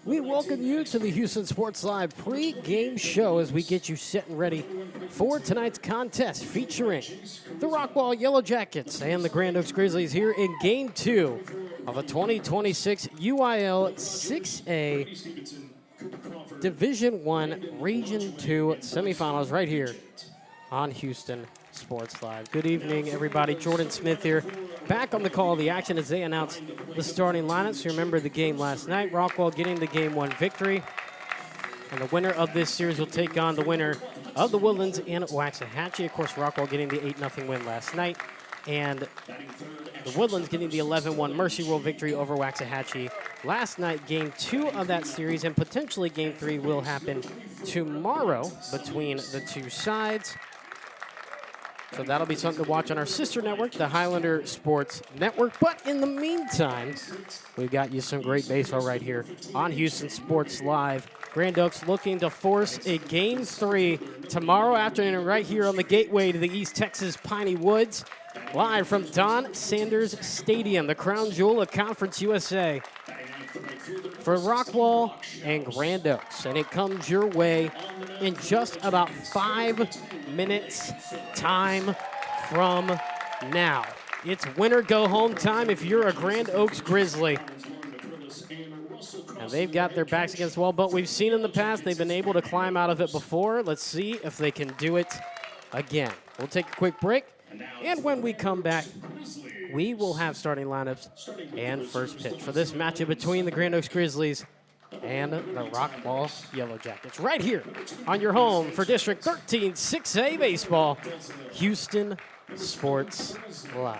We welcome you to the Houston Sports Live pre-game show as we get you set and ready for tonight's contest featuring the Rockwall Yellowjackets and the Grand Oaks Grizzlies here in Game 2 of a 2026 UIL 6A Division I Region 2 semifinals right here on Houston Sports Live. Good evening, everybody. Jordan Smith here, back on the call of the action as they announce the starting lineups. You remember the game last night, Rockwall getting the Game 1 victory. And the winner of this series will take on the winner of the Woodlands and Waxahachie. Of course, Rockwall getting the 8-0 win last night. And the Woodlands getting the 11-1 Mercy Rule victory over Waxahachie last night. Game 2 of that series, and potentially Game 3 will happen tomorrow between the two sides. So that'll be something to watch on our sister network, the Highlander Sports Network. But in the meantime, we've got you some great baseball right here on Houston Sports Live. Grand Oaks looking to force a Game 3 tomorrow afternoon right here on the gateway to the East Texas Piney Woods. Live from Don Sanders Stadium, the crown jewel of Conference USA. For Rockwall and Grand Oaks. And it comes your way in just about 5 minutes time from now. It's winner go home time if you're a Grand Oaks Grizzly. And they've got their backs against the wall, but we've seen in the past they've been able to climb out of it before. Let's see if they can do it again. We'll take a quick break, and when we come back, we will have starting lineups and first pitch for this matchup between the Grand Oaks Grizzlies and the Rockwall Yellowjackets. Right here on your home for District 13 6A Baseball, Houston Sports Live.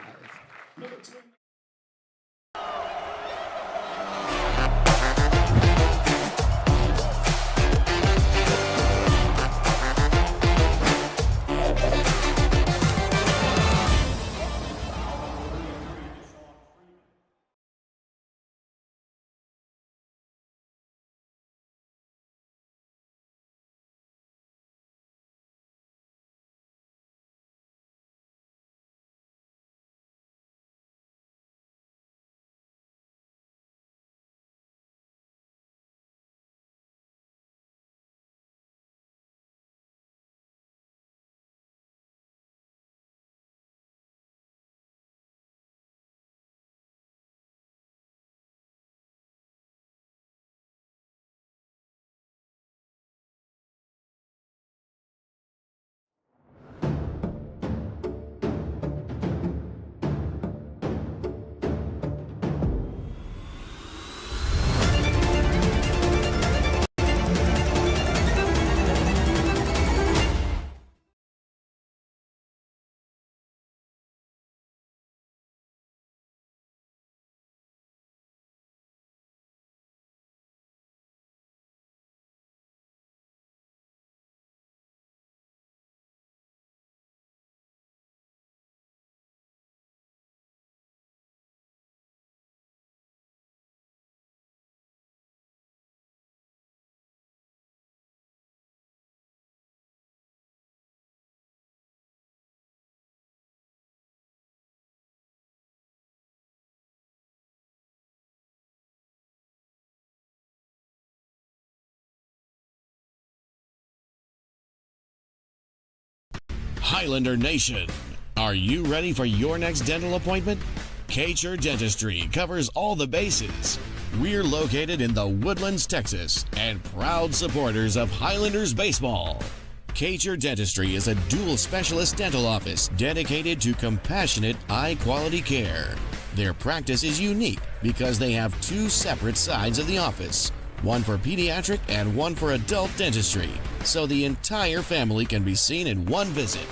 Highlander Nation, are you ready for your next dental appointment? Kacher Dentistry covers all the bases. We're located in the Woodlands, Texas, and proud supporters of Highlanders baseball. Kacher Dentistry is a dual specialist dental office dedicated to compassionate, high-quality care. Their practice is unique because they have 2 separate sides of the office, one for pediatric and one for adult dentistry, so the entire family can be seen in one visit.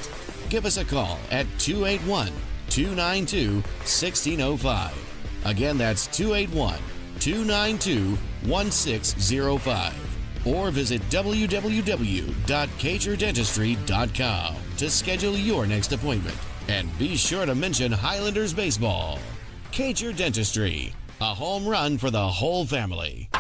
Give us a call at 281-292-1605. Again, that's 281-292-1605. Or visit www.kacherdentistry.com to schedule your next appointment. And be sure to mention Highlanders Baseball. Kacher Dentistry, a home run for the whole family.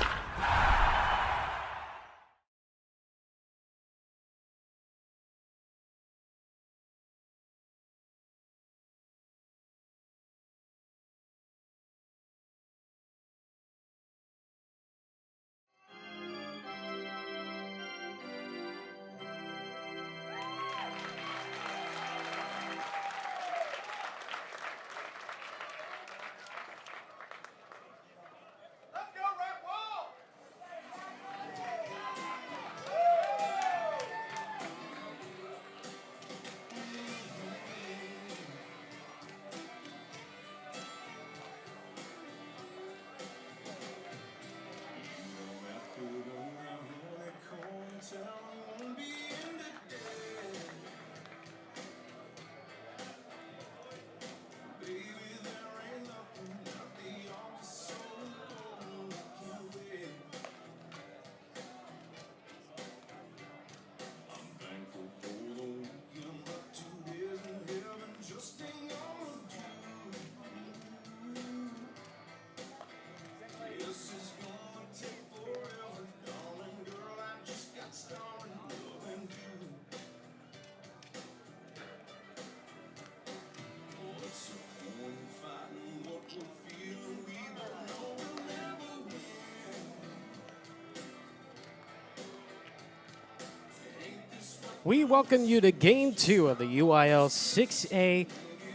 We welcome you to Game 2 of the UIL 6A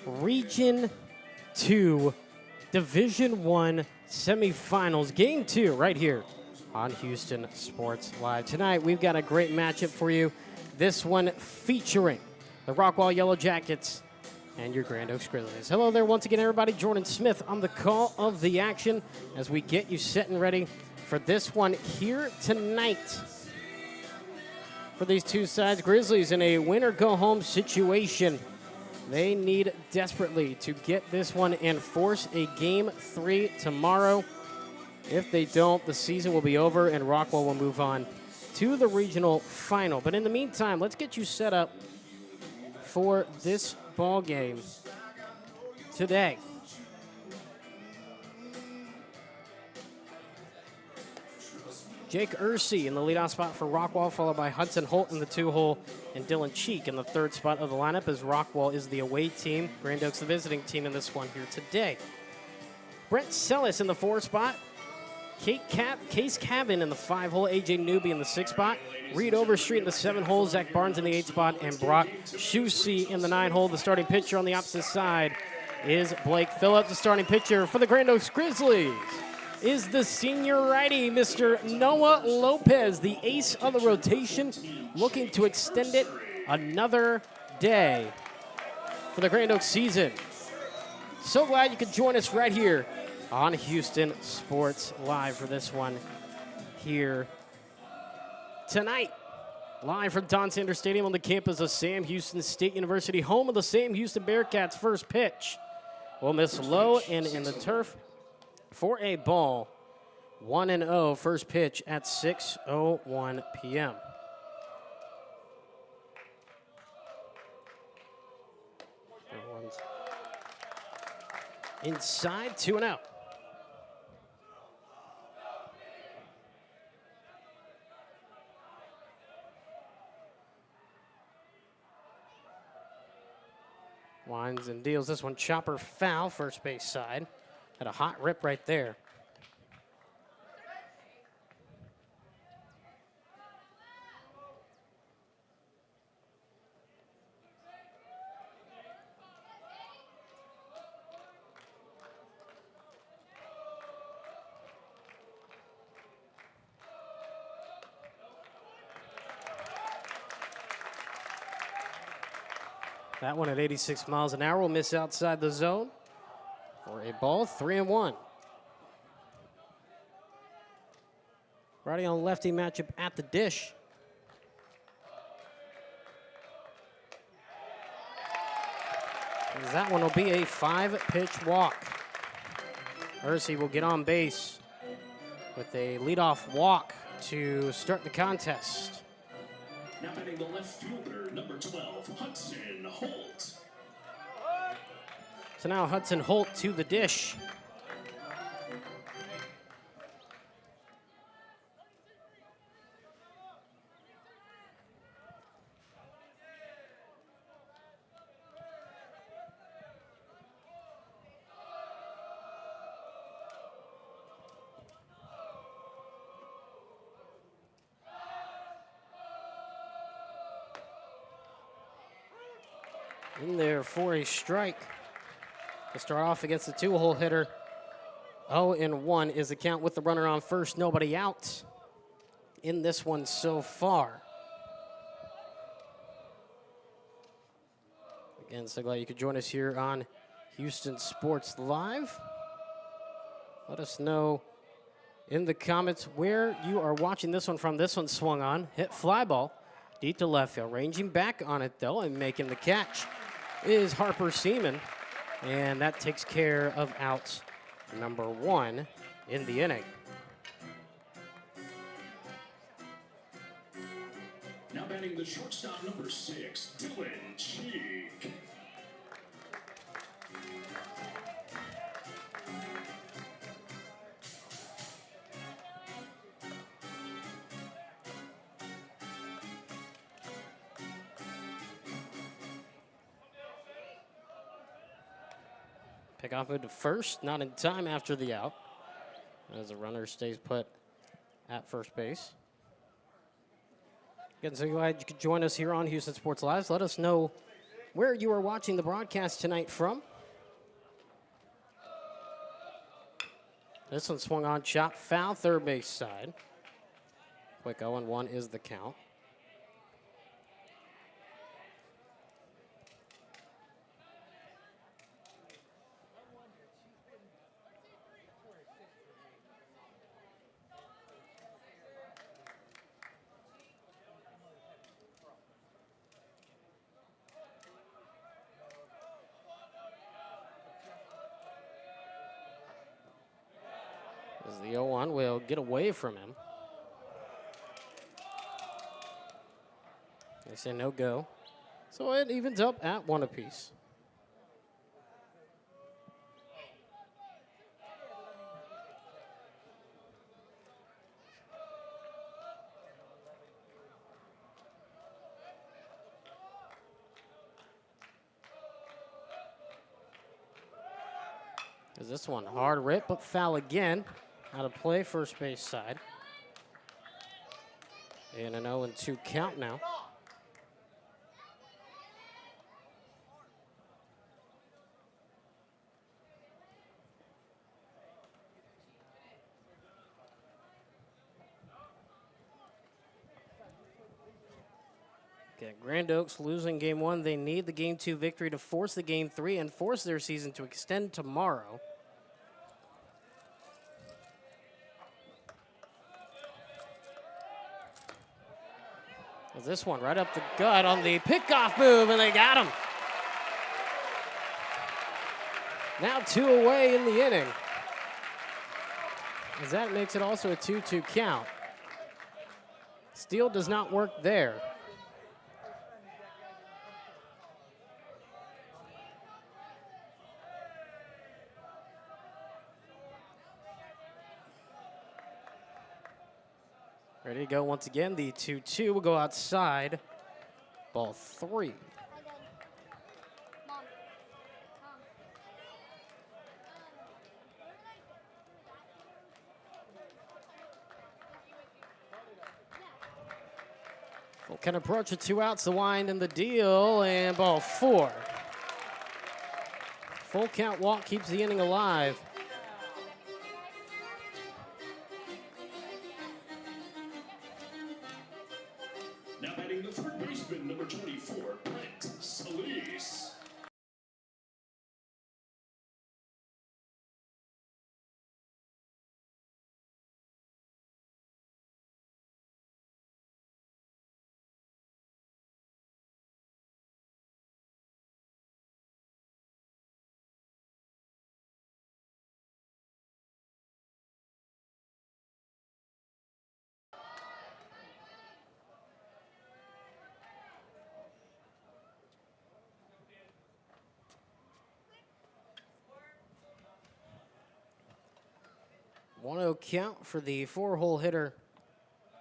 Region 2 Division 1 Semifinals. Game 2 right here on Houston Sports Live. Tonight, we've got a great matchup for you. This one featuring the Rockwall Yellowjackets and your Grand Oaks Grizzlies. Hello there once again, everybody. Jordan Smith on the call of the action as we get you set and ready for this one here tonight. For these two sides, Grizzlies in a win-or-go-home situation. They need desperately to get this one and force a Game 3 tomorrow. If they don't, the season will be over and Rockwall will move on to the regional final. But in the meantime, let's get you set up for this ball game today. Jake Ursey in the leadoff spot for Rockwall, followed by Hudson Holt in the 2-hole and Dylan Cheek in the 3rd spot of the lineup, as Rockwall is the away team. Grand Oaks the visiting team in this one here today. Brent Sellis in the 4 spot. Case Cavan in the 5-hole. AJ Newby in the 6th spot. Reed Overstreet in the 7-hole. Zach Barnes in the 8th spot. And Brock Shusey in the 9-hole. The starting pitcher on the opposite side is Blake Phillips. The starting pitcher for the Grand Oaks Grizzlies is the senior righty, Mr. Noah Lopez, the ace of the rotation, looking to extend it another day for the Grand Oaks season. So glad you could join us right here on Houston Sports Live for this one here tonight. Live from Don Sanders Stadium on the campus of Sam Houston State University, home of the Sam Houston Bearcats. First pitch will miss low and in the turf for a ball. 1-0, first pitch at 6:01 p.m. Inside, 2-0. Winds and deals this one. Chopper foul, first base side. Had a hot rip right there. That one at 86 miles an hour will miss outside the zone for a ball, 3-1. Righty on lefty matchup at the dish. As that one will be a 5-pitch walk. Ursey will get on base with a leadoff walk to start the contest. Now batting the left fielder, number 12, Hudson Holt. So now Hudson Holt to the dish. In there for a strike. To start off against the 2-hole hitter. 0-1 is the count with the runner on first, nobody out in this one so far. Again, so glad you could join us here on Houston Sports Live. Let us know in the comments where you are watching this one from. This one swung on, hit fly ball, deep to left field. Ranging back on it, though, and making the catch is Harper Seaman. And that takes care of out number 1 in the inning. Now batting the shortstop, number 6, Dylan Cheek. Pick off it to first, not in time after the out, as the runner stays put at first base. Again, so glad you could join us here on Houston Sports Live. Let us know where you are watching the broadcast tonight from. This one swung on, shot foul, third base side. Quick 0-1 is the count. As the 0-1 will get away from him. They say no go. So it evens up at 1 apiece. Is this one hard rip, but foul again. Out of play, first base side. And an 0-2 count now. Okay, Grand Oaks losing game 1. They need the game 2 victory to force the game 3 and force their season to extend tomorrow. This one right up the gut on the pickoff move, and they got him. Now 2 away in the inning. As that makes it also a 2-2 count. Steal does not work there. Ready to go once again. The 2-2 will go outside. Ball 3. Full can approach with 2 outs. The wind and the deal, and ball 4. Full count walk keeps the inning alive. Now batting the third baseman, number 24, Brent Solis. One 0 count for the 4-hole hitter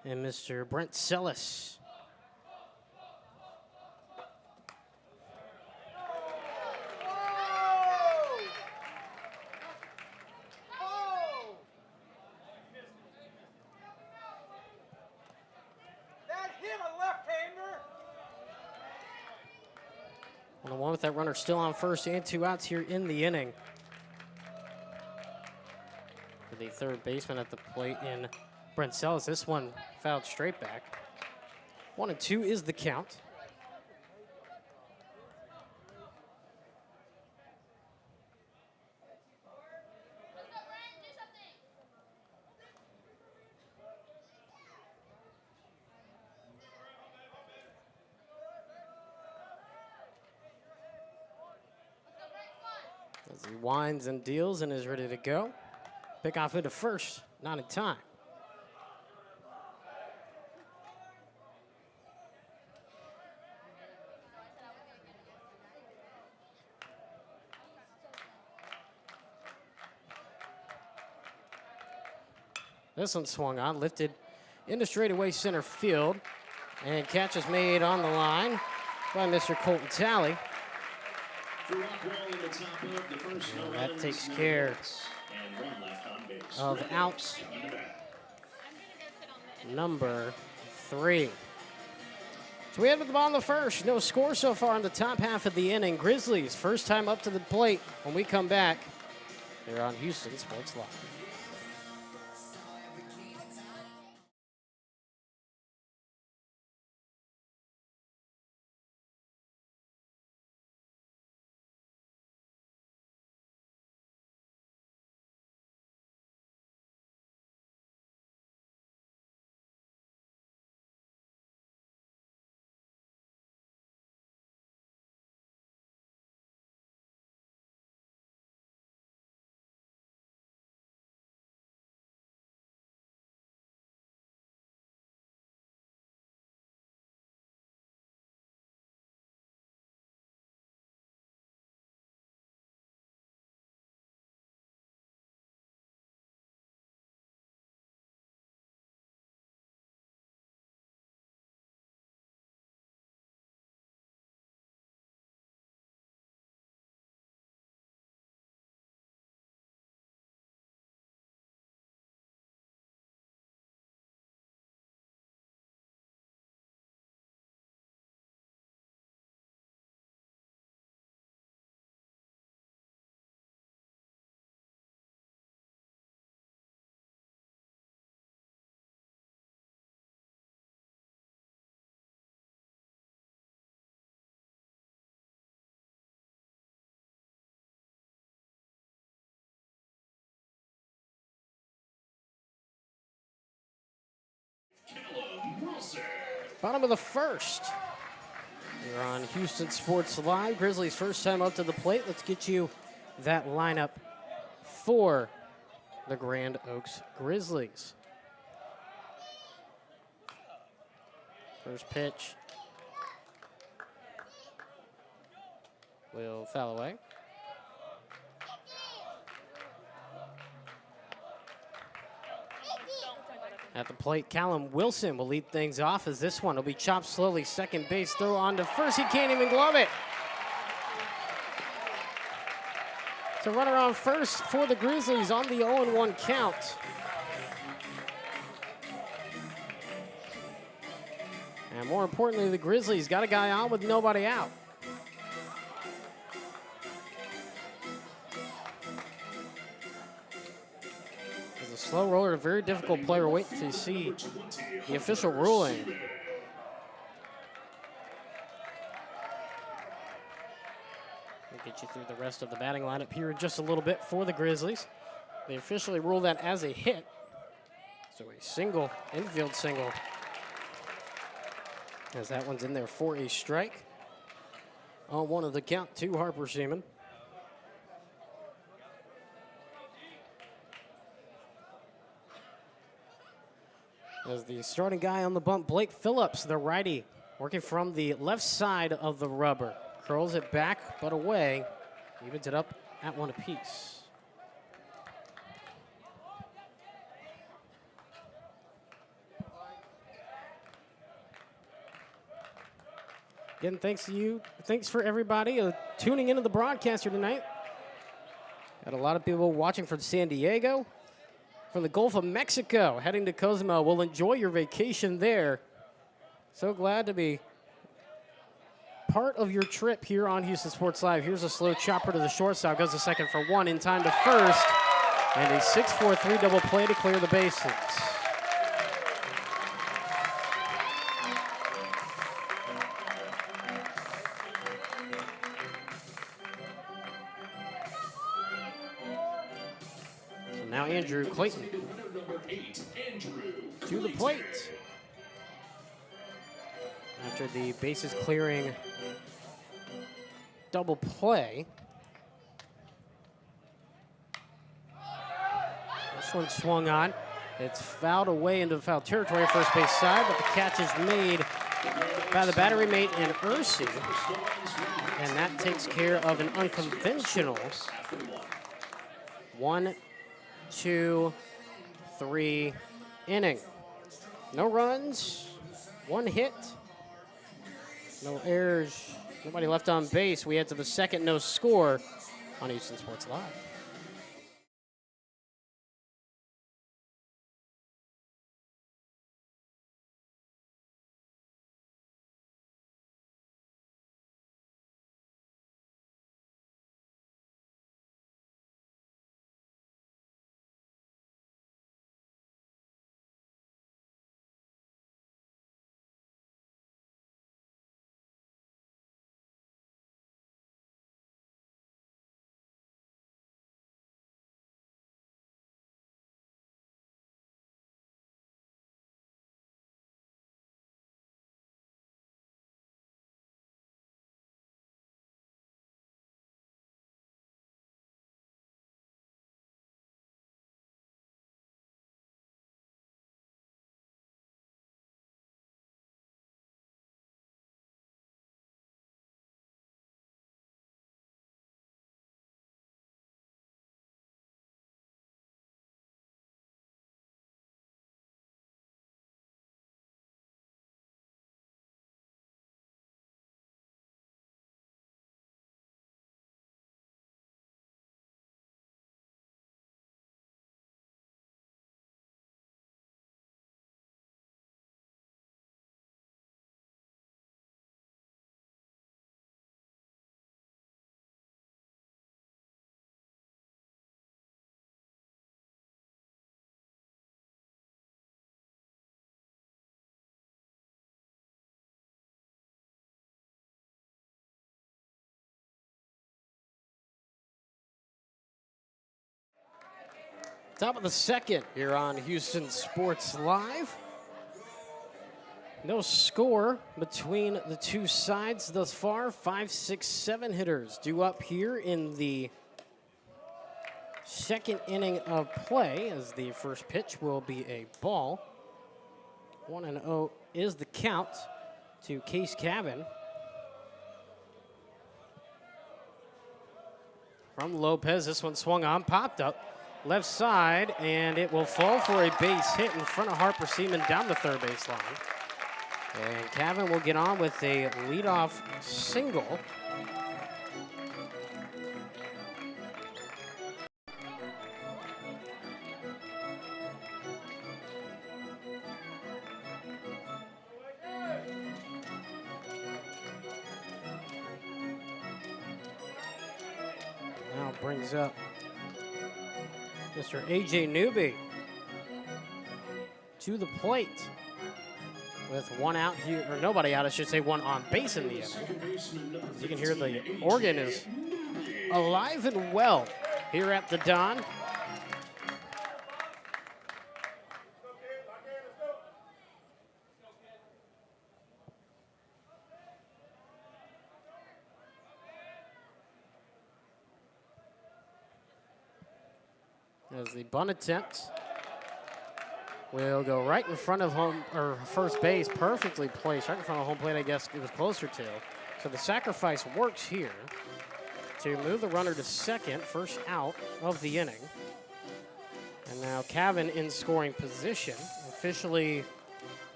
and Mr. Brent Sellis. One with that runner still on first and 2 outs here in the inning. For the third baseman at the plate in Brent Sellis. This one fouled straight back. 1-2 is the count. As he winds and deals and is ready to go. Pick off into first, not in time. This one swung on, lifted into straightaway center field, and catch is made on the line by Mr. Colton Talley. And that takes care of out number 3. So we head to the bottom of the first. No score so far in the top half of the inning. Grizzlies, first time up to the plate. When we come back, they're on Houston Sports Live. Bottom of the first. You're on Houston Sports Live. Grizzlies first time up to the plate. Let's get you that lineup for the Grand Oaks Grizzlies. First pitch will foul away. At the plate, Callum Wilson will lead things off as this one will be chopped slowly. Second base throw on to first. He can't even glove it. So runner on first for the Grizzlies on the 0-1 count. And more importantly, the Grizzlies got a guy on with nobody out. Slow roller, a very difficult player. Wait to see the official ruling. We'll get you through the rest of the batting lineup here in just a little bit for the Grizzlies. They officially rule that as a hit. So a single, infield single, as that one's in there for a strike. On one of the count to Harper Seaman. As the starting guy on the bump, Blake Phillips, the righty, working from the left side of the rubber. Curls it back, but away. Evens it up at one apiece. Again, thanks to you. Thanks for everybody tuning into the broadcaster tonight. Got a lot of people watching from San Diego. From the Gulf of Mexico, heading to Cozumel. We'll enjoy your vacation there. So glad to be part of your trip here on Houston Sports Live. Here's a slow chopper to the shortstop. Goes to second for one, in time to first. And a 6-4-3 double play to clear the bases. Now Andrew Clayton to the plate. After the bases clearing double play. This one swung on. It's fouled away into foul territory, first base side, but the catch is made by the battery mate in Ursi. And that takes care of an unconventional 1, 2, 3 inning. No runs, one hit, no errors, nobody left on base. We head to the second, no score on Houston Sports Live. Top of the second here on Houston Sports Live. No score between the two sides thus far. 5, 6, 7 hitters due up here in the second inning of play, as the first pitch will be a ball. 1-0 is the count to Case Cavan. From Lopez, this one swung on, popped up left side, and it will fall for a base hit in front of Harper Seaman down the third base line. And Cavan will get on with a leadoff single. Now brings up Mr. A.J. Newby to the plate with one out here, or nobody out, I should say, one on base in the inning. As you can hear, the organ is alive and well here at the Don. As the bunt attempt will go right in front of home, or first base, perfectly placed, right in front of home plate, I guess it was closer to. So the sacrifice works here to move the runner to second, first out of the inning. And now Cavan in scoring position, officially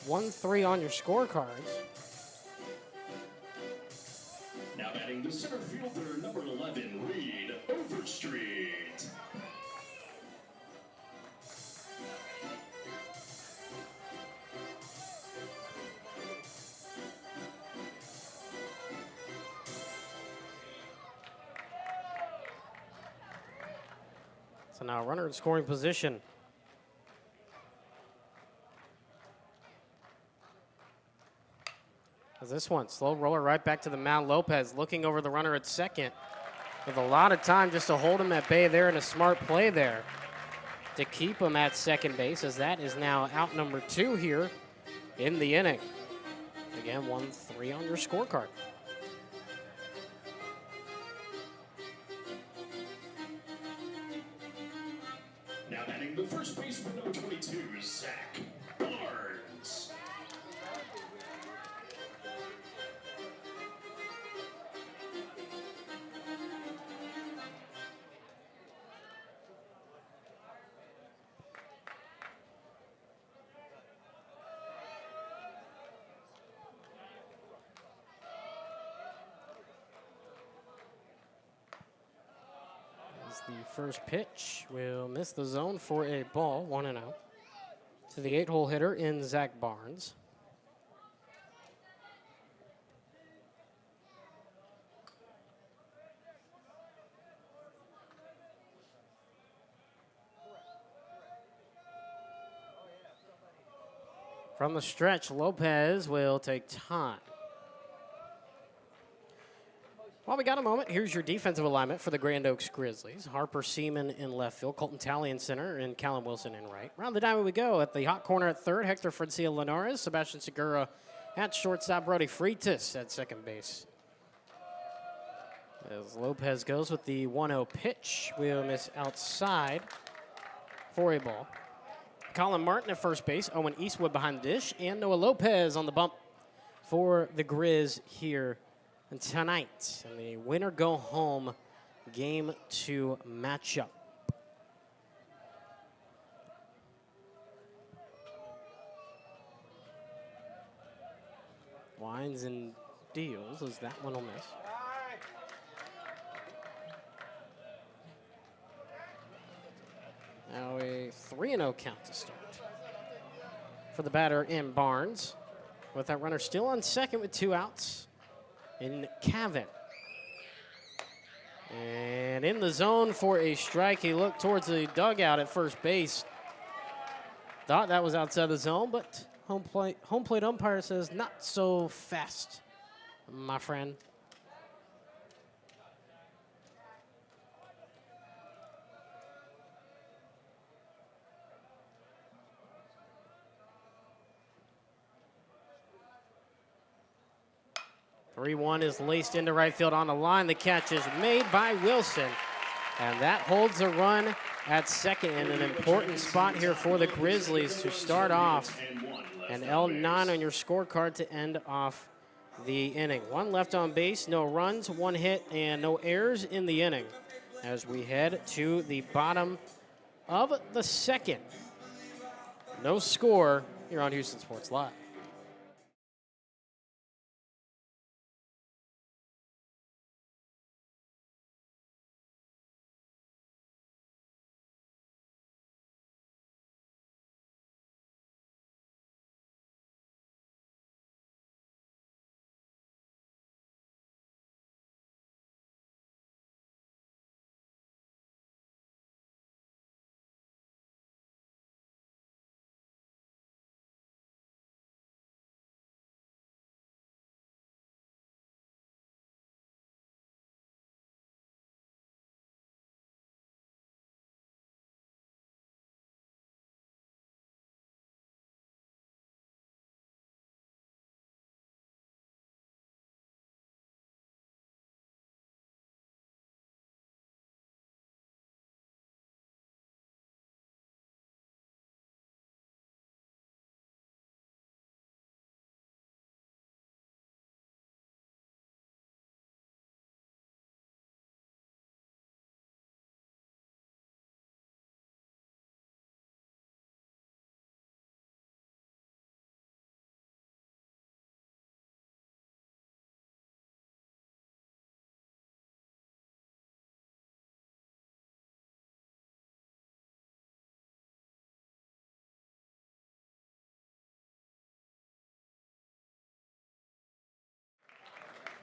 1-3 on your scorecards. Now batting the center fielder, number 11, Reed Overstreet. So now runner in scoring position. As this one, slow roller right back to the mound. Lopez looking over the runner at second with a lot of time just to hold him at bay there, and a smart play there to keep him at second base, as that is now out number 2 here in the inning. Again, 1-3 on your scorecard. Now batting the first baseman, number 22, Zach Barnes. The first pitch will miss the zone for a ball, 1-0. To the 8-hole hitter in Zach Barnes. From the stretch, Lopez will take time. While we got a moment, here's your defensive alignment for the Grand Oaks Grizzlies. Harper Seaman in left field, Colton Talley in center, and Callum Wilson in right. Around the diamond we go. At the hot corner at third, Hector Francia Linares, Sebastian Segura at shortstop, Brody Freitas at second base. As Lopez goes with the 1-0 pitch, we'll miss outside for a ball. Colin Martin at first base, Owen Eastwood behind the dish, and Noah Lopez on the bump for the Grizz here tonight. And the winner go home game 2 matchup. Winds and deals as that one will miss. Now a 3-0 count to start for the batter in Barnes, with that runner still on second with 2 outs in Cavan. And in the zone for a strike. He looked towards the dugout at first base. Thought that was outside the zone, but home plate umpire says not so fast, my friend. 3-1 is laced into right field on the line. The catch is made by Wilson. And that holds a run at second in an important spot here for the Grizzlies to start off. An L9 on your scorecard to end off the inning. 1 left on base, no runs, 1 hit, and no errors in the inning as we head to the bottom of the second. No score here on Houston Sports Live.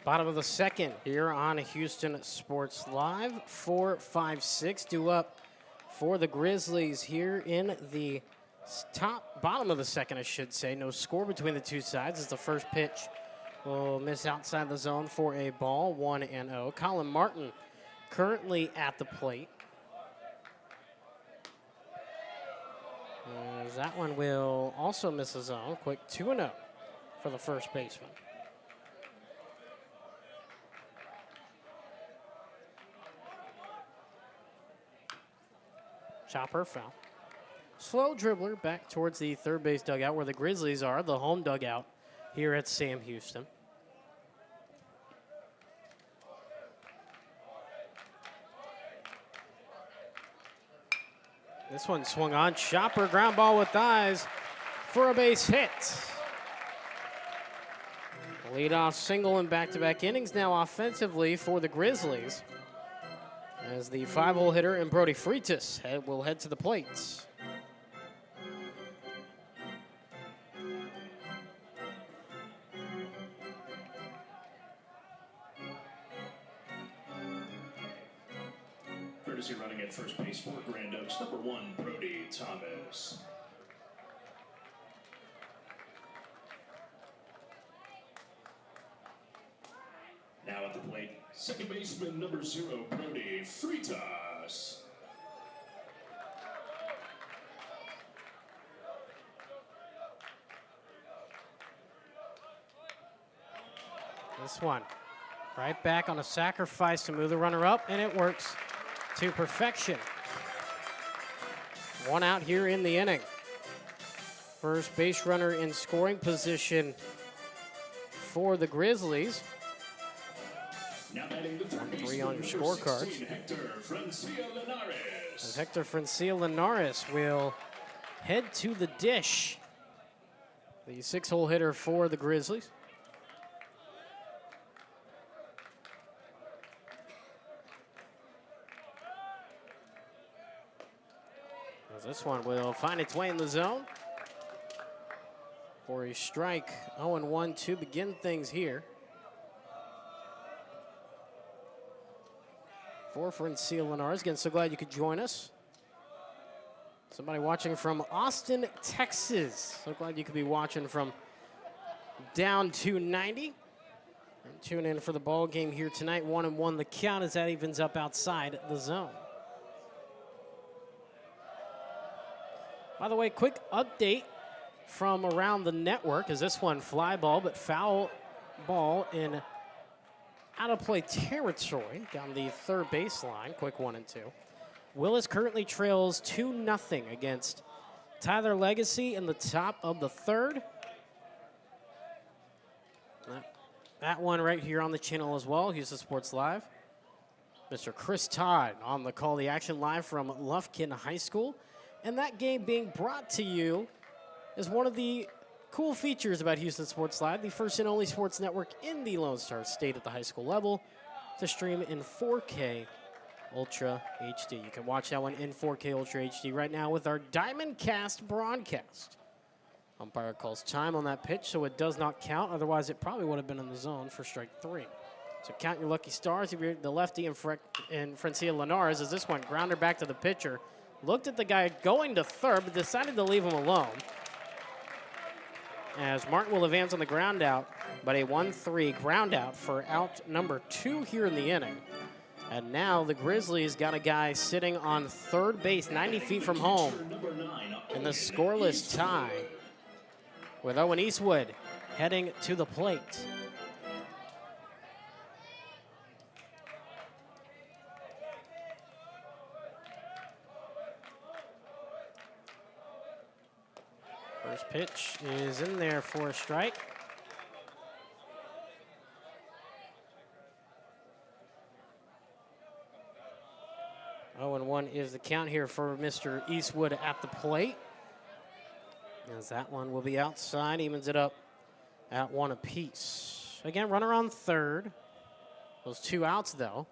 Bottom of the second here on Houston Sports Live. 4-5-6 due up for the Grizzlies here in the bottom of the second, I should say. No score between the two sides as the first pitch will miss outside the zone for a ball, 1-0. Colin Martin currently at the plate. As that one will also miss the zone. Quick 2-0 for the first baseman. Chopper foul. Slow dribbler back towards the third base dugout where the Grizzlies are, the home dugout here at Sam Houston. This one swung on. Chopper ground ball with eyes for a base hit. Leadoff single in back-to-back innings now offensively for the Grizzlies, as the 5-hole hitter and Brody Freitas will head to the plate. Courtesy running at first base for Grand Oaks, number 1, Brody Thomas. Now at the plate, second baseman number 0, Brody Freitas. This one, right back on a sacrifice to move the runner up, and it works to perfection. 1 out here in the inning. First base runner in scoring position for the Grizzlies. Now batting the 1-3 on your scorecards. As Hector Francia Linares will head to the dish. The 6-hole hitter for the Grizzlies. As this one will find its way in the zone for a strike. 0-1 to begin things here. For Francia Linares. Again, so glad you could join us. Somebody watching from Austin, Texas. So glad you could be watching from down 290. And tune in for the ball game here tonight. 1-1 the count as that evens up outside the zone. By the way, quick update from around the network, as this one fly ball, but foul ball in out of play territory down the third baseline. Quick 1-2. Willis currently trails 2-0 against Tyler Legacy in the top of the third. That one right here on the channel as well, Houston Sports Live. Mr. Chris Todd on the call, the action live from Lufkin High School. And that game being brought to you is one of the cool features about Houston Sports Live, the first and only sports network in the Lone Star State at the high school level to stream in 4K Ultra HD. You can watch that one in 4K Ultra HD right now with our Diamond Cast broadcast. Umpire calls time on that pitch, so it does not count. Otherwise, it probably would have been in the zone for strike 3. So count your lucky stars if you're the lefty and Francia Linares as this one grounded back to the pitcher. Looked at the guy going to third, but decided to leave him alone. As Martin will advance on the ground out, but a 1-3 ground out for out number 2 here in the inning. And now the Grizzlies got a guy sitting on third base, 90 feet from home, in the scoreless tie with Owen Eastwood heading to the plate. First pitch is in there for a strike. Oh, and 1 is the count here for Mr. Eastwood at the plate. As that one will be outside, evens it up at 1 apiece. Again, runner on third. Those 2 outs, though.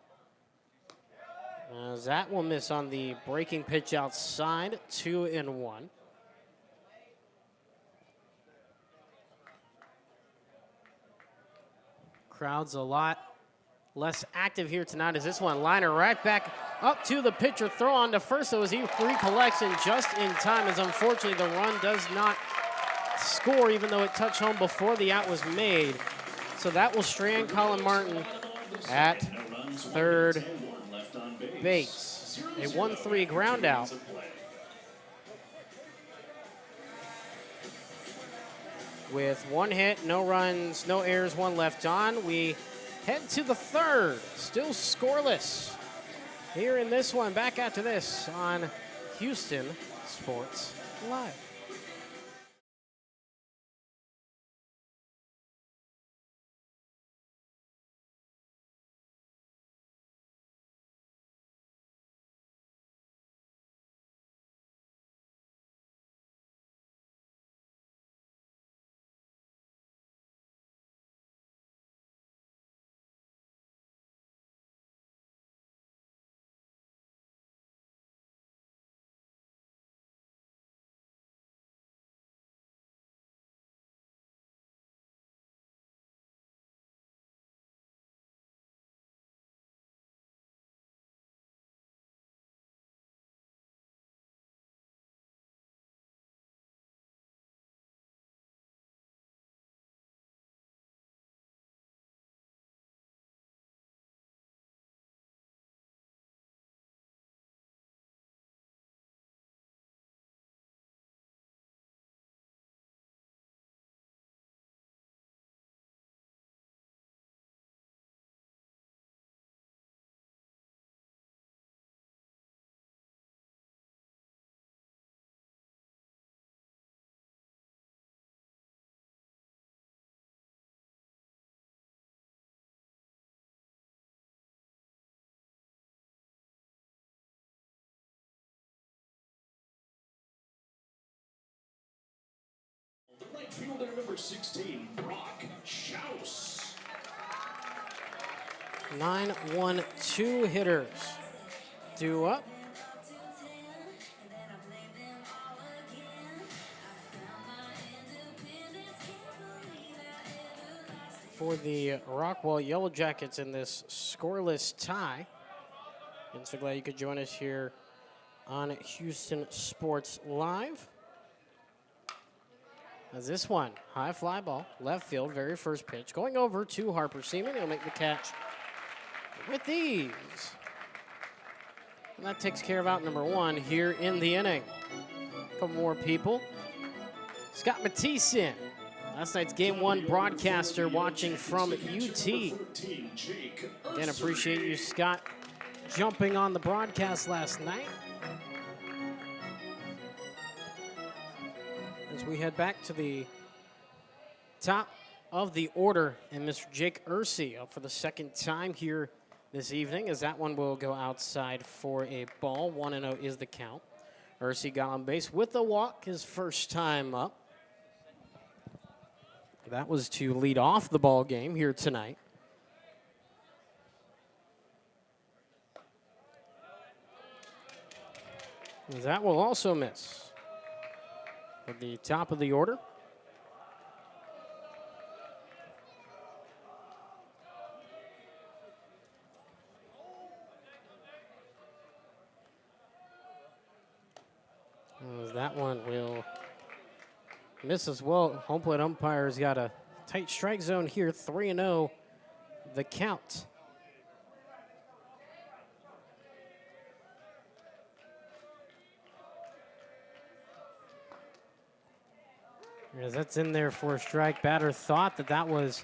As that will miss on the breaking pitch outside, 2-1. Crowd's a lot less active here tonight as this one liner right back up to the pitcher. Throw on to first, so as he recollects and just in time, as unfortunately the run does not score, even though it touched home before the out was made. So that will strand Colin Martin at third base. A 1-3 ground out. With 1 hit, no runs, no errors, 1 left on. We head to the third, still scoreless. Here in this one, back after this on Houston Sports Live. Right fielder number 16, Brock Schaus. 9-1-2 hitters due up. For the Rockwall Yellowjackets in this scoreless tie. And so glad you could join us here on Houston Sports Live. As this one, high fly ball, left field, very first pitch. Going over to Harper Seaman. He'll make the catch with ease. And that takes care of out number 1 here in the inning. A couple more people. Scott Matisse in Last night's Game 1 broadcaster watching from UT. Again, appreciate you, Scott, jumping on the broadcast last night. As we head back to the top of the order, and Mr. Jake Ursey up for the second time here this evening, as that one will go outside for a ball. 1-0 is the count. Ursey got on base with a walk his first time up. That was to lead off the ball game here tonight. That will also miss at the top of the order. That one will miss as well. Home plate umpire's got a tight strike zone here. 3-0 the count. As that's in there for a strike. Batter thought that was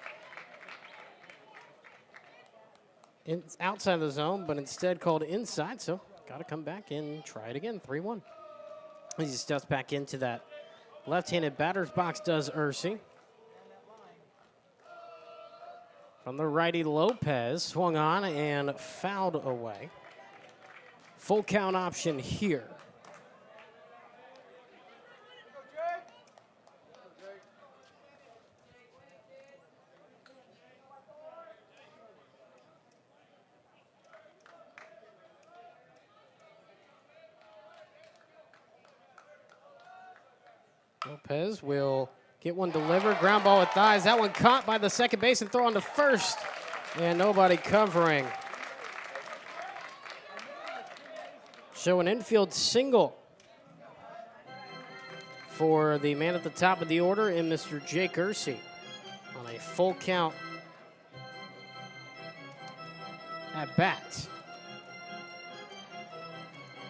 outside the zone, but instead called inside. So got to come back and try it again. 3-1. He steps back into that left-handed batter's box, does Ursey. From the righty, Lopez swung on and fouled away. Full count option here. Lopez will get one delivered. Ground ball with thighs. That one caught by the second base and throw on to first. And nobody covering. So an infield single for the man at the top of the order in Mr. Jake Ursey on a full count at bat.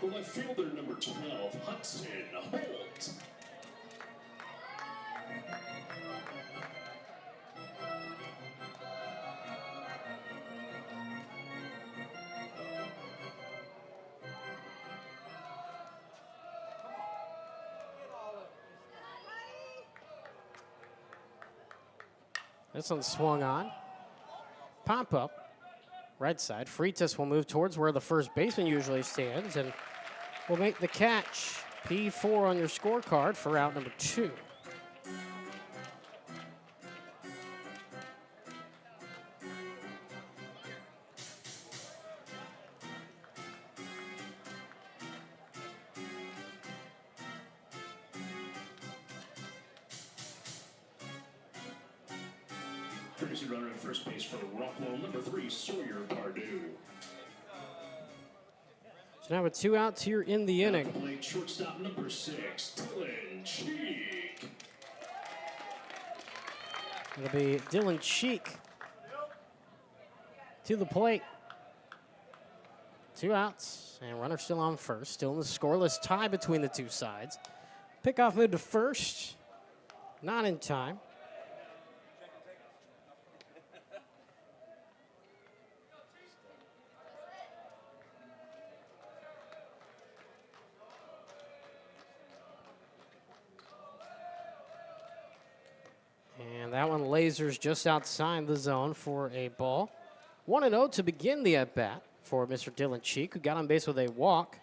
The left fielder, number 12, Hudson Holt. This one swung on. Pop up. Right side. Freitas will move towards where the first baseman usually stands and will make the catch. P4 on your scorecard for out number 2. Courtesy runner at first base for Rockwall, number 3, Sawyer Pardue. So now with 2 outs here in the inning. Plate shortstop, number 6, Dylan Cheek. It'll be Dylan Cheek to the plate. 2 outs, and runner still on first. Still in the scoreless tie between the two sides. Pickoff move to first. Not in time. And that one lasers just outside the zone for a ball. 1-0 to begin the at-bat for Mr. Dylan Cheek, who got on base with a walk.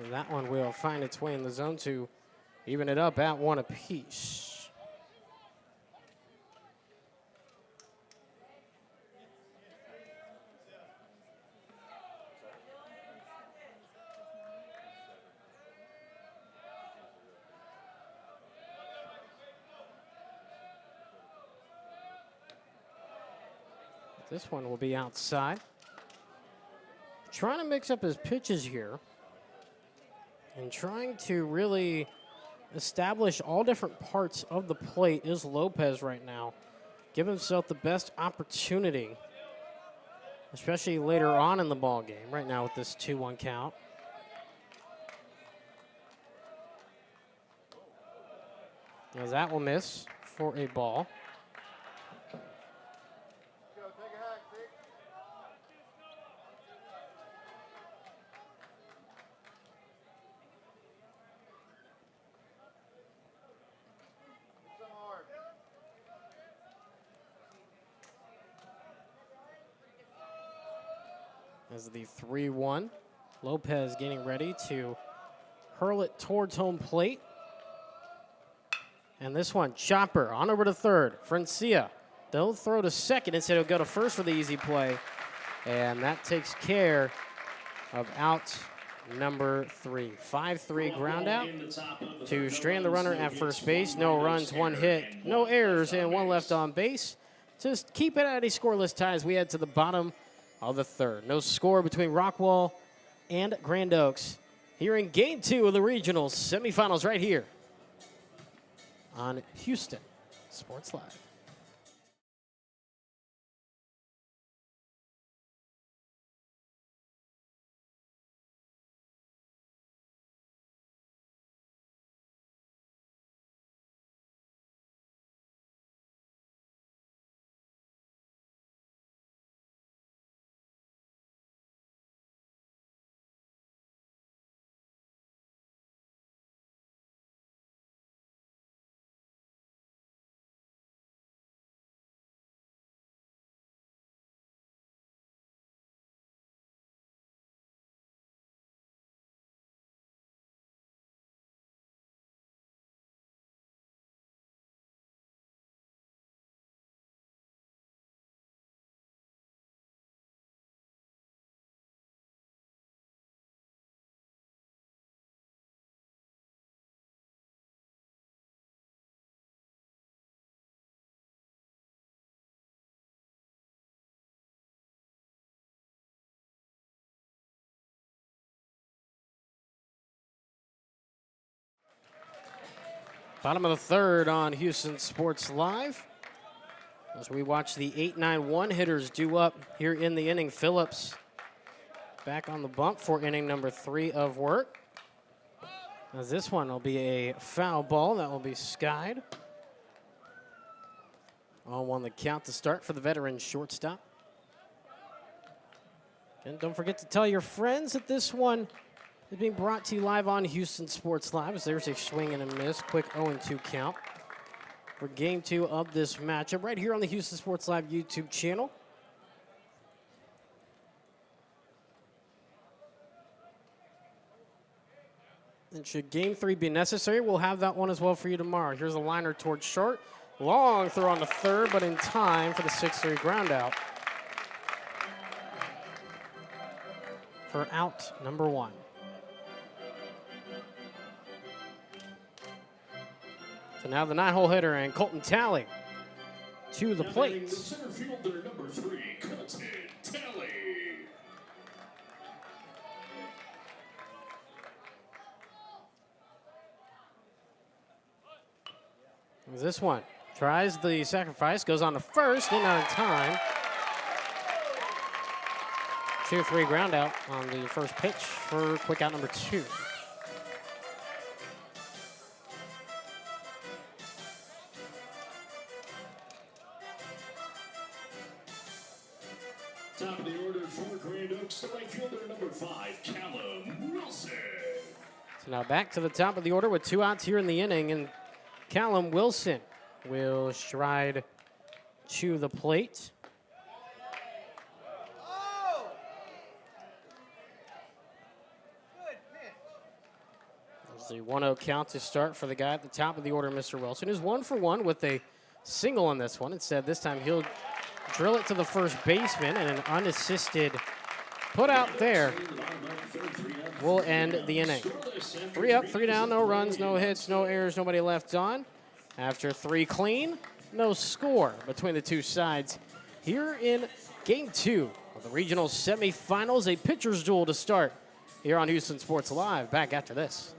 And that one will find its way in the zone to even it up at 1 apiece. This one will be outside. Trying to mix up his pitches here. And trying to really establish all different parts of the plate is Lopez right now. Give himself the best opportunity, especially later on in the ball game. Right now with this 2-1 count. As that will miss for a ball. As the 3-1, Lopez getting ready to hurl it towards home plate. And this one, chopper on over to third. Francia, they'll throw to second. Instead, he'll go to first for the easy play. And that takes care of out number 3. 5-3 ground out to strand the runner at first base. No runs, 1 hit, no errors, and 1 left on base. Just keep it at a scoreless tie as we head to the bottom of the 3rd. No score between Rockwall and Grand Oaks here in Game 2 of the Regionals Semifinals right here on Houston Sports Live. Bottom of the 3rd on Houston Sports Live. As we watch the 8-9-1 hitters due up here in the inning. Phillips back on the bump for inning number 3 of work. As this one will be a foul ball that will be skied. 0-1 the count to start for the veteran shortstop. And don't forget to tell your friends that this one is being brought to you live on Houston Sports Live. As there's a swing and a miss, quick 0-2 count for Game 2 of this matchup right here on the Houston Sports Live YouTube channel. And should Game 3 be necessary, we'll have that one as well for you tomorrow. Here's a liner towards short. Long throw on the 3rd, but in time for the 6-3 ground out. For out number 1. So now the 9-hole hitter and Colton Talley to the plate. The center fielder number 3, Colton Talley. This one tries the sacrifice, goes on to first, in on time. 2-3 ground out on the first pitch for quick out number 2. Top of the order for Grand Oaks, the right fielder number 5, Callum Wilson. So now back to the top of the order with 2 outs here in the inning, and Callum Wilson will stride to the plate. There's the 1-0 count to start for the guy at the top of the order, Mr. Wilson, who's 1 for 1 with a single on this one. Instead, this time he'll drill it to the first baseman, and an unassisted put out there will end the inning. 3 up, 3 down, no runs, no hits, no errors, nobody left on. After 3 clean, no score between the two sides here in Game 2 of the regional semifinals. A pitcher's duel to start here on Houston Sports Live. Back after this.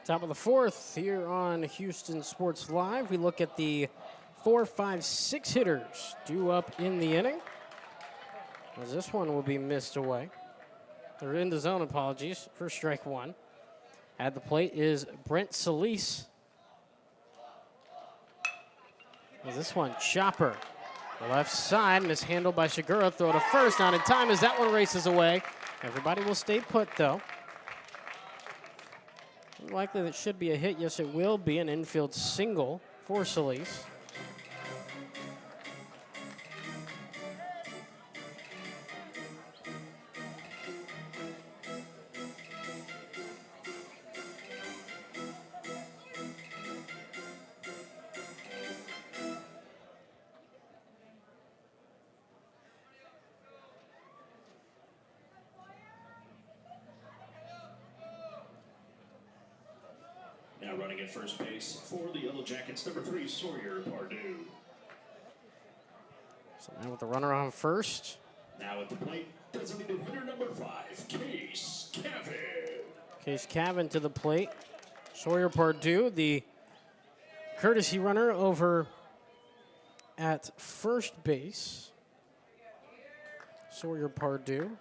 Top of the fourth here on Houston Sports Live. We look at the 4, 5, 6 hitters due up in the inning. As this one will be missed away. They're in the zone, apologies, for strike one. At the plate is Brent Solis. As this one, chopper. The left side, mishandled by Shigura. Throw to first, not in time as that one races away. Everybody will stay put, though. Likely that should be a hit. Yes, it will be an infield single for Solis. Now running at first base for the Yellowjackets, number 3, Sawyer Pardue. So now with the runner on first. Now at the plate, designated hitter number 5, Case Kevin. Case Cavan to the plate. Sawyer Pardue, the courtesy runner over at first base. Sawyer Pardue.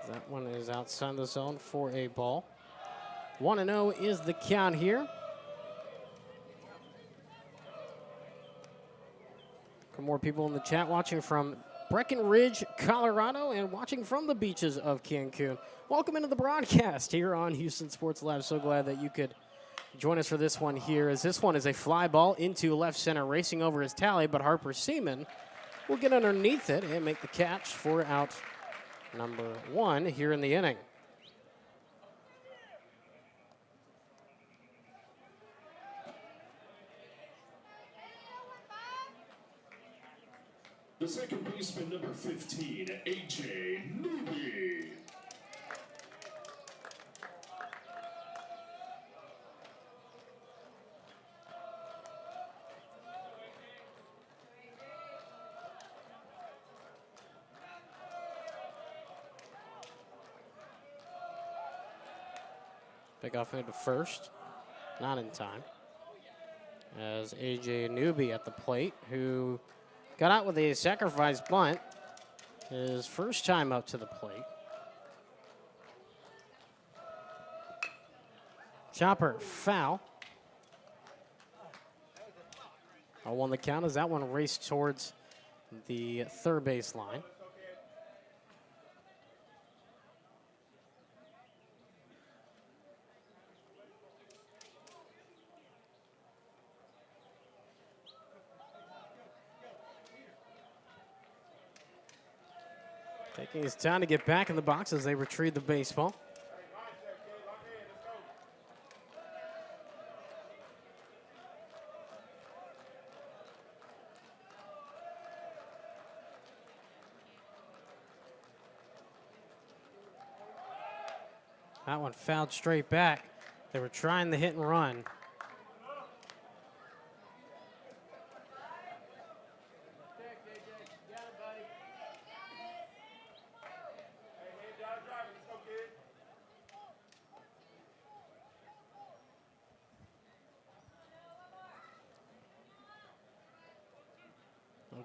That one is outside the zone for a ball. 1-0 is the count here. Some more people in the chat watching from Breckenridge, Colorado, and watching from the beaches of Cancun. Welcome into the broadcast here on Houston Sports Live. So glad that you could join us for this one here, as this one is a fly ball into left center, racing over his tally, but Harper Seaman will get underneath it and make the catch for out number 1 here in the inning. The second baseman, number 15, A.J. Newby. Pick off into first, not in time. As A.J. Newby at the plate, who got out with a sacrifice bunt, his first time up to the plate. Chopper, foul. 0-1 the count as that one raced towards the third base line. Taking his time to get back in the box as they retrieve the baseball. That one fouled straight back. They were trying the hit and run.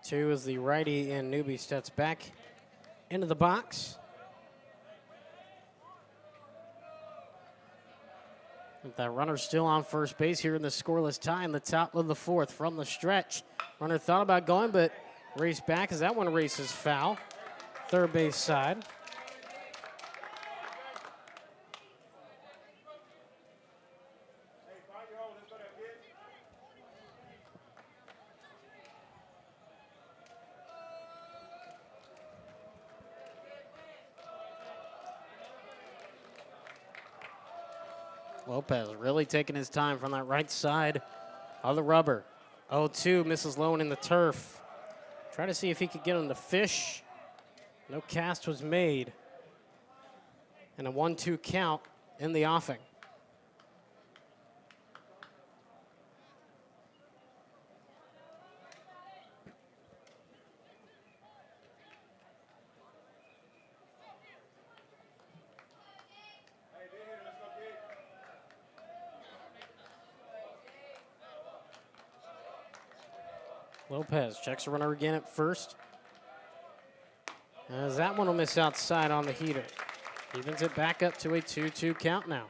Two as the righty and Newby steps back into the box. With that runner still on first base here in the scoreless tie in the top of the fourth from the stretch. Runner thought about going, but raced back as that one races foul. Third base side. Lopez really taking his time from that right side of the rubber. 0-2, misses low in the turf. Try to see if he could get him to fish. No cast was made. And a 1-2 count in the offing. Lopez checks the runner again at first. As that one will miss outside on the heater. Evens it back up to a 2-2 count now.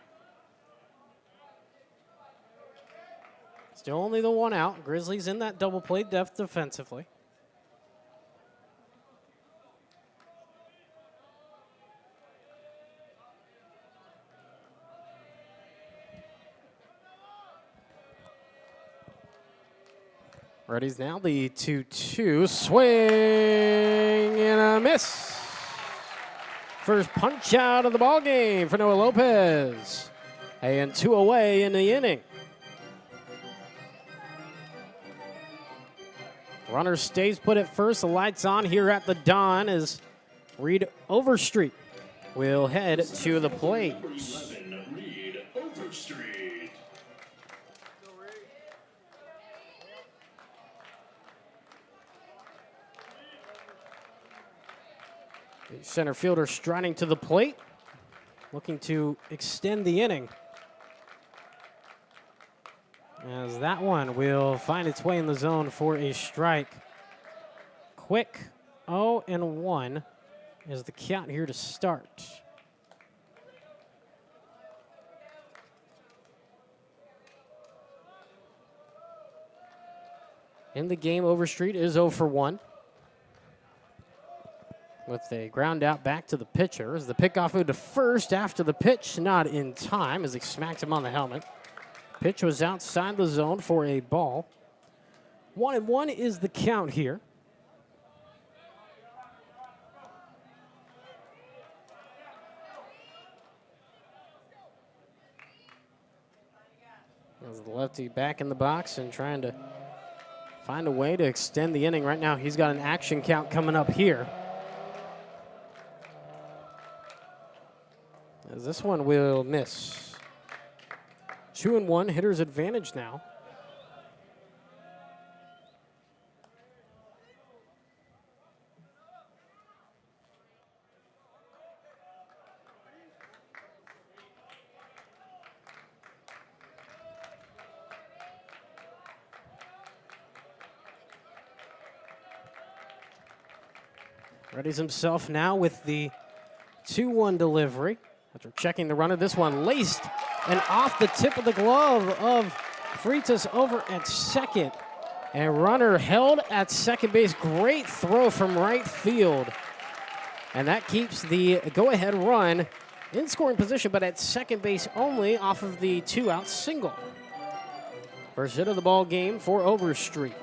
Still only the one out. Grizzlies in that double play depth defensively. Ready's now the 2-2 swing and a miss. First punch out of the ball game for Noah Lopez. And 2 away in the inning. Runner stays put at first. The lights on here at the Dawn as Reed Overstreet will head to the plate. Number 11, Reed Overstreet. The center fielder striding to the plate, looking to extend the inning. As that one will find its way in the zone for a strike. Quick 0-1 is the count here to start. In the game, Overstreet is 0 for 1. With a ground out back to the pitcher as the pickoff moved to first after the pitch, not in time as he smacked him on the helmet. Pitch was outside the zone for a ball. 1-1 is the count here. As the lefty back in the box and trying to find a way to extend the inning. Right now, he's got an action count coming up here. As this one will miss. 2-1, hitter's advantage now. Readies himself now with the 2-1 delivery. After checking the runner, this one laced and off the tip of the glove of Freitas over at second. And runner held at second base. Great throw from right field. And that keeps the go-ahead run in scoring position, but at second base only off of the 2-out single. First hit of the ball game for Overstreet.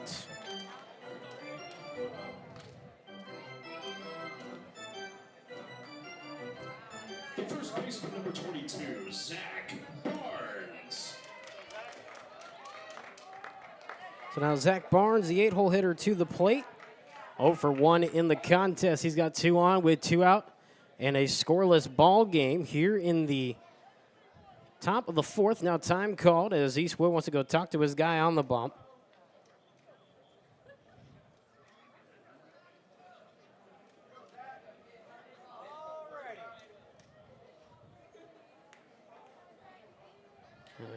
The first baseman, number 22, Zach Barnes. So now Zach Barnes, the 8-hole hitter, to the plate. 0 for 1 in the contest. He's got 2 on with 2 out and a scoreless ball game here in the top of the 4th. Now time called as Eastwood wants to go talk to his guy on the bump.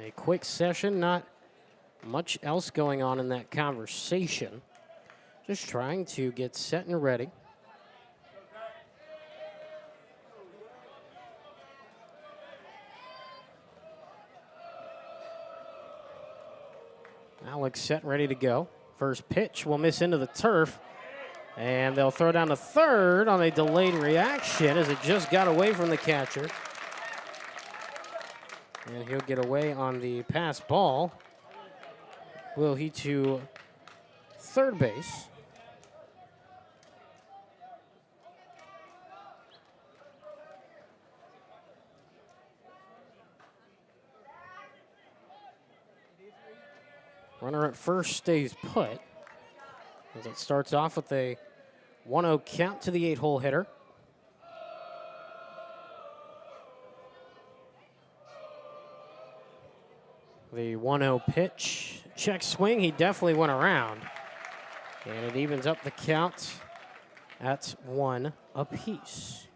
A quick session, not much else going on in that conversation. Just trying to get set and ready. Alex set and ready to go. First pitch will miss into the turf. And they'll throw down to third on a delayed reaction as it just got away from the catcher. And he'll get away on the pass ball. Will he to third base? Runner at first stays put as it starts off with a 1-0 count to the 8-hole hitter. The 1-0 pitch, check swing, he definitely went around. And it evens up the count at 1 apiece.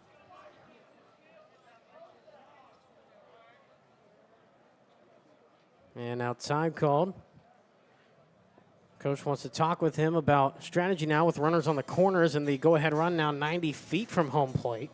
And now time called. Coach wants to talk with him about strategy now with runners on the corners and the go-ahead run now 90 feet from home plate.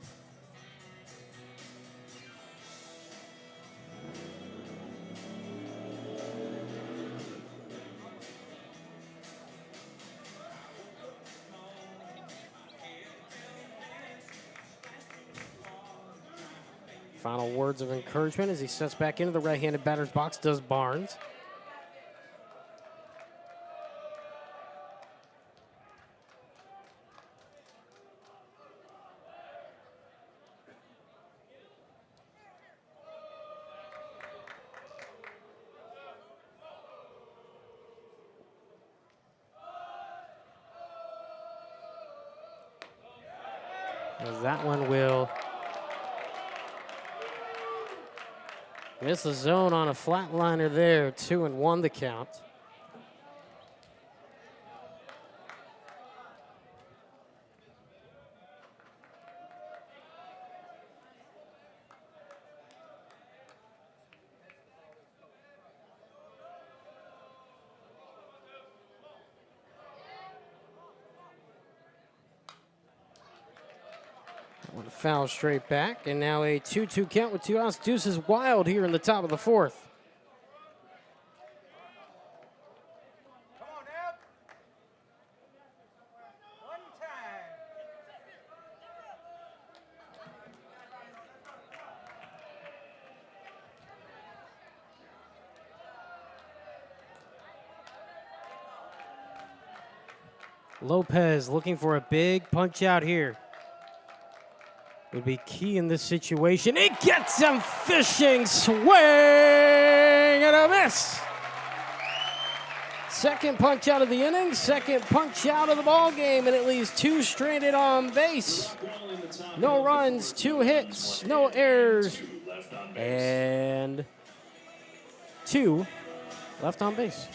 Final words of encouragement as he steps back into the right-handed batter's box, does Barnes. As that one will miss the zone on a flatliner there. 2-1 the count. One foul straight back, and now a 2-2 count with 2 outs. Deuce is wild here in the top of the 4th. Come on, Eb. One time. Lopez looking for a big punch out here. Would be key in this situation. He gets him fishing, swing and a miss. Second punch out of the inning, second punch out of the ball game, and it leaves 2 stranded on base. No runs, 2 hits, no errors, and 2 left on base.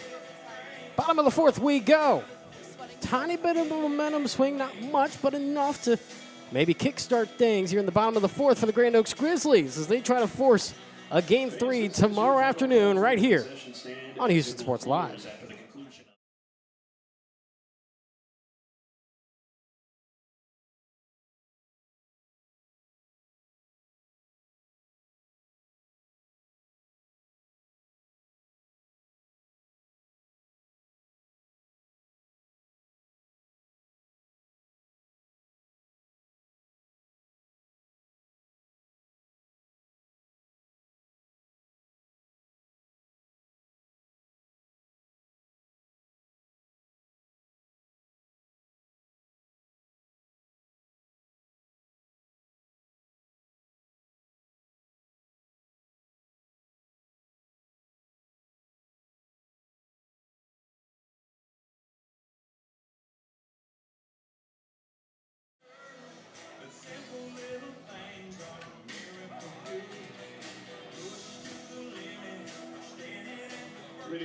Bottom of the 4th we go. Tiny bit of a momentum swing, not much, but enough to maybe kickstart things here in the bottom of the 4th for the Grand Oaks Grizzlies as they try to force a Game 3 tomorrow afternoon right here on Houston Sports Live.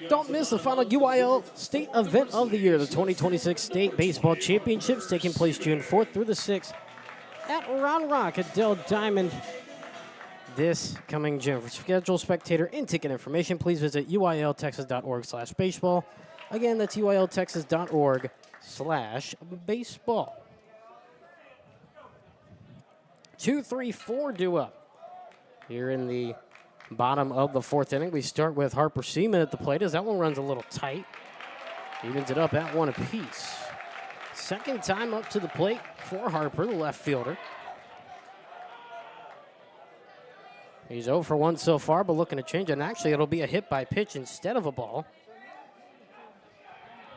Don't miss the final UIL state event of the year, the 2026 State Baseball Championships, taking place June 4th through the 6th at Round Rock at Dell Diamond this coming June. For schedule, spectator, and ticket information, please visit uiltexas.org/baseball. Again, that's uiltexas.org/baseball. 2-3-4 due up here in the bottom of the 4th inning. We start with Harper Seaman at the plate as that one runs a little tight. Evens it up at 1 apiece. Second time up to the plate for Harper, the left fielder. He's 0 for 1 so far, but looking to change it. And actually, it'll be a hit by pitch instead of a ball.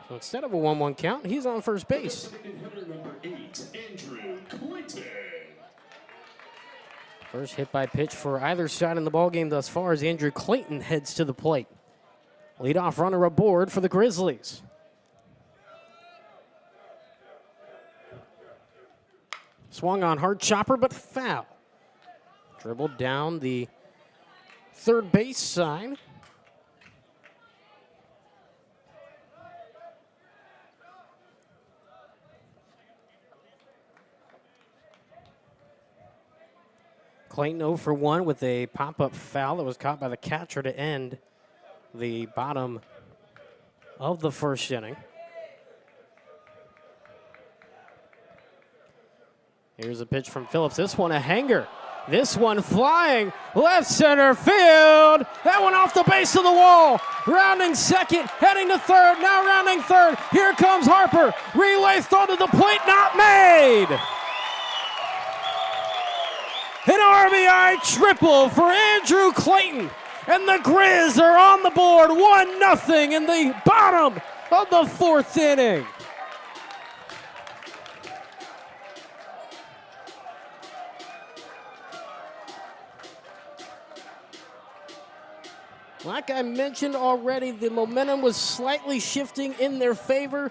So instead of a 1-1 count, he's on first base. Number 8, Andrew Clinton. First hit by pitch for either side in the ballgame thus far as Andrew Clayton heads to the plate. Leadoff runner aboard for the Grizzlies. Swung on hard chopper, but foul. Dribbled down the third base side. Clayton 0 for 1 with a pop-up foul that was caught by the catcher to end the bottom of the first inning. Here's a pitch from Phillips. This one a hanger. This one flying left center field. That one off the base of the wall. Rounding second, heading to third, now rounding third. Here comes Harper. Relay throw to the plate, not made. An RBI triple for Andrew Clayton. And the Grizz are on the board, 1-0 in the bottom of the fourth inning. Like I mentioned already, the momentum was slightly shifting in their favor,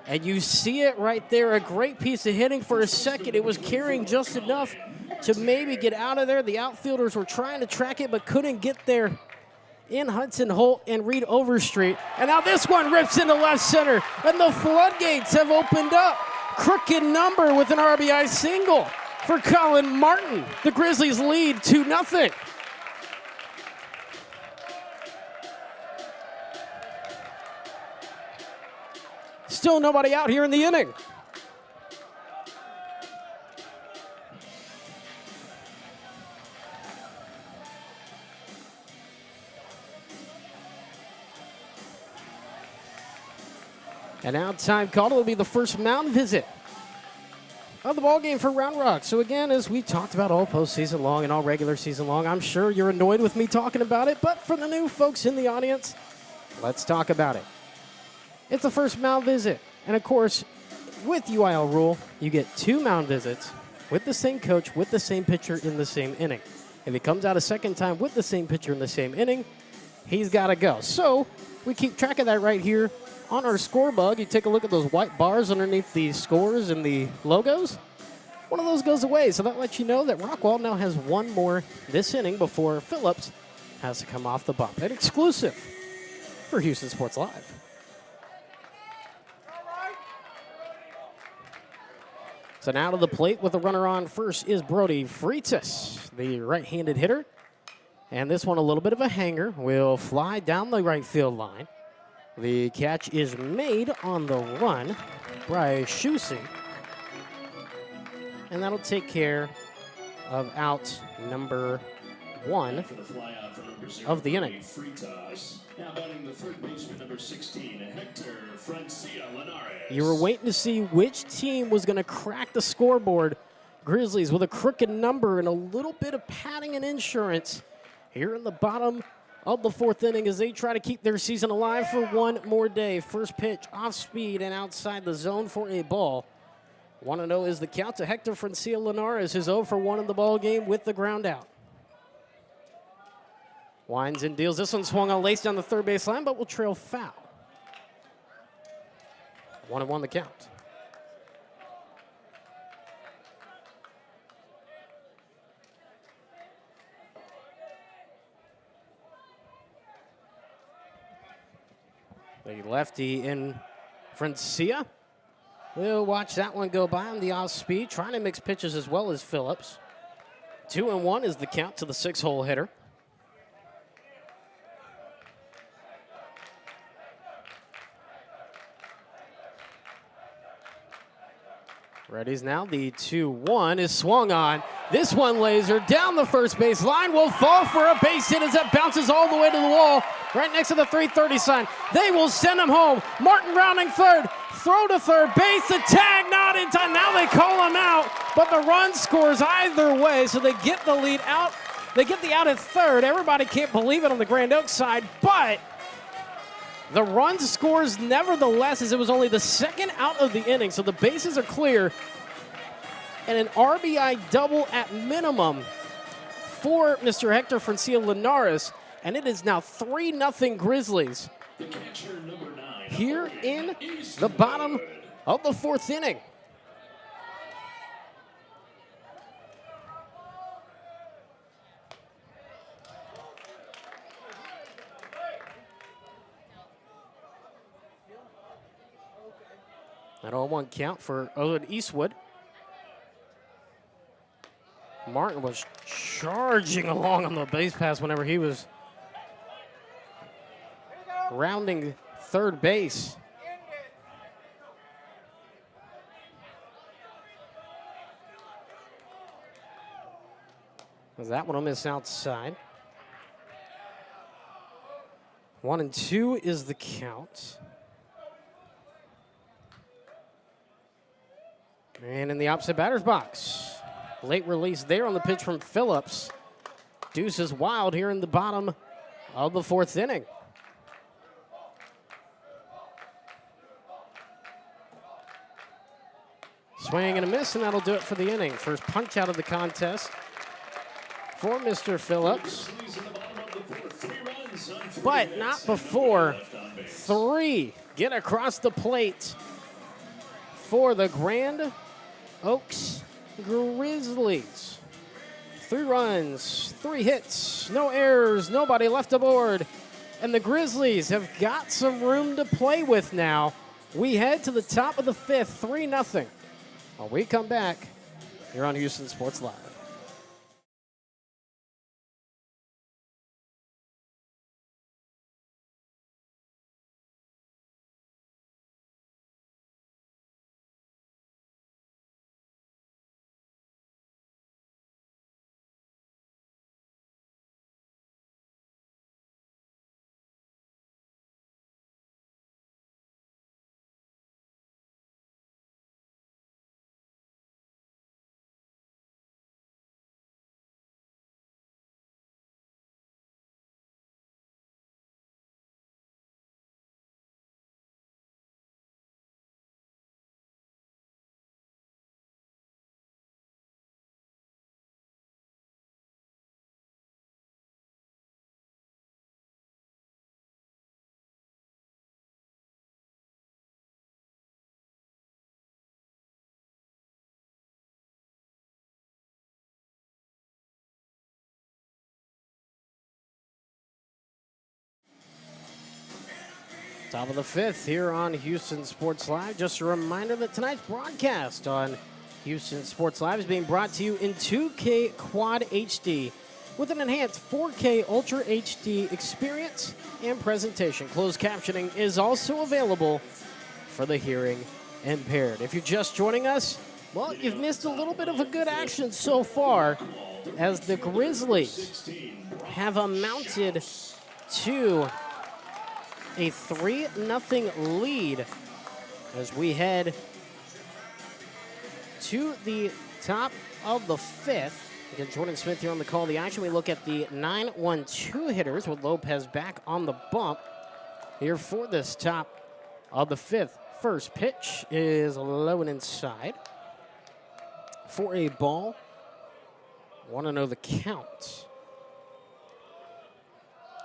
and you see it right there. A great piece of hitting for a second. It was carrying just enough to maybe get out of there. The outfielders were trying to track it but couldn't get there in Hudson Holt and Reed Overstreet. And now this one rips into left center, and the floodgates have opened up. Crooked number with an RBI single for Colin Martin. The Grizzlies lead 2-0. Still nobody out here in the inning. And now time called. It'll be the first mound visit of the ball game for Round Rock. So again, as we talked about all postseason long and all regular season long, I'm sure you're annoyed with me talking about it, but for the new folks in the audience, let's talk about it. It's the first mound visit. And of course, with UIL rule, you get 2 mound visits with the same coach, with the same pitcher in the same inning. If he comes out a second time with the same pitcher in the same inning, he's got to go. So we keep track of that right here on our score bug. You take a look at those white bars underneath the scores and the logos. One of those goes away, so that lets you know that Rockwall now has 1 more this inning before Phillips has to come off the bump. An exclusive for Houston Sports Live. So now to the plate with the runner on first is Brody Freitas, the right-handed hitter. And this one a little bit of a hanger, will fly down the right field line. The catch is made on the run by Shusey. And that'll take care of out number 1 of the inning. Now batting the third baseman, number 16, Hector Francia Linares. You were waiting to see which team was going to crack the scoreboard. Grizzlies with a crooked number and a little bit of padding and insurance here in the bottom of the fourth inning as they try to keep their season alive for one more day. First pitch off speed and outside the zone for a ball. 1-0 is the count to Hector Francia Linares, who's 0 for 1 in the ball game with the ground out. Winds and deals. This one swung on lace down the third base line, but will trail foul. 1-1 the count. The lefty in Francia. We'll watch that one go by on the off speed, trying to mix pitches as well as Phillips. 2-1 is the count to the 6-hole hitter. Ready's now. The 2-1 is swung on. This one laser down the first base line will fall for a base hit as that bounces all the way to the wall right next to the 330 sign. They will send him home. Martin rounding third. Throw to third base. The tag not in time. Now they call him out, but the run scores either way, so they get the lead out. They get the out at third. Everybody can't believe it on the Grand Oaks side, but the run scores nevertheless, as it was only the second out of the inning, so the bases are clear. And an RBI double at minimum for Mr. Hector Francia Linares, and it is now 3-0 Grizzlies here in the bottom of the fourth inning. An 0-1 count for Owen Eastwood. Martin was charging along on the base pass whenever he was rounding third base. As that one will miss outside. 1-2 is the count. And in the opposite batter's box, late release there on the pitch from Phillips. Deuce is wild here in the bottom of the 4th inning. Swing and a miss, and that'll do it for the inning. First punch out of the contest for Mr. Phillips. But not before 3 get across the plate for the Grand Oaks Grizzlies. 3 runs, 3 hits, no errors, nobody left aboard. And the Grizzlies have got some room to play with now. We head to the top of the 5th, 3-0. When we come back, here on Houston Sports Live. Top of the 5th here on Houston Sports Live. Just a reminder that tonight's broadcast on Houston Sports Live is being brought to you in 2K Quad HD with an enhanced 4K Ultra HD experience and presentation. Closed captioning is also available for the hearing impaired. If you're just joining us, well, you've missed a little bit of a good action so far as the Grizzlies have amounted to a 3-0 lead as we head to the top of the 5th. Again, Jordan Smith here on the call of the action. We look at the 9-1-2 hitters with Lopez back on the bump here for this top of the 5th. First pitch is low and inside for a ball. Want to know the count.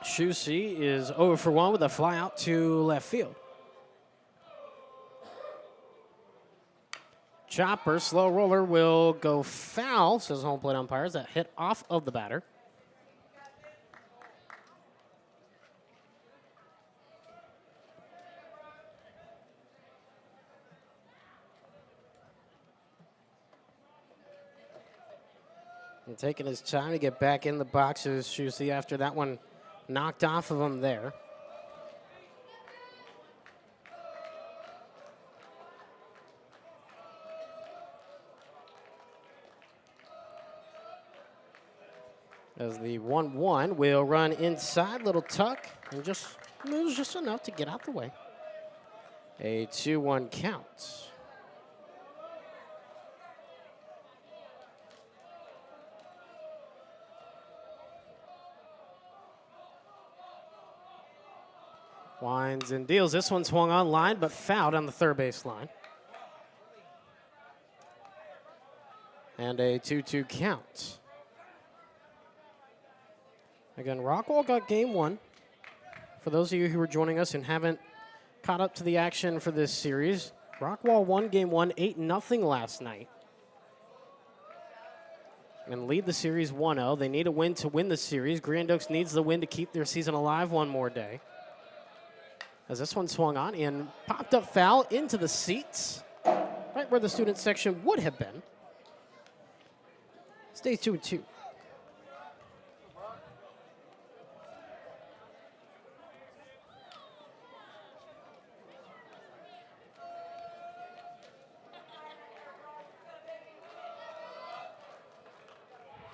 Shusey is 0 for 1 with a fly out to left field. Chopper, slow roller, will go foul, says home plate umpires. That hit off of the batter. And taking his time to get back in the boxes, Shusey, after that one knocked off of him there. As the 1-1 will run inside, little tuck, and just moves just enough to get out the way. A 2-1 count. Winds and deals. This one swung on line, but fouled on the third base line. And a 2-2 count. Again, Rockwall got game 1. For those of you who are joining us and haven't caught up to the action for this series, Rockwall won game 1, 8-0 last night. And lead the series 1-0. They need a win to win the series. Grand Oaks needs the win to keep their season alive one more day. As this one swung on and popped up foul into the seats, right where the student section would have been. Stays 2-2.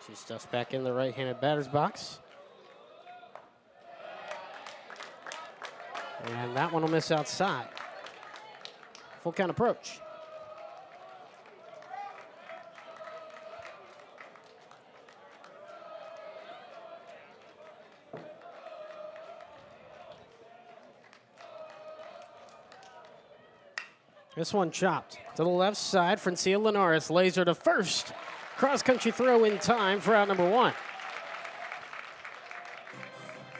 She stuffs back in the right-handed batter's box. And that one will miss outside. Full count approach. This one chopped to the left side. Francia Linares laser to first. Cross-country throw in time for out number 1.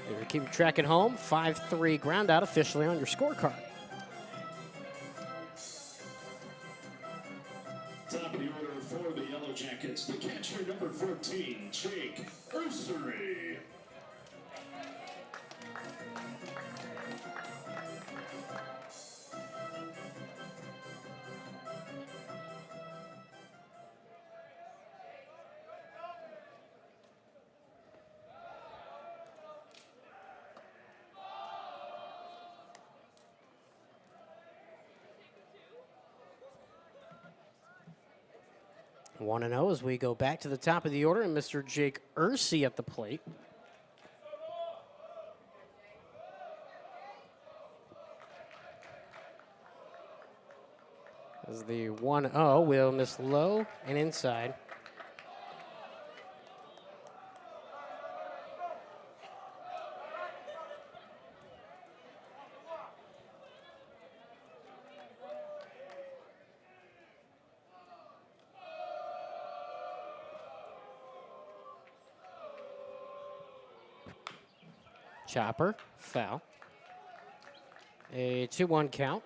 You're keep track at home. 5-3 ground out officially on your scorecard. Top of the order for the Yellow Jackets, the catcher number 14, Jake Ursery. One and 0 as we go back to the top of the order, and Mr. Jake Ursi at the plate. As the 1-0 will miss low and inside. Chopper, foul. A 2-1 count.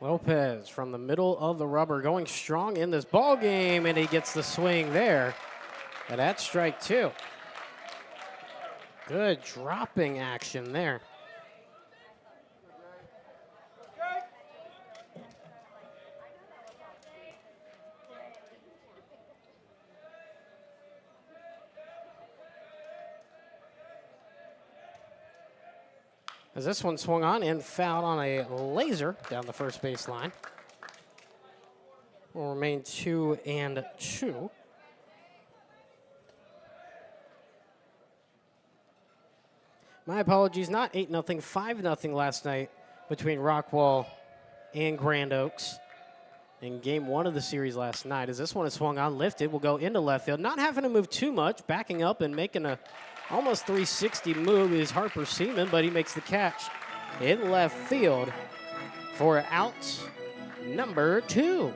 Lopez from the middle of the rubber going strong in this ball game, and he gets the swing there. And that's strike 2. Good dropping action there. As this one swung on and fouled on a laser down the first base line. Will remain 2-2. My apologies, not 8-0, 5-0 last night between Rockwall and Grand Oaks in game 1 of the series last night. As this one is swung on, lifted, will go into left field. Not having to move too much, backing up and making a almost 360 move is Harper Seaman, but he makes the catch in left field for out number 2.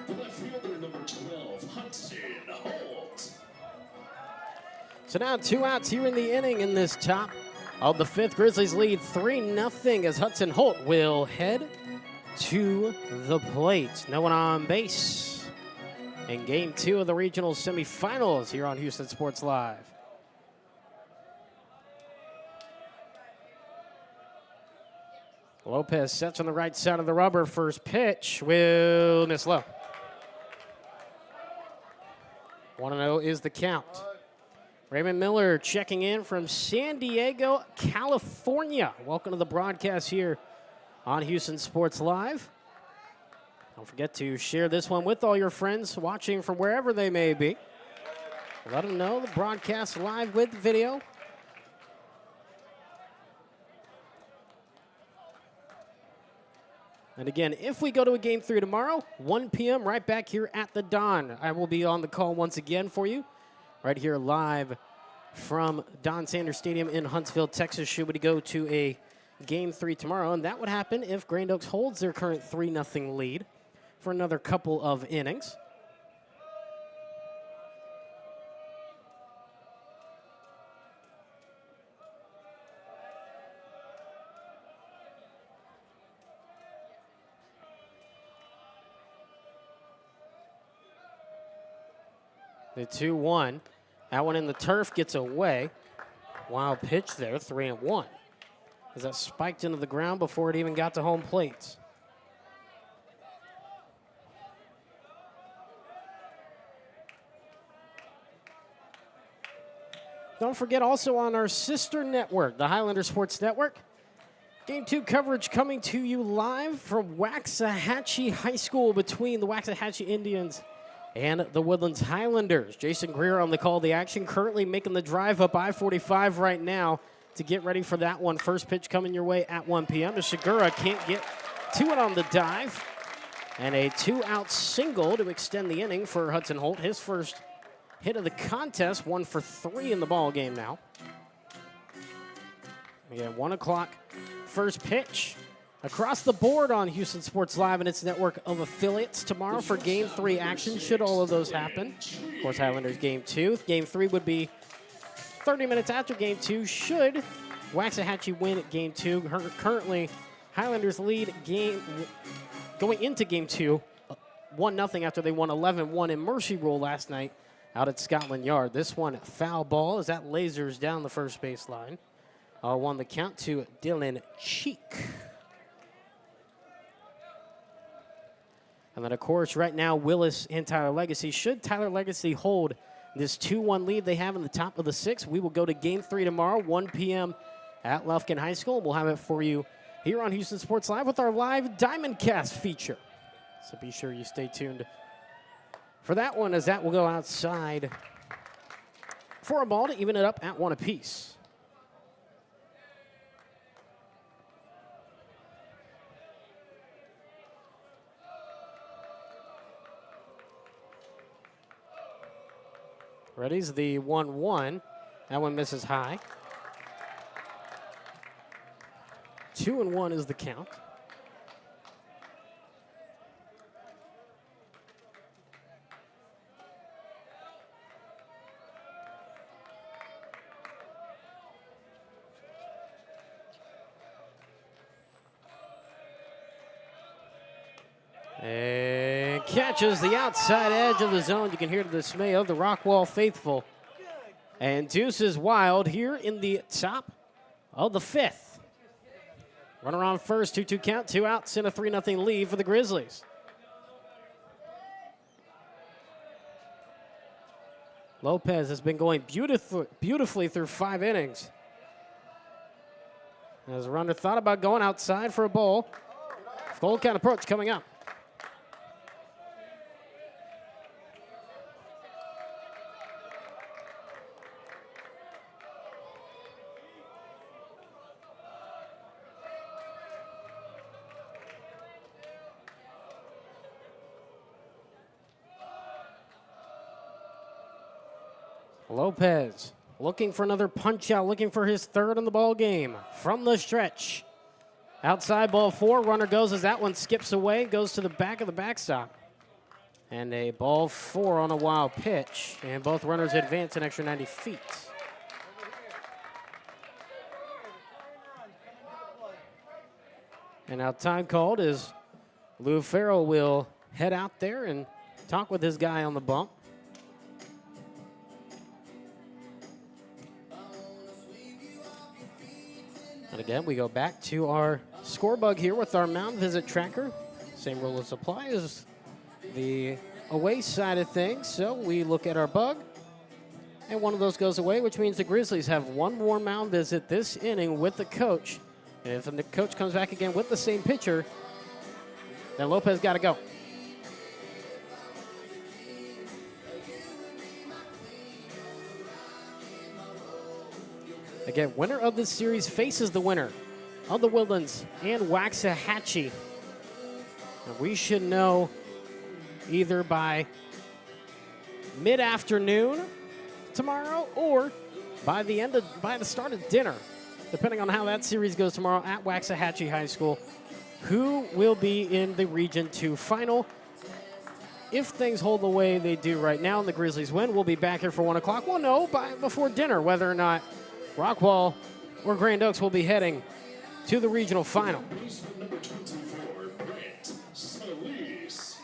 The left fielder number 12, Hudson Holt. So now 2 outs here in the inning in this top of the 5th. Grizzlies lead 3-0 as Hudson Holt will head to the plate. No one on base in game 2 of the regional semifinals here on Houston Sports Live. Lopez sets on the right side of the rubber. First pitch will miss low. 1-0 is the count. Raymond Miller checking in from San Diego, California. Welcome to the broadcast here on Houston Sports Live. Don't forget to share this one with all your friends watching from wherever they may be. Let them know the broadcast live with video. And again, if we go to a game 3 tomorrow, 1 p.m. right back here at the Don. I will be on the call once again for you, right here live from Don Sanders Stadium in Huntsville, Texas, should we go to a game 3 tomorrow. And that would happen if Grand Oaks holds their current 3-0 lead for another couple of innings. The 2-1. That one in the turf gets away. Wild pitch there, 3-1. as that spiked into the ground before it even got to home plate. Don't forget, also on our sister network, the Highlander Sports Network, Game 2 coverage coming to you live from Waxahachie High School between the Waxahachie Indians and the Woodlands Highlanders. Jason Greer on the call of the action, currently making the drive up I-45 right now to get ready for that one. First pitch coming your way at 1 p.m. The Shigura can't get to it on the dive. And a 2-out single to extend the inning for Hudson Holt. His first hit of the contest, 1 for 3 in the ball game now. Again, 1 o'clock, first pitch. Across the board on Houston Sports Live and its network of affiliates tomorrow for Game 3 action, should all of those happen. Of course, Highlanders Game 2. Game 3 would be 30 minutes after Game 2, should Waxahachie win at Game 2. Currently, Highlanders lead going into Game 2, 1-0 after they won 11-1 in Mercy Rule last night out at Scotland Yard. This one, foul ball, as that lasers down the first baseline. 1 the count to Dylan Cheek. And then, of course, right now, Willis and Tyler Legacy. Should Tyler Legacy hold this 2-1 lead they have in the top of the 6th, we will go to Game 3 tomorrow, 1 p.m. at Lufkin High School. We'll have it for you here on Houston Sports Live with our live Diamond Cast feature. So be sure you stay tuned for that one, as that will go outside for a ball to even it up at 1 apiece. Ready's the 1-1. That one misses high. 2-1 is the count. And catches the outside edge of the zone. You can hear the dismay of the Rockwall faithful. And deuces wild here in the top of the 5th. Runner on first, 2-2 count, 2 outs, and a 3-0 lead for the Grizzlies. Lopez has been going beautifully through 5 innings. As a runner thought about going outside for a ball. Full count approach coming up. Lopez looking for another punch out, looking for his 3rd in the ball game from the stretch. Outside ball 4, runner goes as that one skips away, goes to the back of the backstop. And a ball 4 on a wild pitch, and both runners advance an extra 90 feet. And now time called is Lou Farrell will head out there and talk with his guy on the bump. And again, we go back to our score bug here with our mound visit tracker. Same rule of apply as the away side of things. So we look at our bug, and one of those goes away, which means the Grizzlies have one more mound visit this inning with the coach. And if the coach comes back again with the same pitcher, then Lopez got to go. Again, winner of this series faces the winner of the Woodlands and Waxahachie. And we should know either by mid-afternoon tomorrow or by the start of dinner, depending on how that series goes tomorrow at Waxahachie High School, who will be in the Region 2 final. If things hold the way they do right now and the Grizzlies win, we'll be back here for 1 o'clock. We'll know before dinner whether or not Rockwall or Grand Oaks will be heading to the regional final. Number 24, Brent Solis.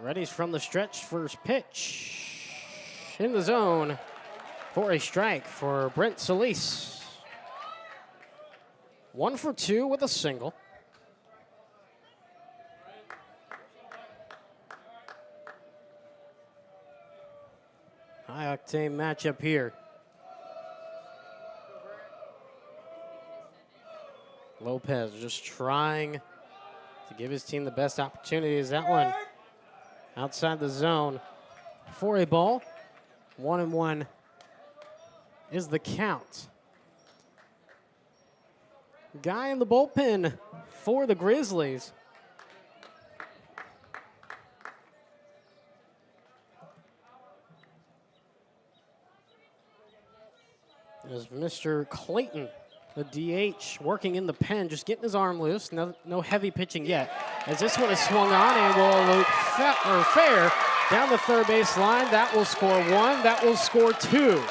Ready from the stretch, first pitch. In the zone for a strike for Brent Solis. 1 for 2 with a single. High octane matchup here. Lopez just trying to give his team the best opportunities. That one outside the zone for a ball. 1-1 is the count. Guy in the bullpen for the Grizzlies. Is Mr. Clayton, the DH, working in the pen, just getting his arm loose. No heavy pitching yet. As this one is swung on and will loop fair down the third base line. That will score 1. That will score 2.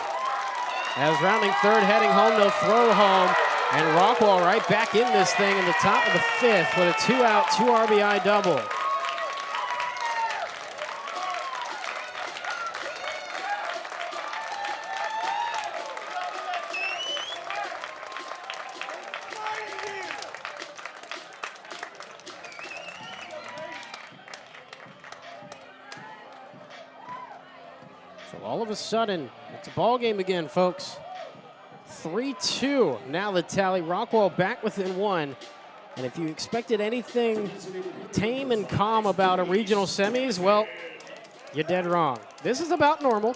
As rounding third, heading home, no throw home. And Rockwall right back in this thing in the top of the 5th with a 2-out, 2 RBI double. So all of a sudden, it's a ball game again, folks. 3-2. Now the tally. Rockwall back within 1. And if you expected anything tame and calm about a regional semis, well, you're dead wrong. This is about normal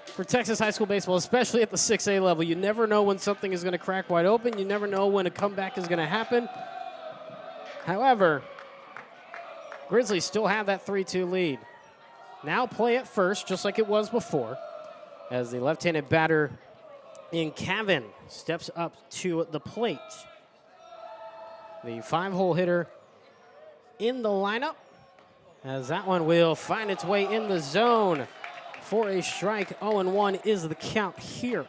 for Texas high school baseball, especially at the 6A level. You never know when something is going to crack wide open. You never know when a comeback is going to happen. However, Grizzlies still have that 3-2 lead. Now play at first, just like it was before, as the left-handed batter in Cavan steps up to the plate. The 5-hole hitter in the lineup, as that one will find its way in the zone for a strike. 0-1 is the count here.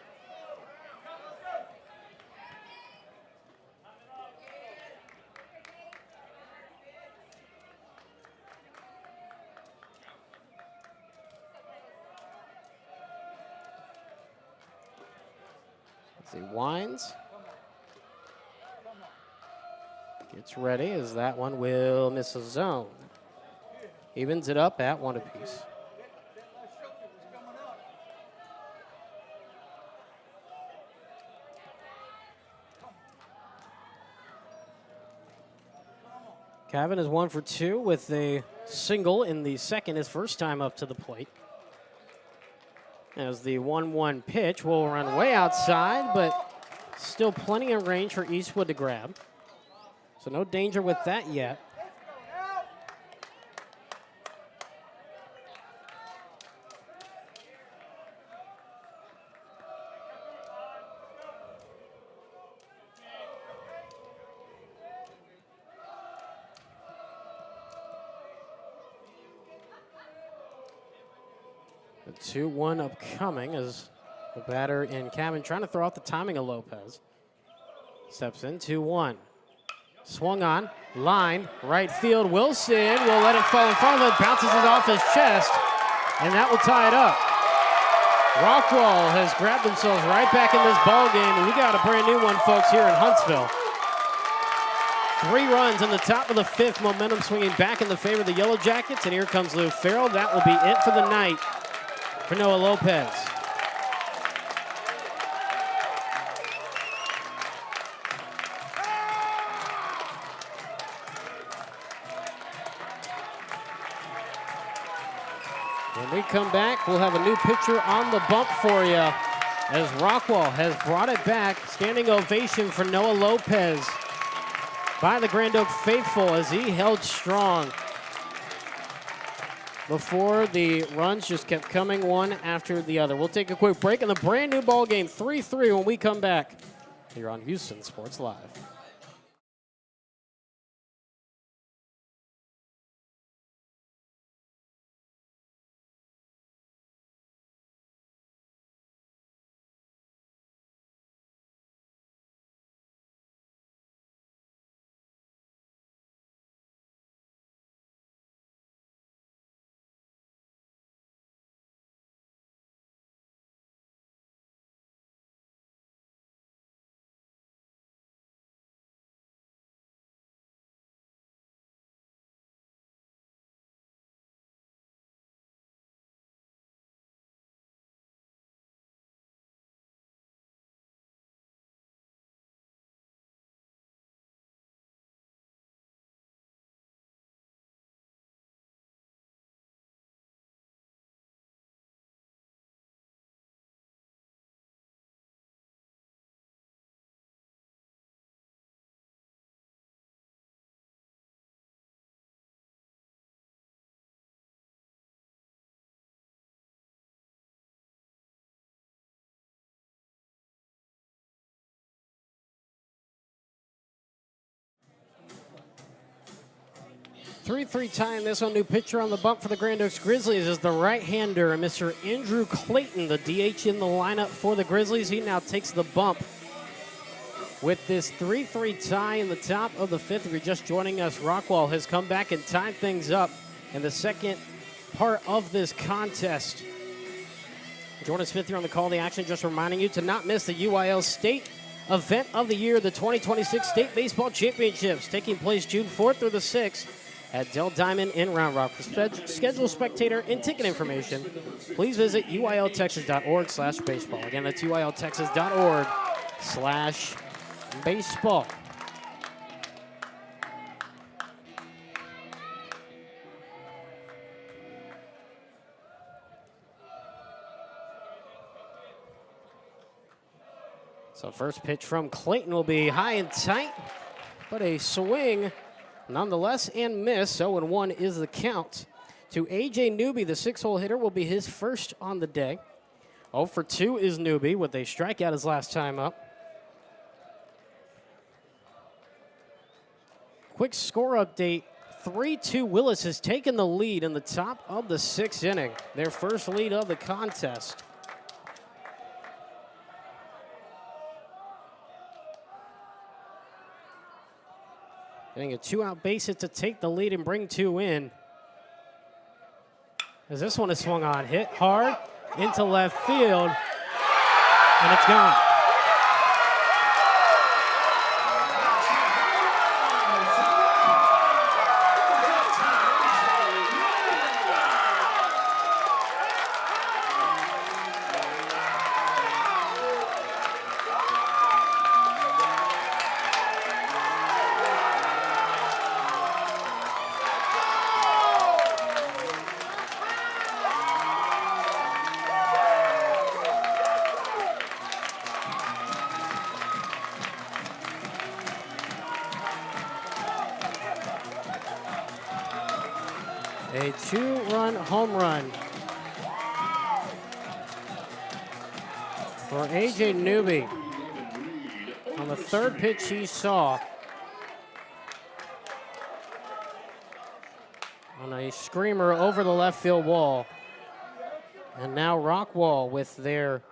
He winds. Gets ready as that one will miss a zone. Evens it up at 1 apiece. Cavan is 1 for 2 with a single in the second, his first time up to the plate. As the 1-1 pitch will run way outside, but still plenty of range for Eastwood to grab. So no danger with that yet. The 2-1 upcoming as the batter in Cavan trying to throw out the timing of Lopez. Steps in, 2-1. Swung on, line, right field. Wilson will let it fall in front of it, bounces it off his chest, and that will tie it up. Rockwall has grabbed themselves right back in this ball game, and we got a brand new one, folks, here in Huntsville. 3 runs in the top of the 5th, momentum swinging back in the favor of the Yellow Jackets, and here comes Lou Farrell. That will be it for the night for Noah Lopez. When we come back, we'll have a new pitcher on the bump for you as Rockwall has brought it back. Standing ovation for Noah Lopez by the Grand Oak faithful as he held strong before the runs just kept coming one after the other. We'll take a quick break in the brand new ball game, 3-3 when we come back here on Houston Sports Live. 3-3 tie in this one. New pitcher on the bump for the Grand Oaks Grizzlies is the right-hander, Mr. Andrew Clayton, the DH in the lineup for the Grizzlies. He now takes the bump with this 3-3 tie in the top of the fifth. If you're just joining us, Rockwall has come back and tied things up in the second part of this contest. Jordan Smith here on the call of the action, just reminding you to not miss the UIL State Event of the Year, the 2026 State Baseball Championships, taking place June 4th through the 6th at Dell Diamond in Round Rock. For schedule, spectator, and ticket information, please visit uiltexas.org/baseball. Again, that's uiltexas.org/baseball. So first pitch from Clayton will be high and tight, but a swing nonetheless and miss. 0-1 is the count. To A.J. Newby, the 6-hole hitter, will be his first on the day. 0 for 2 is Newby with a strikeout his last time up. Quick score update. 3-2 Willis has taken the lead in the top of the 6th inning. Their first lead of the contest. Getting a 2-out base hit to take the lead and bring 2 in. As this one is swung on, hit hard into left field, and it's gone. A 2-run home run for A.J. Newby on the third pitch he saw on a screamer over the left field wall. And now Rockwall with their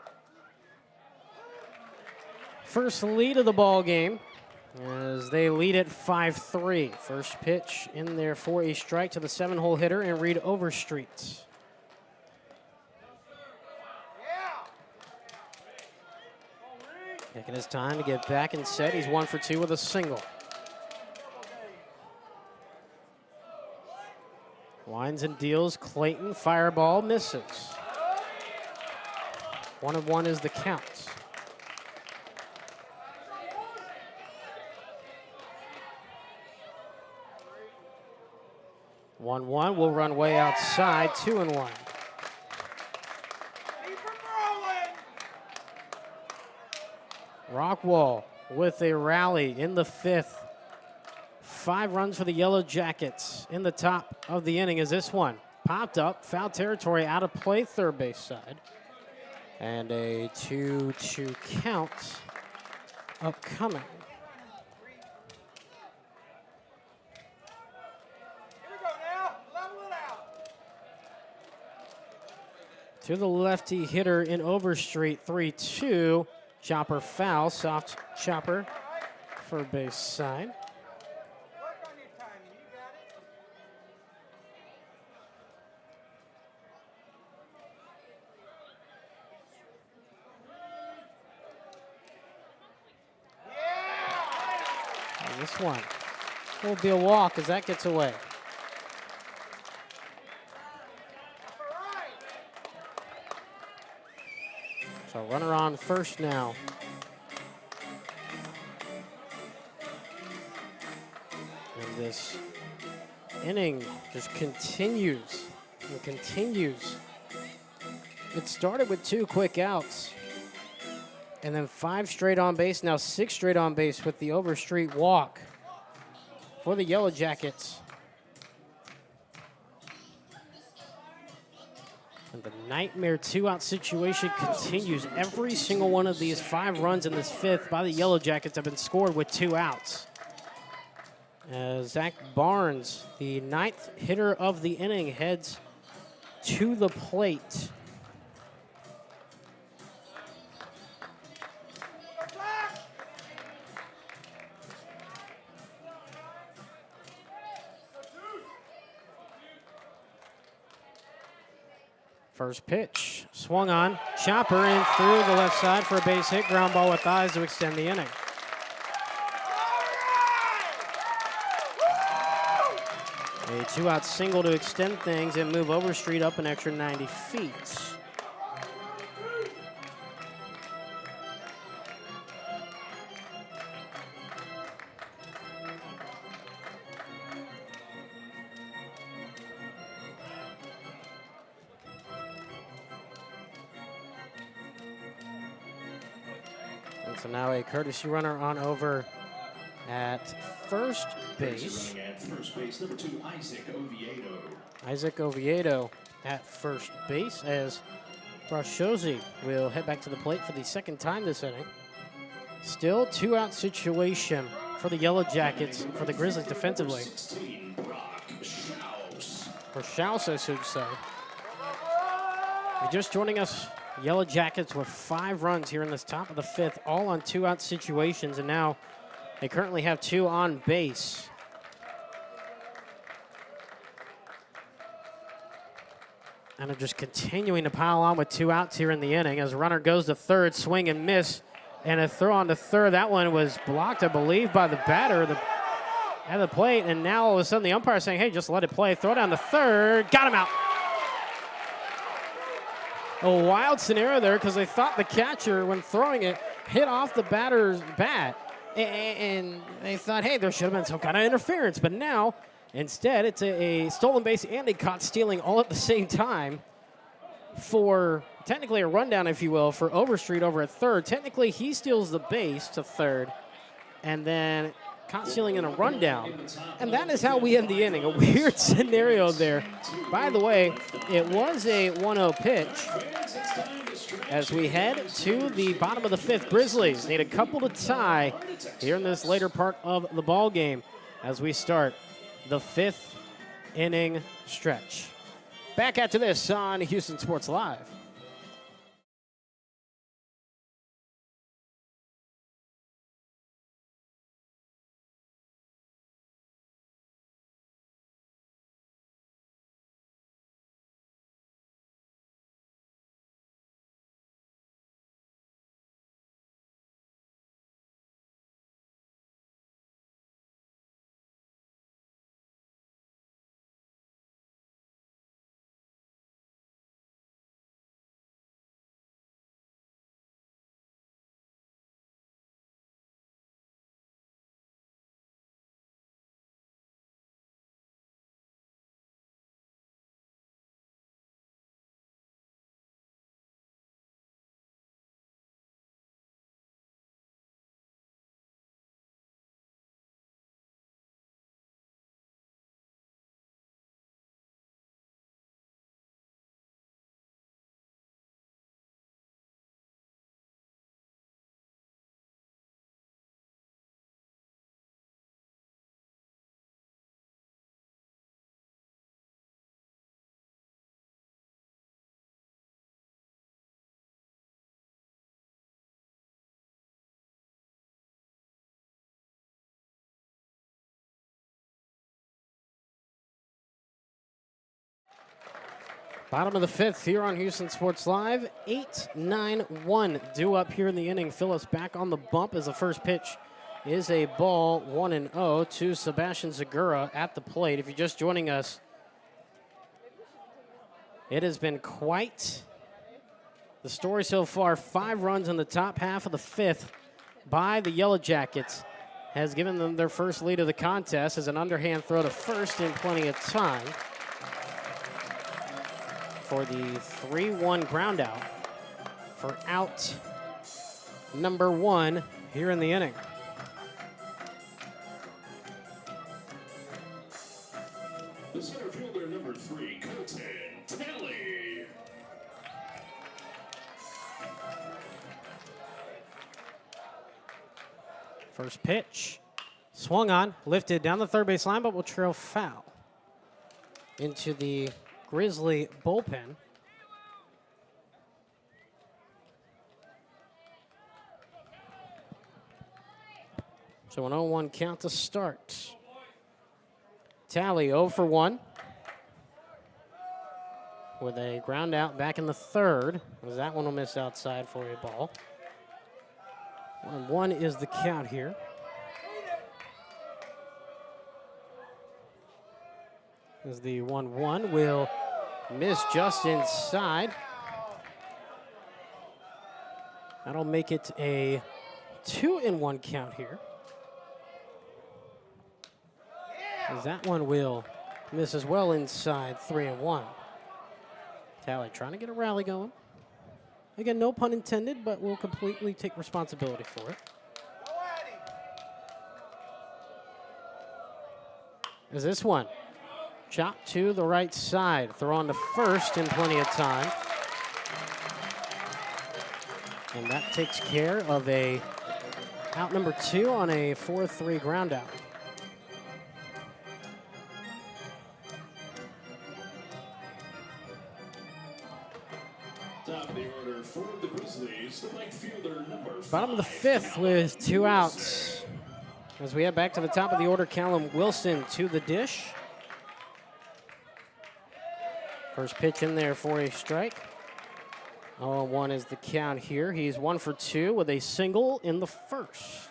first lead of the ball game, as they lead at 5-3. First pitch in there for a strike to the 7-hole hitter and Reed Overstreet. Taking his time to get back and set. He's 1 for 2 with a single. Winds and deals. Clayton, fireball, misses. 1-1 is the count. 1-1 will run way outside, 2-1. Keep 'em rolling. Rockwall with a rally in the 5th. 5 runs for the Yellowjackets in the top of the inning as this one popped up, foul territory, out of play, third base side. And a 2-2 count upcoming. To the lefty hitter in Overstreet, 3-2. Chopper foul, soft chopper for base side. Work on your timing. You got it. And this one will be a walk as that gets away. So runner on first now. And this inning just continues and continues. It started with 2 quick outs. And then 5 straight on base, now 6 straight on base with the Overstreet walk for the Yellowjackets. And the nightmare 2-out situation continues. Every single one of these 5 runs in this 5th by the Yellowjackets have been scored with 2 outs. As Zach Barnes, the 9th hitter of the inning, heads to the plate. First pitch, swung on, chopper in through the left side for a base hit, ground ball with eyes to extend the inning. A 2-out single to extend things and move Overstreet up an extra 90 feet. And so now a courtesy runner on over at first base. At first base, number 2, Isaac Oviedo. Isaac Oviedo at first base as Brashozi will head back to the plate for the second time this inning. Still 2-out situation for the Yellow Jackets, for the Grizzlies defensively. 16, Brock Schaus. Or Schaus, I should say. If you're just joining us, Yellow Jackets with 5 runs here in this top of the 5th, all on 2-out situations, and now they currently have 2 on base. And are just continuing to pile on with 2 outs here in the inning as a runner goes to third, swing and miss, and a throw on to third. That one was blocked, I believe, by the batter at the plate, and now all of a sudden the umpire is saying, hey, just let it play. Throw down to third, got him out. A wild scenario there because they thought the catcher, when throwing it, hit off the batter's bat. And they thought, hey, there should have been some kind of interference. But now, instead, it's a stolen base and a caught stealing all at the same time for technically a rundown, if you will, for Overstreet over at third. Technically, he steals the base to third and then caught stealing in a rundown. And that is how we end the inning. A weird scenario there. By the way, it was a 1-0 pitch. As we head to the bottom of the 5th, Grizzlies need a couple to tie here in this later part of the ball game as we start the 5th inning stretch. Back after this on Houston Sports Live. Bottom of the 5th here on Houston Sports Live. 8-9-1 due up here in the inning. Phillips back on the bump as the first pitch is a ball, 1-0 to Sebastian Zagura at the plate. If you're just joining us, it has been quite the story so far. 5 runs in the top half of the 5th by the Yellow Jackets has given them their first lead of the contest as an underhand throw to first in plenty of time for the 3-1 ground out for out number 1 here in the inning. The center fielder, number 3, Colton Talley. First pitch, Swung on, lifted down the third base line, but will trail foul into the Grizzly bullpen. So an 0-1 count to start. Tally 0 for 1 with a ground out back in the third, as that one will miss outside for a ball. 1-1 is the count here. As the 1-1 will miss just inside. That'll make it a 2-1 count here. As that one will miss as well inside, 3-1. Tally trying to get a rally going. Again, no pun intended, but we'll completely take responsibility for it. As this one chopped to the right side, throw on to first in plenty of time. And that takes care of a out number 2 on a 4-3 ground out. Top of the order for the Grizzlies, the right fielder number 5. Bottom of the 5th with 2 outs. As we head back to the top of the order, Callum Wilson to the dish. First pitch in there for a strike. 0-1 is the count here. He's 1 for 2 with a single in the first.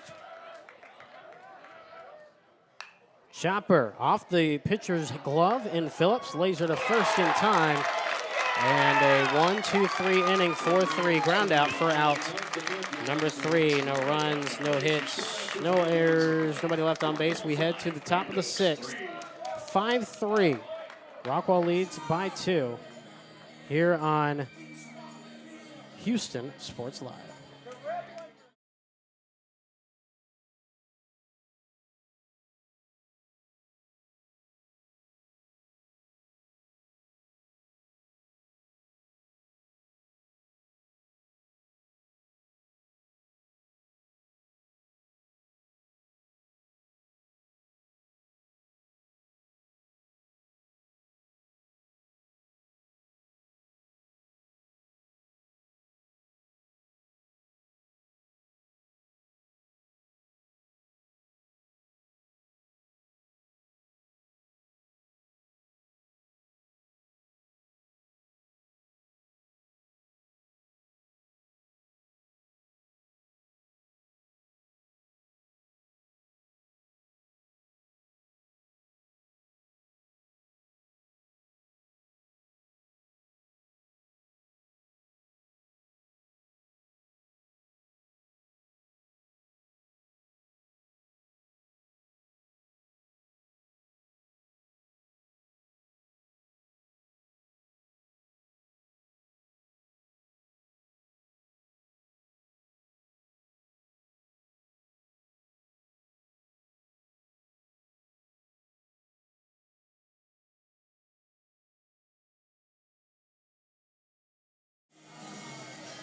Chopper off the pitcher's glove in Phillips, laser to first in time. And a 1-2-3 inning, 4-3 ground out for out number 3. No runs, no hits, no errors, nobody left on base. We head to the top of the 6th. 5-3. Rockwall leads by 2 here on Houston Sports Live.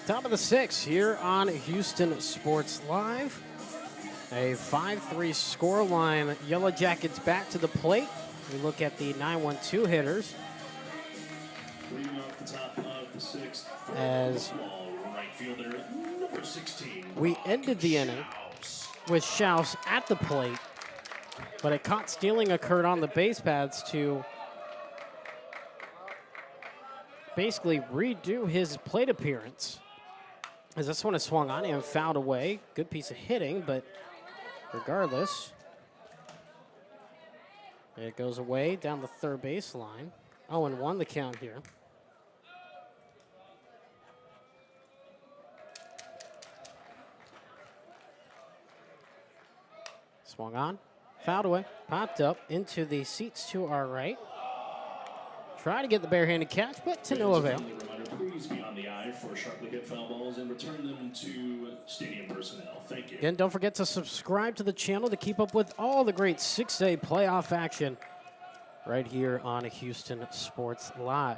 Top of the 6th here on Houston Sports Live. A 5-3 score line. Yellow Jackets back to the plate. We look at the 9-1-2 hitters. Leading off the top of the 6th, As right fielder number 16. we ended the inning with Schaus at the plate, but a caught stealing occurred on the base paths to basically redo his plate appearance. As this one is swung on and fouled away. Good piece of hitting, but regardless, it goes away down the third base line. 0-1 the count here. Swung on, fouled away, popped up into the seats to our right. Try to get the barehanded catch, but to no avail. Please be on the eye for sharply hit foul balls and return them to stadium personnel. Thank you. Again, don't forget to subscribe to the channel to keep up with all the great 6A playoff action right here on Houston Sports Live.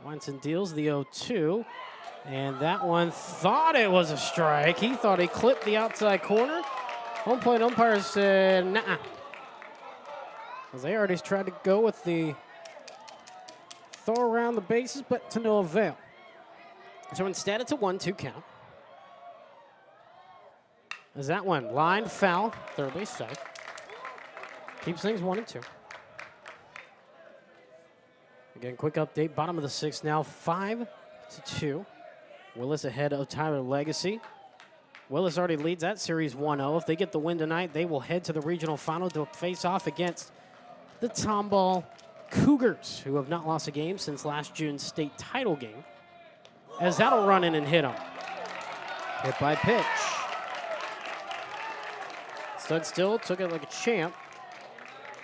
Weinson deals the 0-2. And that one thought it was a strike. He thought he clipped the outside corner. Home plate umpire said, nah. Because they already tried to go with the throw around the bases, but to no avail. So instead, it's a 1-2 count. As that one lined foul, third base side. Keeps things 1-2. Again, quick update. Bottom of the sixth now, 5-2. Willis ahead of Tyler Legacy. Willis already leads that series 1-0. If they get the win tonight, they will head to the regional final to face off against the Tomball Cougars, who have not lost a game since last June's state title game. As that'll run in and hit him. Hit by pitch. Stood still, took it like a champ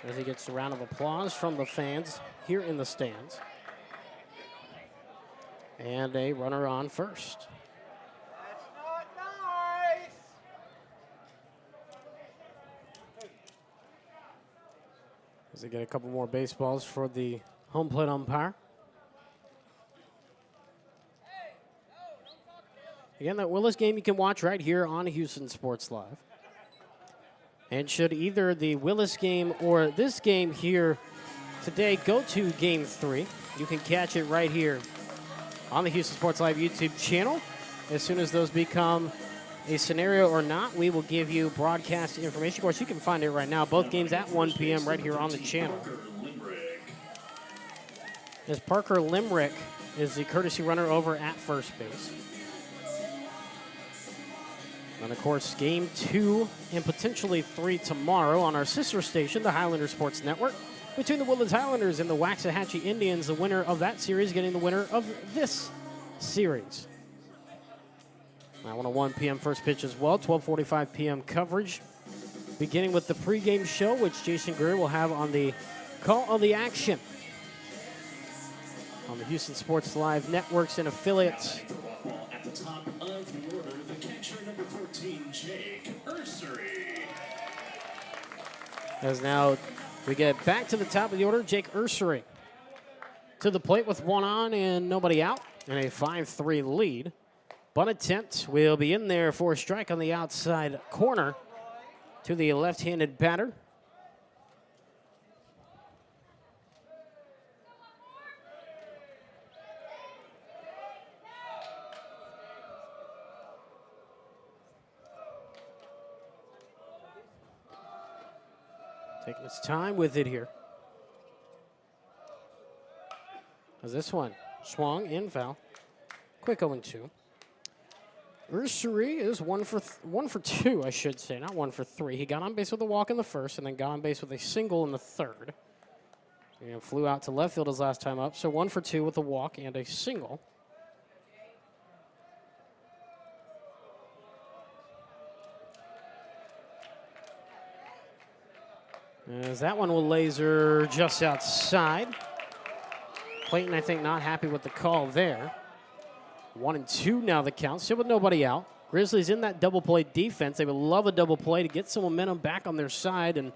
as he gets a round of applause from the fans here in the stands. And a runner on first. That's not nice. As they get a couple more baseballs for the home plate umpire. Again, that Willis game you can watch right here on Houston Sports Live. And should either the Willis game or this game here today go to Game 3, you can catch it right here on the Houston Sports Live YouTube channel. As soon as those become a scenario or not, we will give you broadcast information. Of course, you can find it right now. Both games at 1 p.m. right here on the channel. As Parker Limerick is the courtesy runner over at first base. And, of course, Game 2 and potentially 3 tomorrow on our sister station, the Highlander Sports Network, between the Woodlands Highlanders and the Waxahachie Indians. The winner of that series getting the winner of this series. Now on a 1 p.m. first pitch as well, 12:45 p.m. coverage. Beginning with the pregame show, which Jason Greer will have on the call of the action on the Houston Sports Live networks and affiliates. At the top of the order, the catcher number 14, Jake Ursery. As now we get back to the top of the order, Jake Ursery to the plate with one on and nobody out, and a 5-3 lead. Bunt attempt will be in there for a strike on the outside corner to the left-handed batter. Taking its time with it here. As this one swung in foul. Quick 0-2. Ursery is one for two, I should say, not 1 for 3. He got on base with a walk in the first and then got on base with a single in the third. And flew out to left field his last time up, so 1 for 2 with a walk and a single. As that one will laser just outside. Clayton, I think, not happy with the call there. 1-2 now the count, still with nobody out. Grizzlies in that double play defense. They would love a double play to get some momentum back on their side and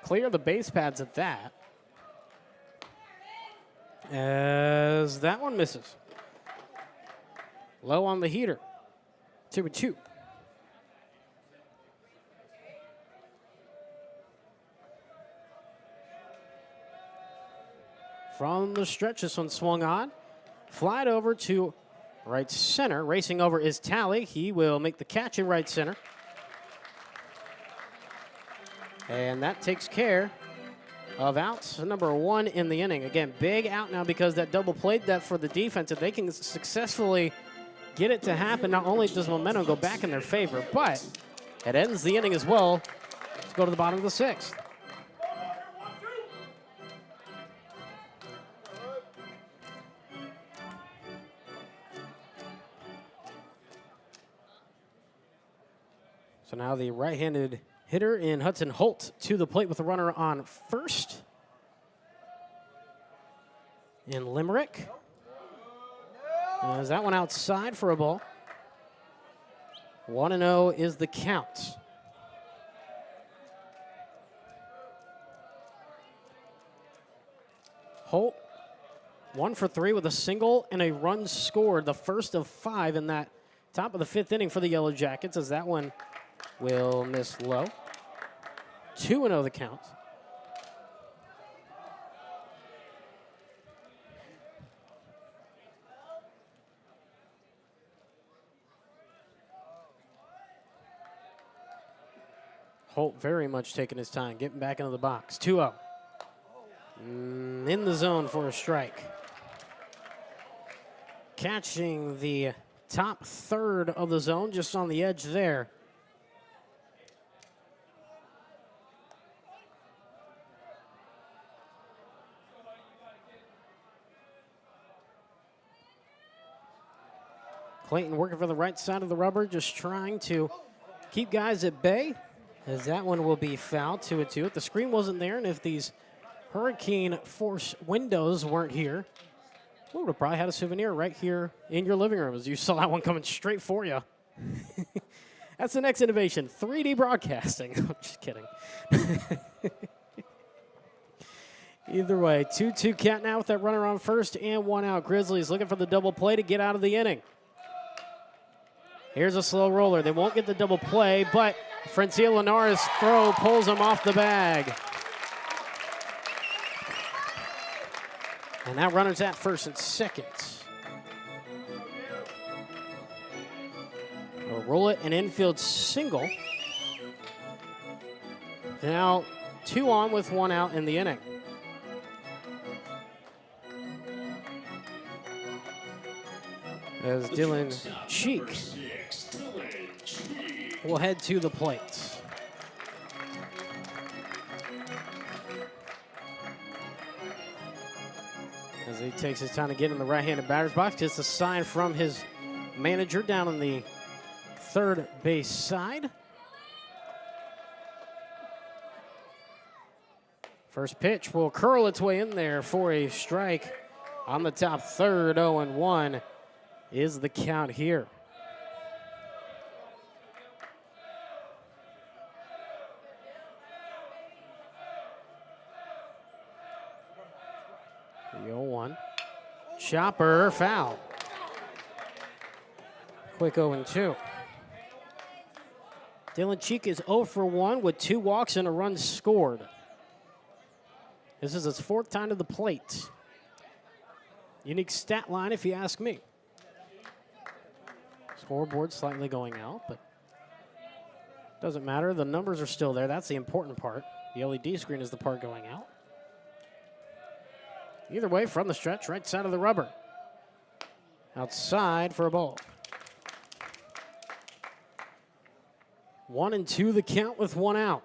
clear the base pads at that. As that one misses. Low on the heater. 2-2. From the stretch, this one swung on. Flied over to right center. Racing over is Talley. He will make the catch in right center. And that takes care of outs number 1 in the inning. Again, big out now because that double played that for the defense. If they can successfully get it to happen, not only does momentum go back in their favor, but it ends the inning as well. Let's go to the bottom of the 6th. So now the right-handed hitter in Hudson Holt to the plate with a runner on first. In Limerick. Is that one outside for a ball? 1-0 is the count. Holt 1 for 3 with a single and a run scored, the first of 5 in that top of the 5th inning for the Yellow Jackets, as that one will miss low. 2-0 the count. Holt very much taking his time, getting back into the box. 2-0. In the zone for a strike. Catching the top third of the zone, just on the edge there. Clayton working for the right side of the rubber, just trying to keep guys at bay, as that one will be fouled. 2-2. If the screen wasn't there, and if these hurricane force windows weren't here, we would have probably had a souvenir right here in your living room, as you saw that one coming straight for you. That's the next innovation, 3D broadcasting. I'm just kidding. Either way, 2-2 count now with that runner on first and 1 out. Grizzlies looking for the double play to get out of the inning. Here's a slow roller. They won't get the double play, but Francia Linares' throw pulls him off the bag. And that runner's at first and second. They'll roll it, an infield single. Now 2 on with 1 out in the inning. As Dylan Cheek will head to the plate. As he takes his time to get in the right-handed batter's box, gets a sign from his manager down on the third base side. First pitch will curl its way in there for a strike on the top third. 0-1 is the count here. The 0-1. Chopper foul. Quick 0-2. Dylan Cheek is 0 for 1 with 2 walks and a run scored. This is his 4th time to the plate. Unique stat line, if you ask me. Scoreboard slightly going out, but doesn't matter. The numbers are still there. That's the important part. The LED screen is the part going out. Either way, from the stretch, right side of the rubber. Outside for a ball. 1-2 the count with 1 out.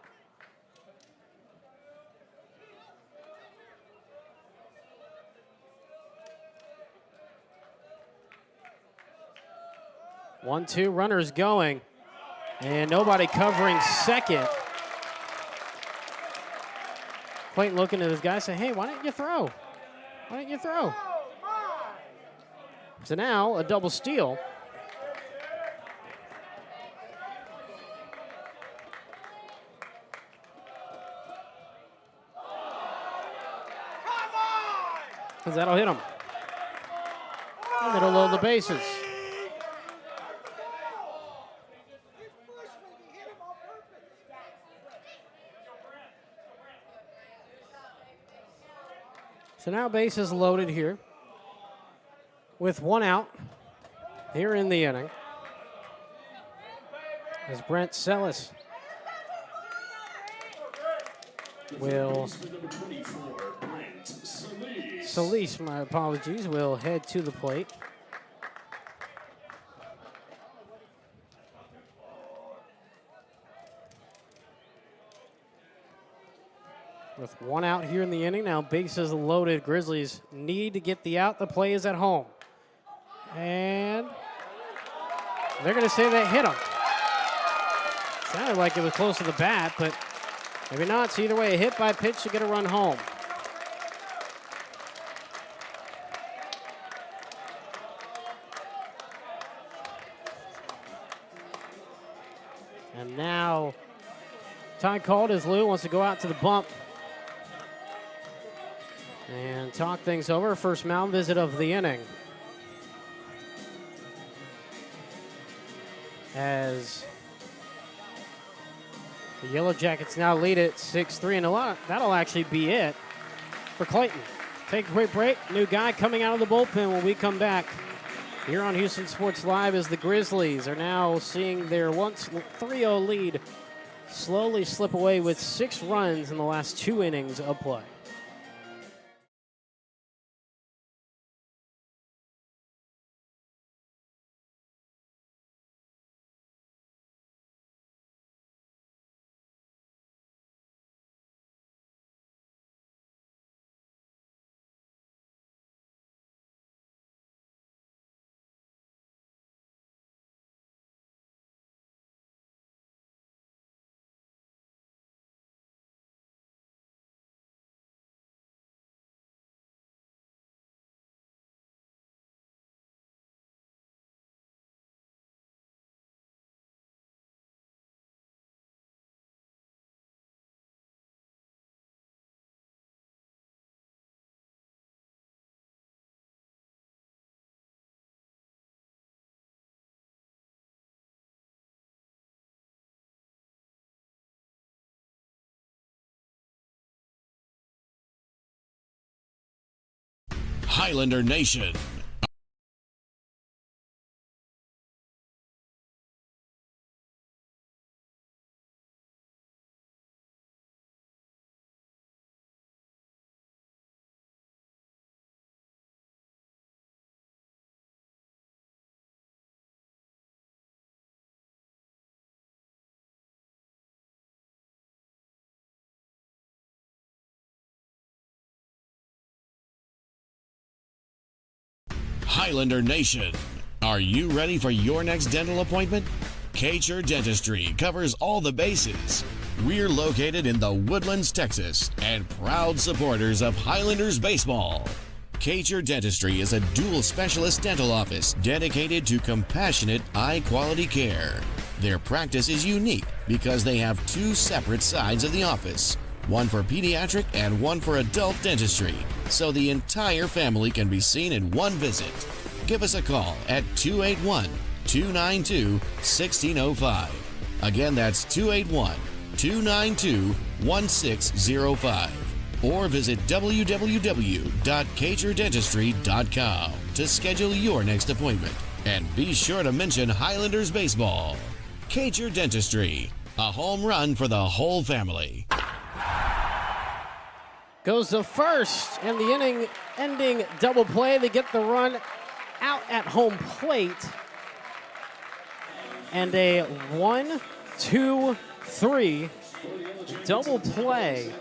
One-two runners going, and nobody covering second. Clayton looking at his guy, saying, "Hey, why didn't you throw? Why didn't you throw?" So now a double steal. Because that'll hit him. And it'll load the bases. So now bases loaded here with 1 out here in the inning. As Brent Sellis will, Solis, my apologies, will head to the plate. With 1 out here in the inning, now bases loaded. Grizzlies need to get the out. The play is at home. And they're going to say they hit him. Sounded like it was close to the bat, but maybe not. So either way, a hit by pitch to get a run home. And now, time called as Lou wants to go out to the bump. And talk things over. First mound visit of the inning. As the Yellow Jackets now lead it 6-3, and that'll actually be it for Clayton. Take a quick break. New guy coming out of the bullpen when we come back here on Houston Sports Live as the Grizzlies are now seeing their once 3-0 lead slowly slip away with 6 runs in the last 2 innings of play. Highlander Nation. Highlander Nation. Are you ready for your next dental appointment? Kacher Dentistry covers all the bases. We're located in the Woodlands, Texas, and proud supporters of Highlanders baseball. Kacher Dentistry is a dual specialist dental office dedicated to compassionate, high-quality care. Their practice is unique because they have 2 separate sides of the office, one for pediatric and one for adult dentistry, so the entire family can be seen in one visit. Give us a call at 281-292-1605. Again, that's 281-292-1605. Or visit www.kacherdentistry.com to schedule your next appointment. And be sure to mention Highlanders baseball. Kacher Dentistry, a home run for the whole family. Goes to first, and the inning-ending double play. They get the run out at home plate. And a 1, 2, 3 double play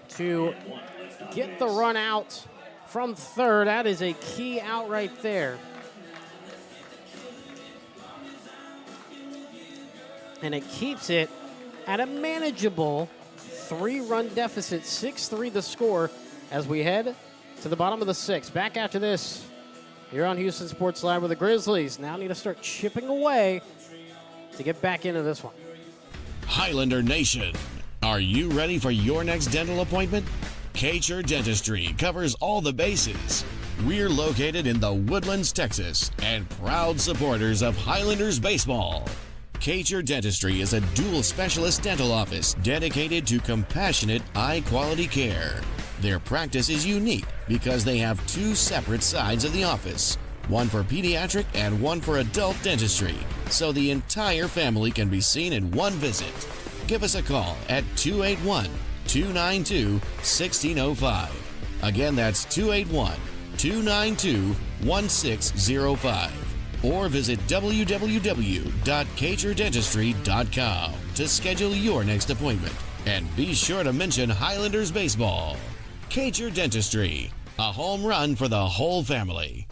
to get the run out from third. That is a key out right there. And it keeps it at a manageable 3-run deficit, 6-3 the score as we head to the bottom of the 6th. Back after this, here on Houston Sports Live, where the Grizzlies now need to start chipping away to get back into this one. Highlander Nation, are you ready for your next dental appointment? Kacher Dentistry covers all the bases. We're located in the Woodlands, Texas, and proud supporters of Highlanders baseball. Kacher Dentistry is a dual specialist dental office dedicated to compassionate, high-quality care. Their practice is unique because they have 2 separate sides of the office, one for pediatric and one for adult dentistry, so the entire family can be seen in one visit. Give us a call at 281-292-1605. Again, that's 281-292-1605. Or visit www.kacherdentistry.com to schedule your next appointment. And be sure to mention Highlanders baseball. Kacher Dentistry, a home run for the whole family.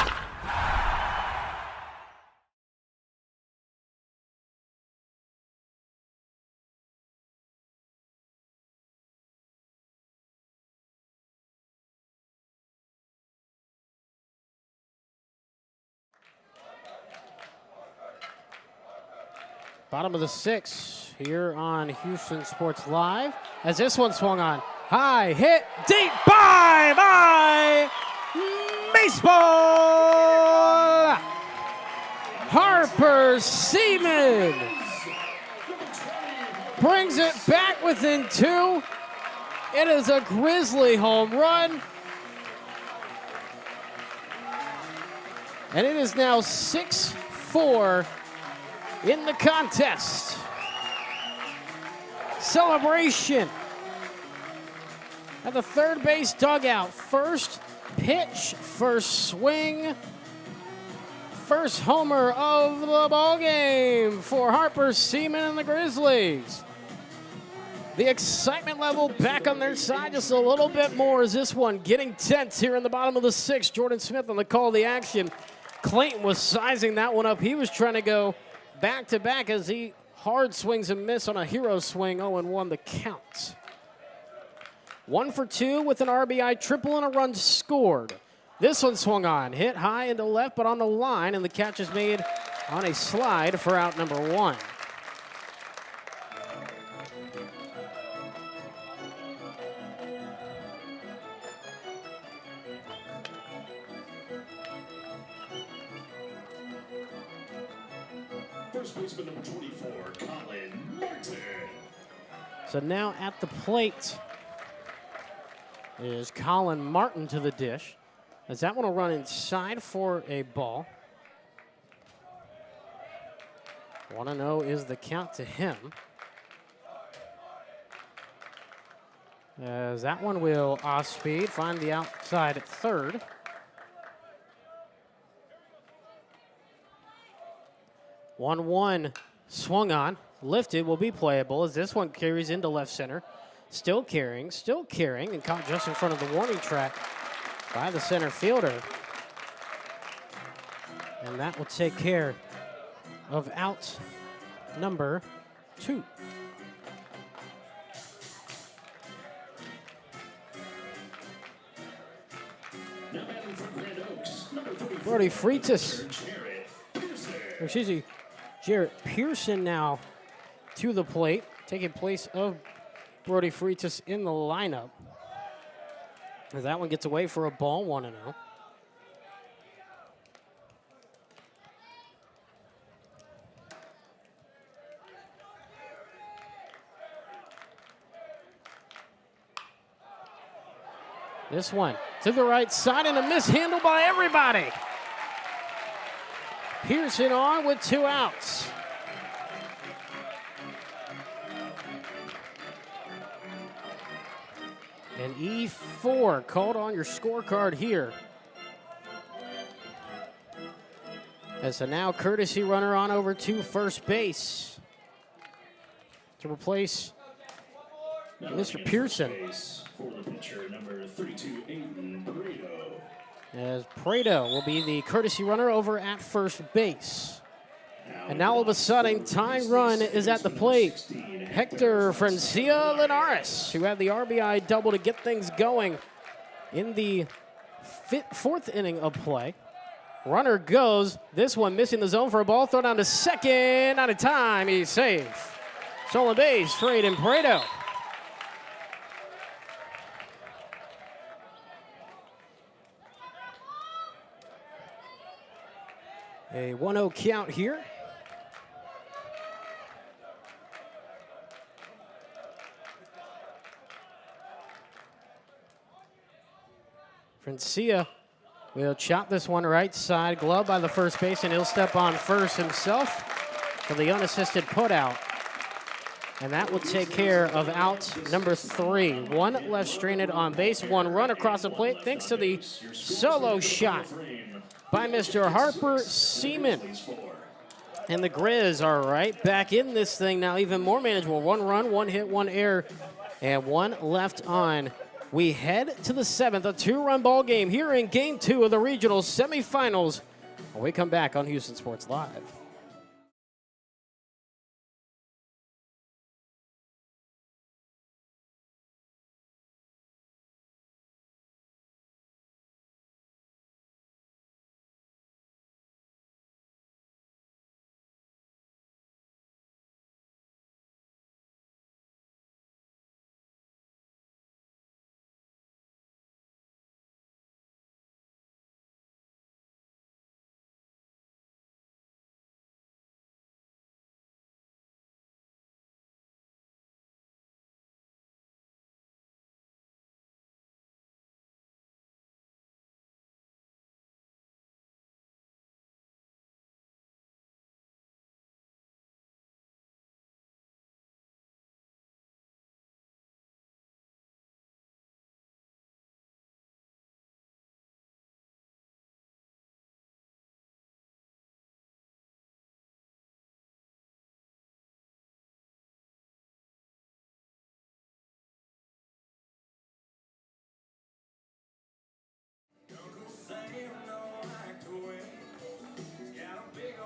Bottom of the 6th here on Houston Sports Live. As this one swung on, High hit, deep, bye-bye, baseball! Harper Seaman brings it back within 2. It is a Grizzly home run. And it is now 6-4 in the contest. Celebration at the third base dugout. First pitch, first swing, first homer of the ball game for Harper Seaman and the Grizzlies. The excitement level back on their side just a little bit more as this one getting tense here in the bottom of the 6th. Jordan Smith on the call of the action. Clayton was sizing that one up. He was trying to go back-to-back as he hard swings and miss on a hero swing. 0-1 the count. 1 for 2 with an RBI triple and a run scored. This one swung on, hit high into left, but on the line, and the catch is made on a slide for out number 1. First baseman number 24, Colin Martin. So now at the plate is Colin Martin to the dish. As that one will run inside for a ball. 1-0 is the count to him. As that one will off speed, find the outside at third. 1-1 swung on, lifted, will be playable as this one carries into left center. Still carrying, and caught just in front of the warning track by the center fielder. And that will take care of out number 2. Now batting for Grand Oaks, number 34, Brody Freitas, Jarrett Pearson. excuse me, Jarrett Pearson now to the plate, taking place of Brody Freitas in the lineup. As that one gets away for a ball, 1-0. This one to the right side and a mishandle by everybody. Pearson on with 2 outs. And E4 called on your scorecard here. As a now courtesy runner on over to first base to replace Now Mr. batting Pearson. at first base for the pitcher, number 32, Aiden Burrito. As Prado will be the courtesy runner over at first base. And now all of a sudden, tying run is at the plate. Hector Francia Linares, who had the RBI double to get things going in the 4th inning of play. Runner goes. This one missing the zone for a ball. Throw down to second. Out of time. He's safe. Stolen base for Aiden Prado. A 1-0 count here. Francia will chop this one right side, glove by the first base, and he'll step on first himself for the unassisted putout. And that will take care of out number 3. 1 left stranded on base, 1 run across the plate thanks to the solo shot by Mr. Harper Seaman. And the Grizz are right back in this thing now, even more manageable. 1 run, 1 hit, 1 error, and 1 left on. We head to the 7th, a 2-run ball game here in Game 2 of the regional semifinals. When we come back on Houston Sports Live.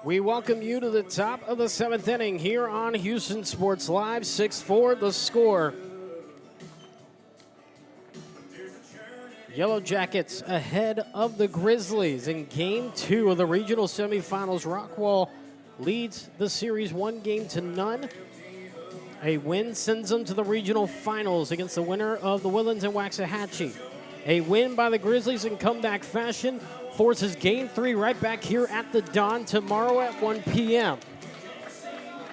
We welcome you to the top of the 7th inning here on Houston Sports Live. 6-4 the score. Yellowjackets ahead of the Grizzlies in Game 2 of the regional semifinals. Rockwall leads the series 1-0. A win sends them to the regional finals against the winner of the Woodlands and Waxahachie. A win by the Grizzlies in comeback fashion forces Game 3 right back here at the Dawn tomorrow at 1 p.m.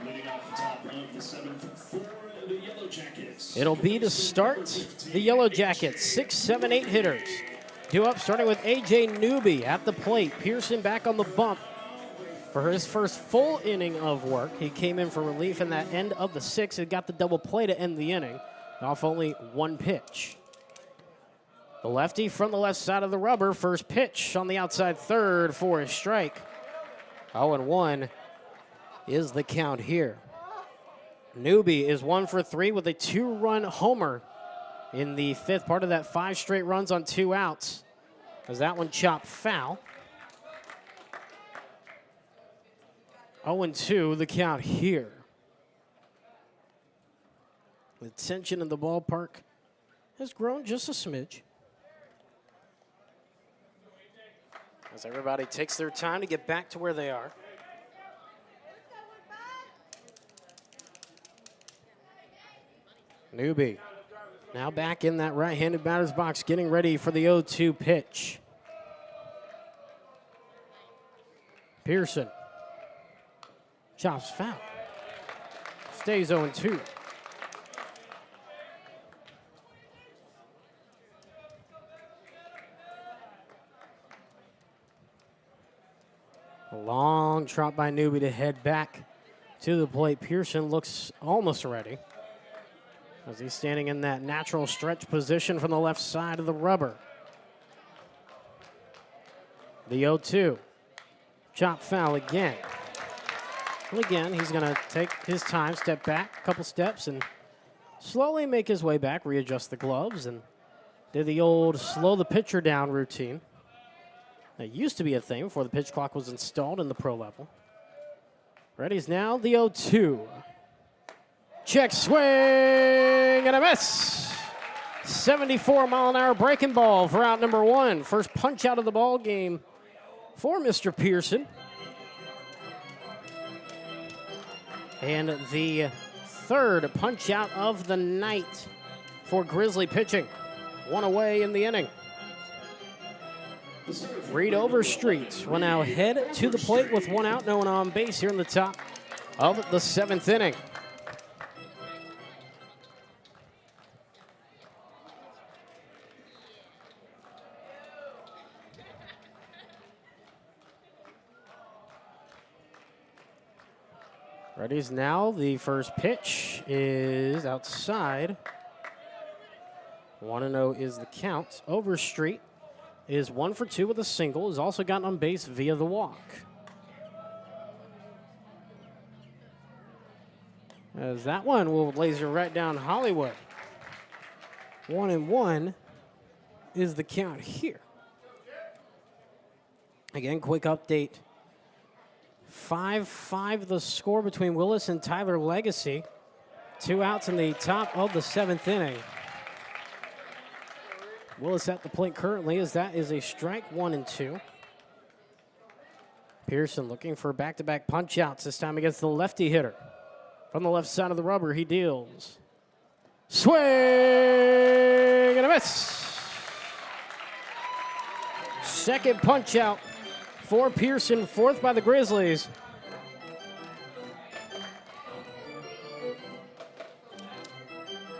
Leading off the top of the 7th for the Yellowjackets. It'll be to start the Yellowjackets, 6, 7, 8 hitters. Due up, starting with A.J. Newby at the plate. Pearson back on the bump for his first full inning of work. He came in for relief in that end of the 6th and got the double play to end the inning off only one pitch. The lefty from the left side of the rubber, first pitch on the outside third for a strike. 0-1 is the count here. Newby is 1 for 3 with a 2-run homer in the 5th part of that 5 straight runs on 2 outs. As that one chopped foul. 0-2 the count here. The tension in the ballpark has grown just a smidge. As everybody takes their time to get back to where they are. Newby now back in that right-handed batter's box, getting ready for the 0-2 pitch. Pearson chops foul. Stays 0-2. A long trot by Newby to head back to the plate. Pearson looks almost ready as he's standing in that natural stretch position from the left side of the rubber. The 0-2. Chop foul again. Well, again, he's going to take his time, step back a couple steps, and slowly make his way back, readjust the gloves, and do the old slow the pitcher down routine. That used to be a thing before the pitch clock was installed in the pro level. Ready's now the 0-2. Check swing and a miss. 74-mile-an-hour breaking ball for out number 1. First punch out of the ball game for Mr. Pearson. And the 3rd punch out of the night for Grizzly pitching. 1 away in the inning. Reed Overstreet will now head to the plate with 1 out, no one on base here in the top of the 7th inning. Ready's now. The first pitch is outside. 1-0 is the count. Overstreet is 1 for 2 with a single. Has also gotten on base via the walk. As that one will laser right down Hollywood. 1-1 is the count here. Again, quick update. 5-5 the score between Willis and Tyler Legacy. 2 outs in the top of the 7th inning. Willis at the plate currently, as that is a strike 1 and 2. Pearson looking for back-to-back punch-outs, this time against the lefty hitter. From the left side of the rubber, he deals. Swing and a miss. Second punch-out for Pearson, 4th by the Grizzlies.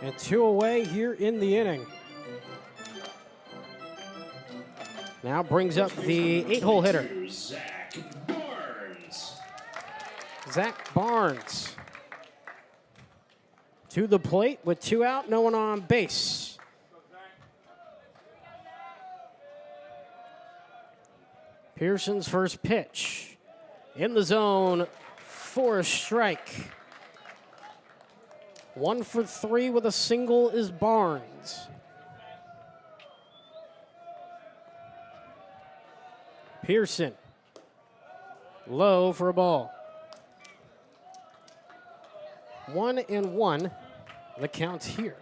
And 2 away here in the inning. Now brings up the 8-hole hitter. Zach Barnes to the plate with 2 out, no one on base. Pearson's first pitch in the zone for a strike. 1 for 3 with a single is Barnes. Pearson Low for a ball. 1-1, the count here.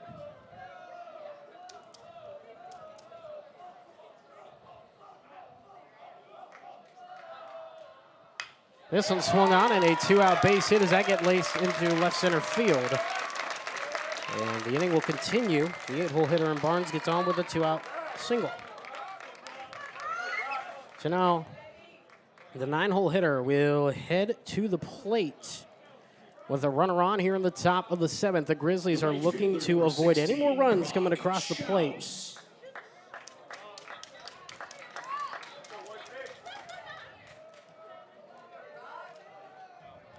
This one swung on and a 2-out base hit as that gets laced into left center field. And the inning will continue. The 8-hole hitter in Barnes gets on with a 2-out single. So now the 9-hole hitter will head to the plate with a runner on here in the top of the 7th. The Grizzlies are looking to avoid any more runs coming across the plate.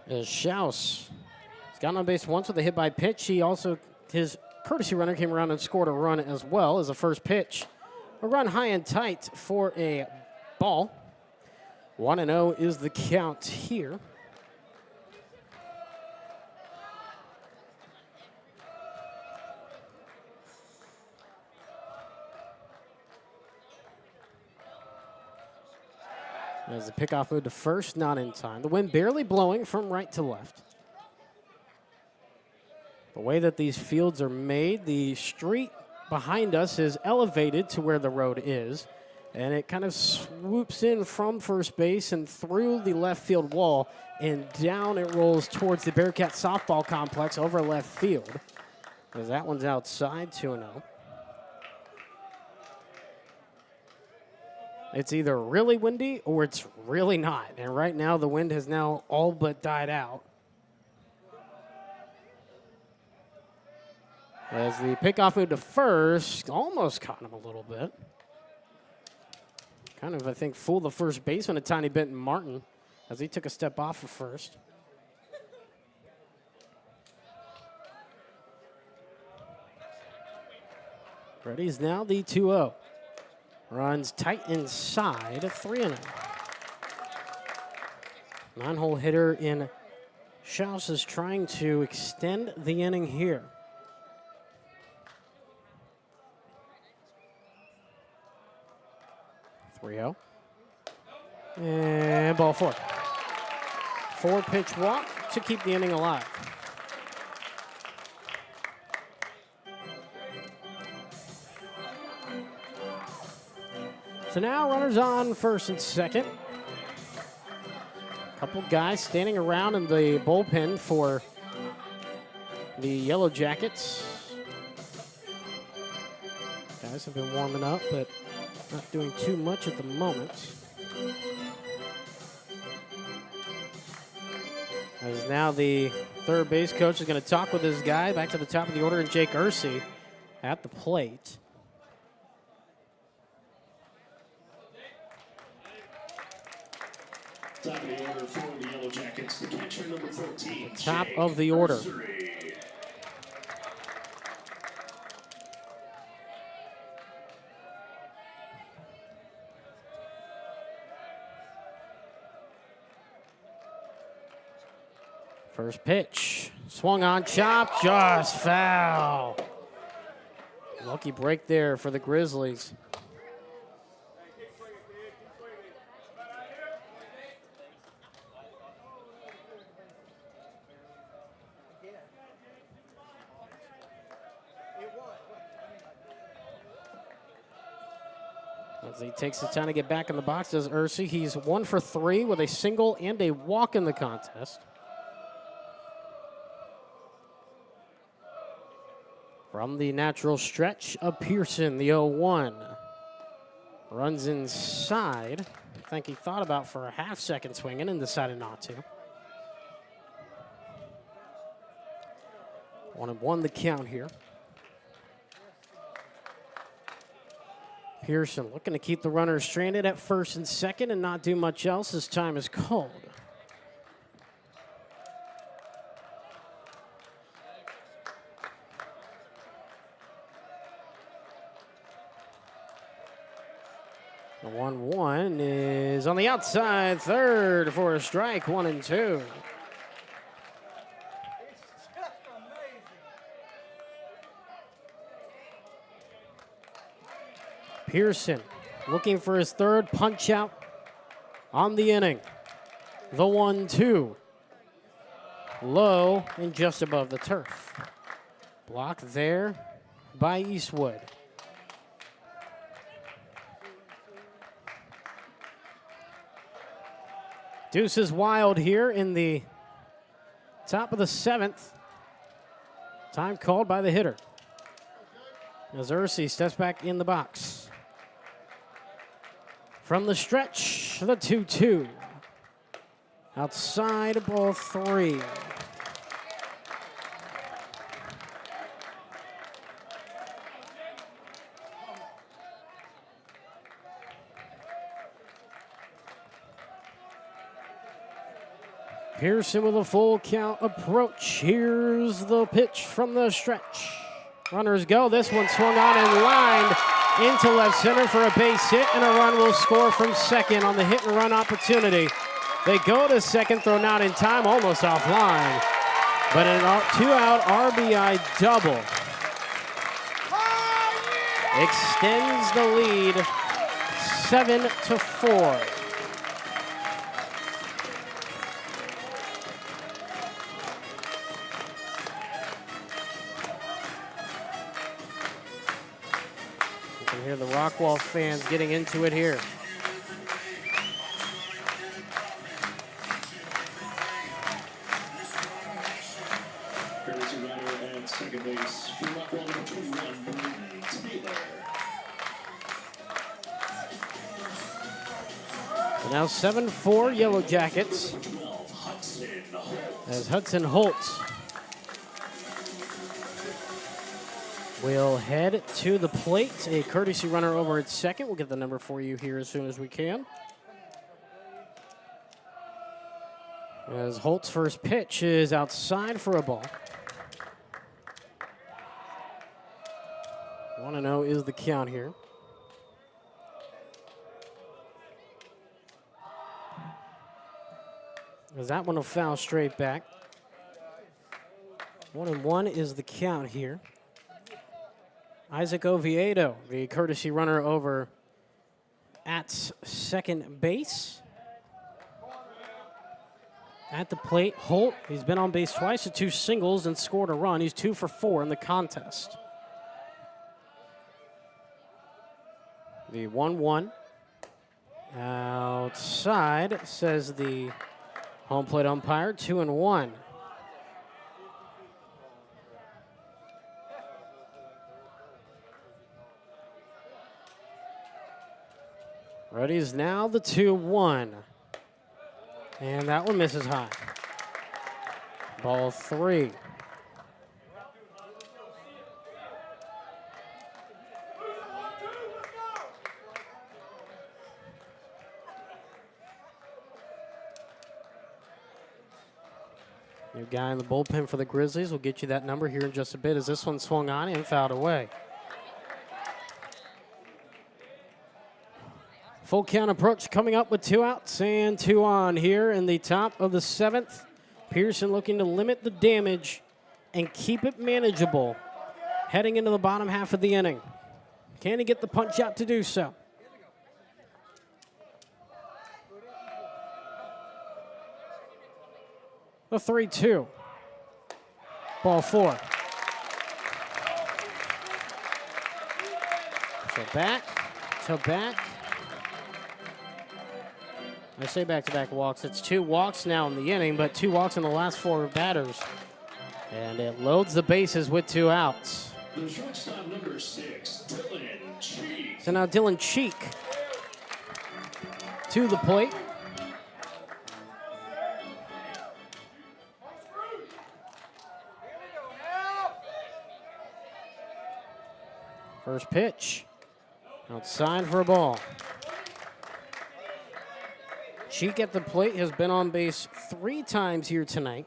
As Schaus has gotten on base once with a hit by pitch. His courtesy runner came around and scored a run as well as a first pitch. A run high and tight for a ball. 1-0 is the count here. As the pickoff moved to first, not in time. The wind barely blowing from right to left. The way that these fields are made, the street behind us is elevated to where the road is, and it kind of swoops in from first base and through the left field wall, and down it rolls towards the Bearcat softball complex over left field. As that one's outside, 2-0. It's either really windy or it's really not. And right now the wind has now all but died out. As the pickoff moved to first, almost caught him a little bit. Kind of, I think, fooled the first baseman a tiny bit in Martin as he took a step off of first. Ready's now the 2-0. Runs tight inside, 3-0. 9-hole hitter in Schaus is trying to extend the inning here. And ball 4. 4-pitch walk to keep the inning alive. So now runners on first and second. A couple guys standing around in the bullpen for the Yellowjackets. Guys have been warming up, but not doing too much at the moment. As now the third base coach is going to talk with his guy back to the top of the order, and Jake Ursey at the plate. Top of the order for the Yellowjackets, the catcher number 14. Top of the order. First pitch, swung on, chop, just foul. Lucky break there for the Grizzlies. As he takes his time to get back in the box, does Ursey. He's 1 for 3 with a single and a walk in the contest. From the natural stretch of Pearson, the 0-1. Runs inside. I think he thought about for a half-second swinging and decided not to. 1-1 the count here. Pearson looking to keep the runners stranded at first and second and not do much else as time is called. The 1-1 is on the outside, third for a strike, 1-2. Pearson looking for his third punch out on the inning. The 1-2. Low and just above the turf. Blocked there by Eastwood. Deuce is wild here in the top of the 7th. Time called by the hitter. As Ursi steps back in the box. From the stretch, the 2-2. Outside, ball 3. Pearson with a full count approach. Here's the pitch from the stretch. Runners go. This one swung on and lined into left center for a base hit, and a run will score from second on the hit and run opportunity. They go to second, thrown out in time, almost offline. But an 2-out RBI double extends the lead 7-4. You can hear the Rockwall fans getting into it here. Second base, Rockwall number 21, Taylor. So now 7-4 Yellowjackets. As Hudson Holtz will head to the plate. A courtesy runner over at second. We'll get the number for you here as soon as we can. As Holt's first pitch is outside for a ball. 1-0 is the count here. As that one will foul straight back. 1-1 is the count here. Isaac Oviedo, the courtesy runner over at second base. At the plate, Holt, he's been on base twice with 2 singles and scored a run. He's 2 for 4 in the contest. The 1-1 outside, says the home plate umpire. 2-1. Ready is now the 2-1. And that one misses high. Ball 3. New guy in the bullpen for the Grizzlies. We'll get you that number here in just a bit as this one swung on and fouled away. Full count approach coming up with 2 outs and 2 on here in the top of the 7th. Pearson looking to limit the damage and keep it manageable heading into the bottom half of the inning. Can he get the punch out to do so? The 3-2. Ball 4. So back. I say back-to-back walks. It's 2 walks now in the inning, but 2 walks in the last 4 batters. And it loads the bases with 2 outs. The shortstop number 6, Dylan Cheek. So now Dylan Cheek to the plate. First pitch, outside for a ball. Cheek at the plate has been on base 3 times here tonight.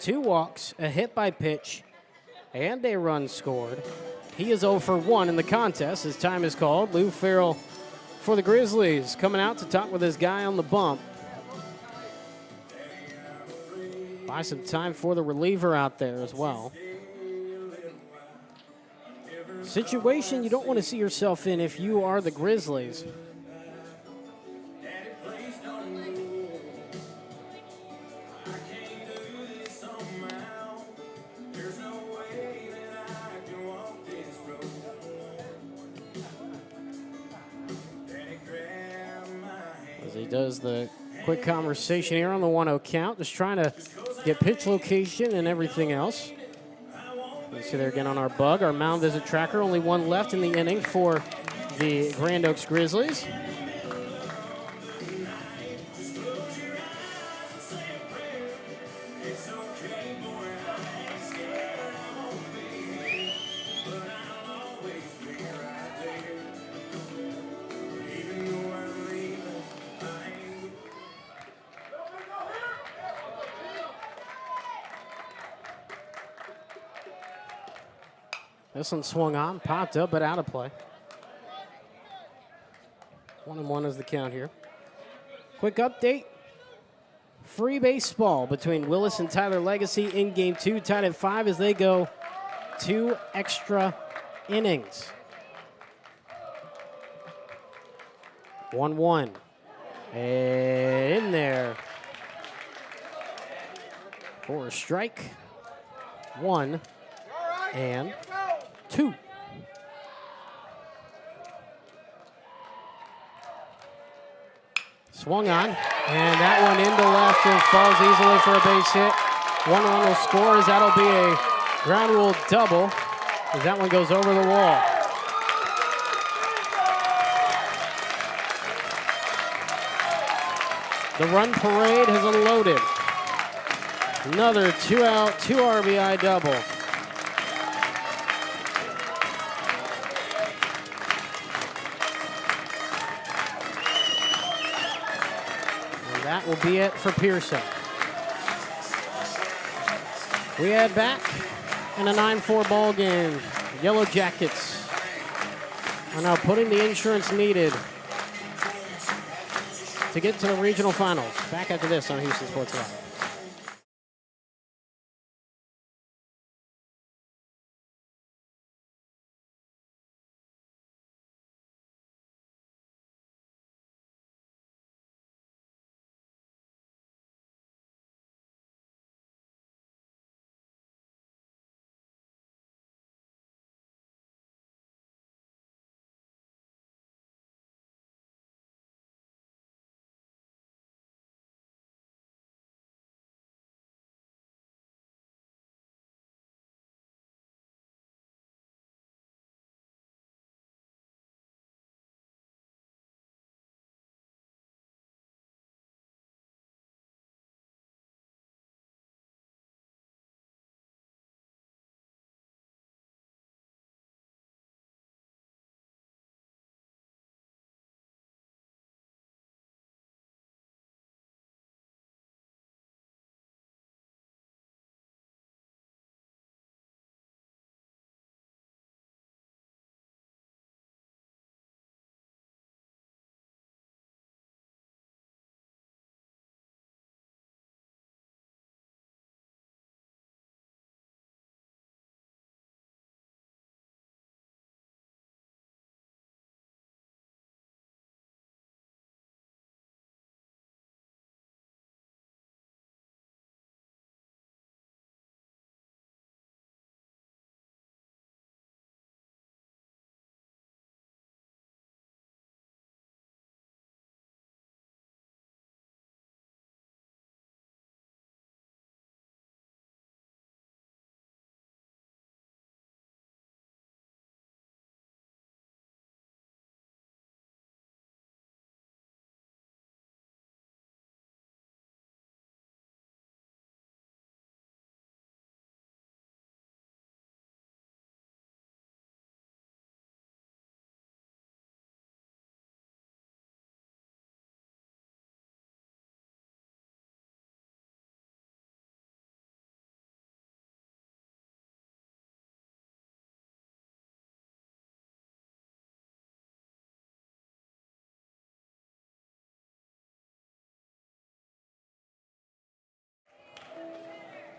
2 walks, a hit by pitch, and a run scored. He is 0 for 1 in the contest. His time is called. Lou Farrell for the Grizzlies coming out to talk with his guy on the bump. Buy some time for the reliever out there as well. Situation you don't want to see yourself in if you are the As he does the quick conversation here on the 1-0 count, just trying to get pitch location and everything else. You see there again on our bug, our mound visit tracker, only one left in the inning for the Grand Oaks Grizzlies. This one swung on, popped up, but out of play. 1-1 is the count here. Quick update. Free baseball between Willis and Tyler Legacy in Game 2, tied at 5 as they go 2 extra innings. 1-1. And in there. For a strike. 1 and 2. Swung on, and that one into left and falls easily for a base hit. 1 run will score as that'll be a ground rule double as that one goes over the wall. The run parade has unloaded. Another 2-out, 2 RBI double. That will be it for Pearson. We head back in a 9-4 ball game. Yellow Jackets are now putting the insurance needed to get to the regional finals. Back after this on Houston Sports Live.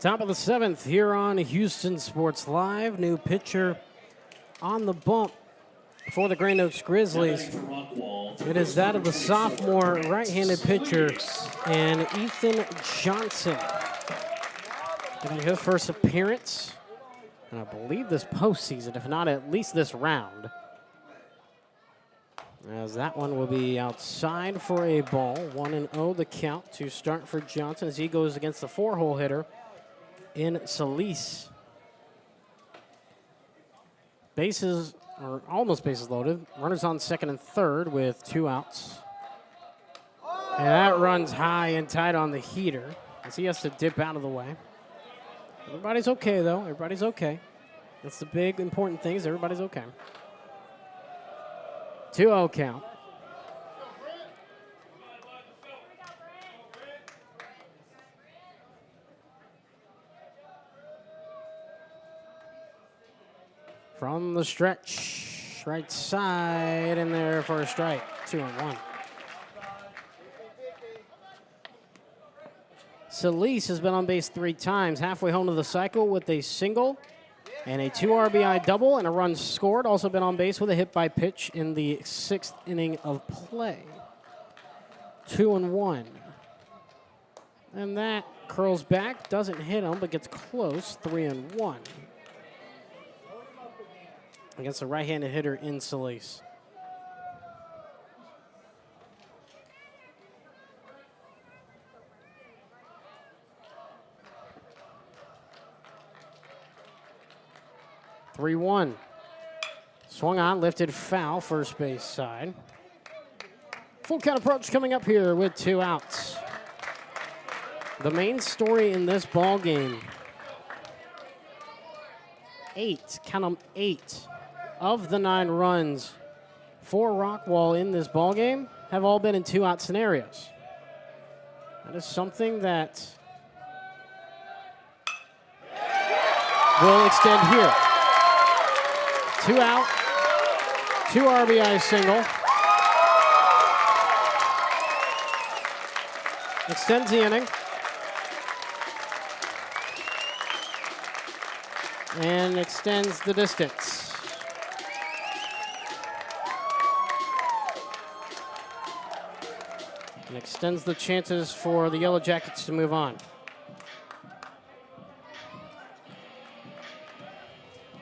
Top of the 7th here on Houston Sports Live. New pitcher on the bump for the Grand Oaks Grizzlies. It is that of the sophomore right-handed pitcher, and Ethan Johnson. Getting his first appearance, and I believe this postseason, if not at least this round. As that one will be outside for a ball. 1-0 the count to start for Johnson as he goes against the 4-hole hitter in Solis. Bases, or almost bases loaded. Runners on second and third with 2 outs. And that runs high and tight on the heater as he has to dip out of the way. Everybody's okay, though. Everybody's okay. That's the big important thing is everybody's okay. 2-0 count. From the stretch, right side in there for a strike. 2-1. Solis has been on base 3 times, halfway home to the cycle with a single and a 2 RBI double and a run scored. Also been on base with a hit by pitch in the 6th inning of play. 2-1. And that curls back, doesn't hit him, but gets close. 3-1. Against a right-handed hitter in Solis. (3-1). Swung on, lifted foul, first base side. Full count approach coming up here with 2 outs. The main story in this ball game, 8, count them 8, of the 9 runs for Rockwall in this ball game have all been in 2-out scenarios. That is something that will extend here. 2 out, 2 RBI single. Extends the inning. And extends the distance. And extends the chances for the Yellow Jackets to move on.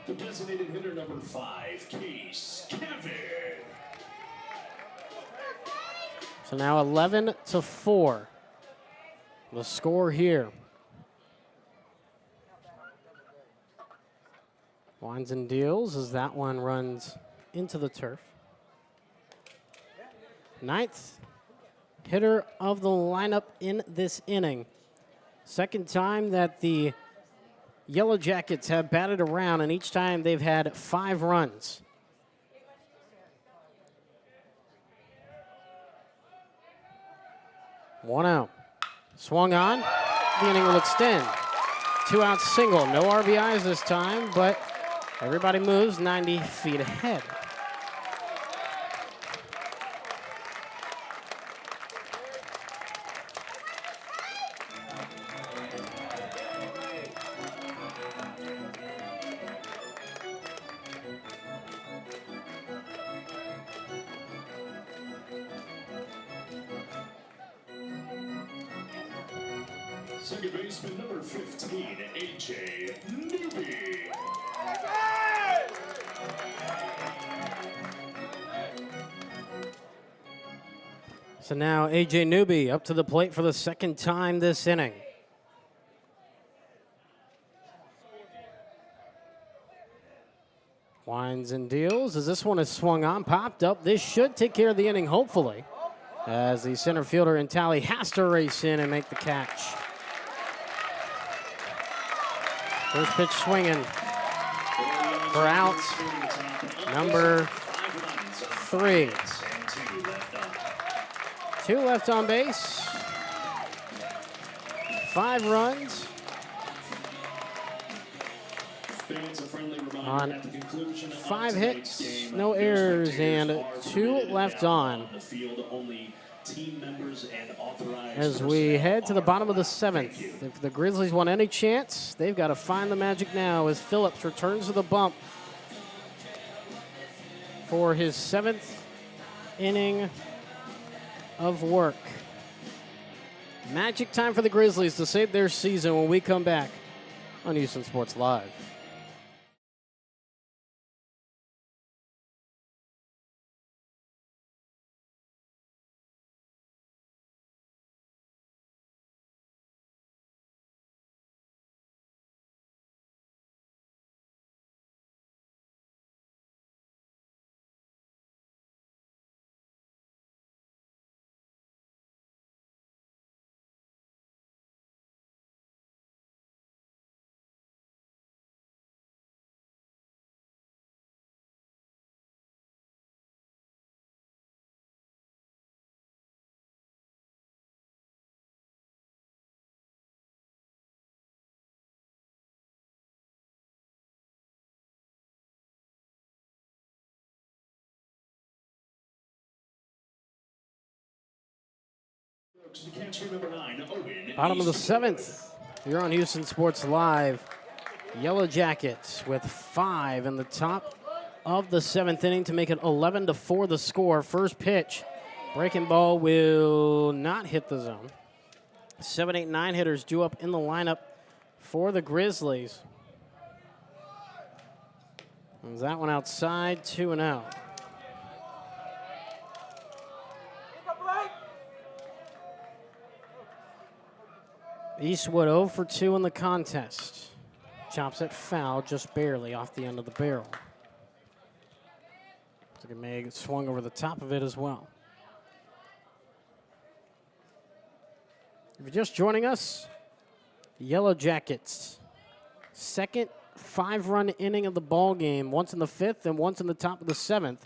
The designated hitter number 5, Case Kevin. So now 11-4. The score here. Winds and deals as that one runs into the turf. 9th hitter of the lineup in this inning. Second time that the Yellow Jackets have batted around, and each time they've had 5 runs. One out. Swung on. The inning will extend. 2 outs single. No RBIs this time, but everybody moves 90 feet ahead. Second baseman number 15, AJ Newby. So now AJ Newby up to the plate for the second time this inning. Winds and deals as this one is swung on, popped up. This should take care of the inning, hopefully, as the center fielder in tally has to race in and make the catch. First pitch swinging for out number 3. 2 left on base. 5 runs on 5 hits, no errors, and 2 left on. As we head to the bottom of the 7th, if the Grizzlies want any chance, they've got to find the magic now as Phillips returns to the bump for his 7th inning of work. Magic time for the Grizzlies to save their season when we come back on Houston Sports Live. The catcher number 9, Owen. Bottom of the 7th. You're on Houston Sports Live. Yellow Jackets with 5 in the top of the 7th inning to make it 11-4 the score. First pitch. Breaking ball will not hit the zone. 7, 8, 9 hitters due up in the lineup for the Grizzlies. And that one outside, 2-0. Eastwood 0 for 2 in the contest. Chops it foul just barely off the end of the barrel. So it may get swung over the top of it as well. If you're just joining us, Yellow Jackets, second 5-run inning of the ball game, once in the 5th and once in the top of the 7th.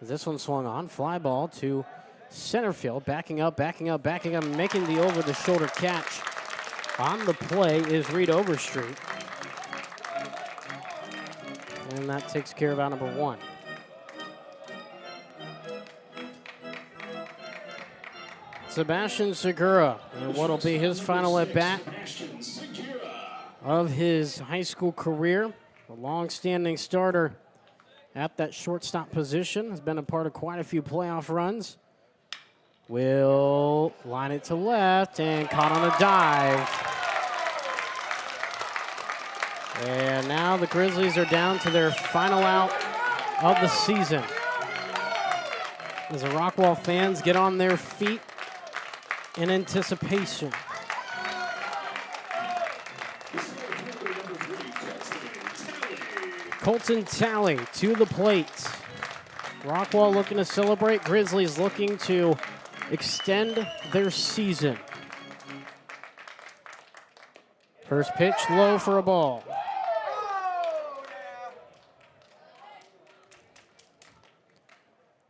This one swung on, fly ball to center field, backing up, making the over-the-shoulder catch. On the play is Reed Overstreet. And that takes care of out number 1. Sebastian Segura, and what'll be his final at-bat of his high school career. A long-standing starter at that shortstop position. Has been a part of quite a few playoff runs. Will line it to left and caught on a dive. And now the Grizzlies are down to their final out of the season. As the Rockwall fans get on their feet in anticipation. Colton Talley to the plate. Rockwall looking to celebrate. Grizzlies looking to extend their season. First pitch low for a ball.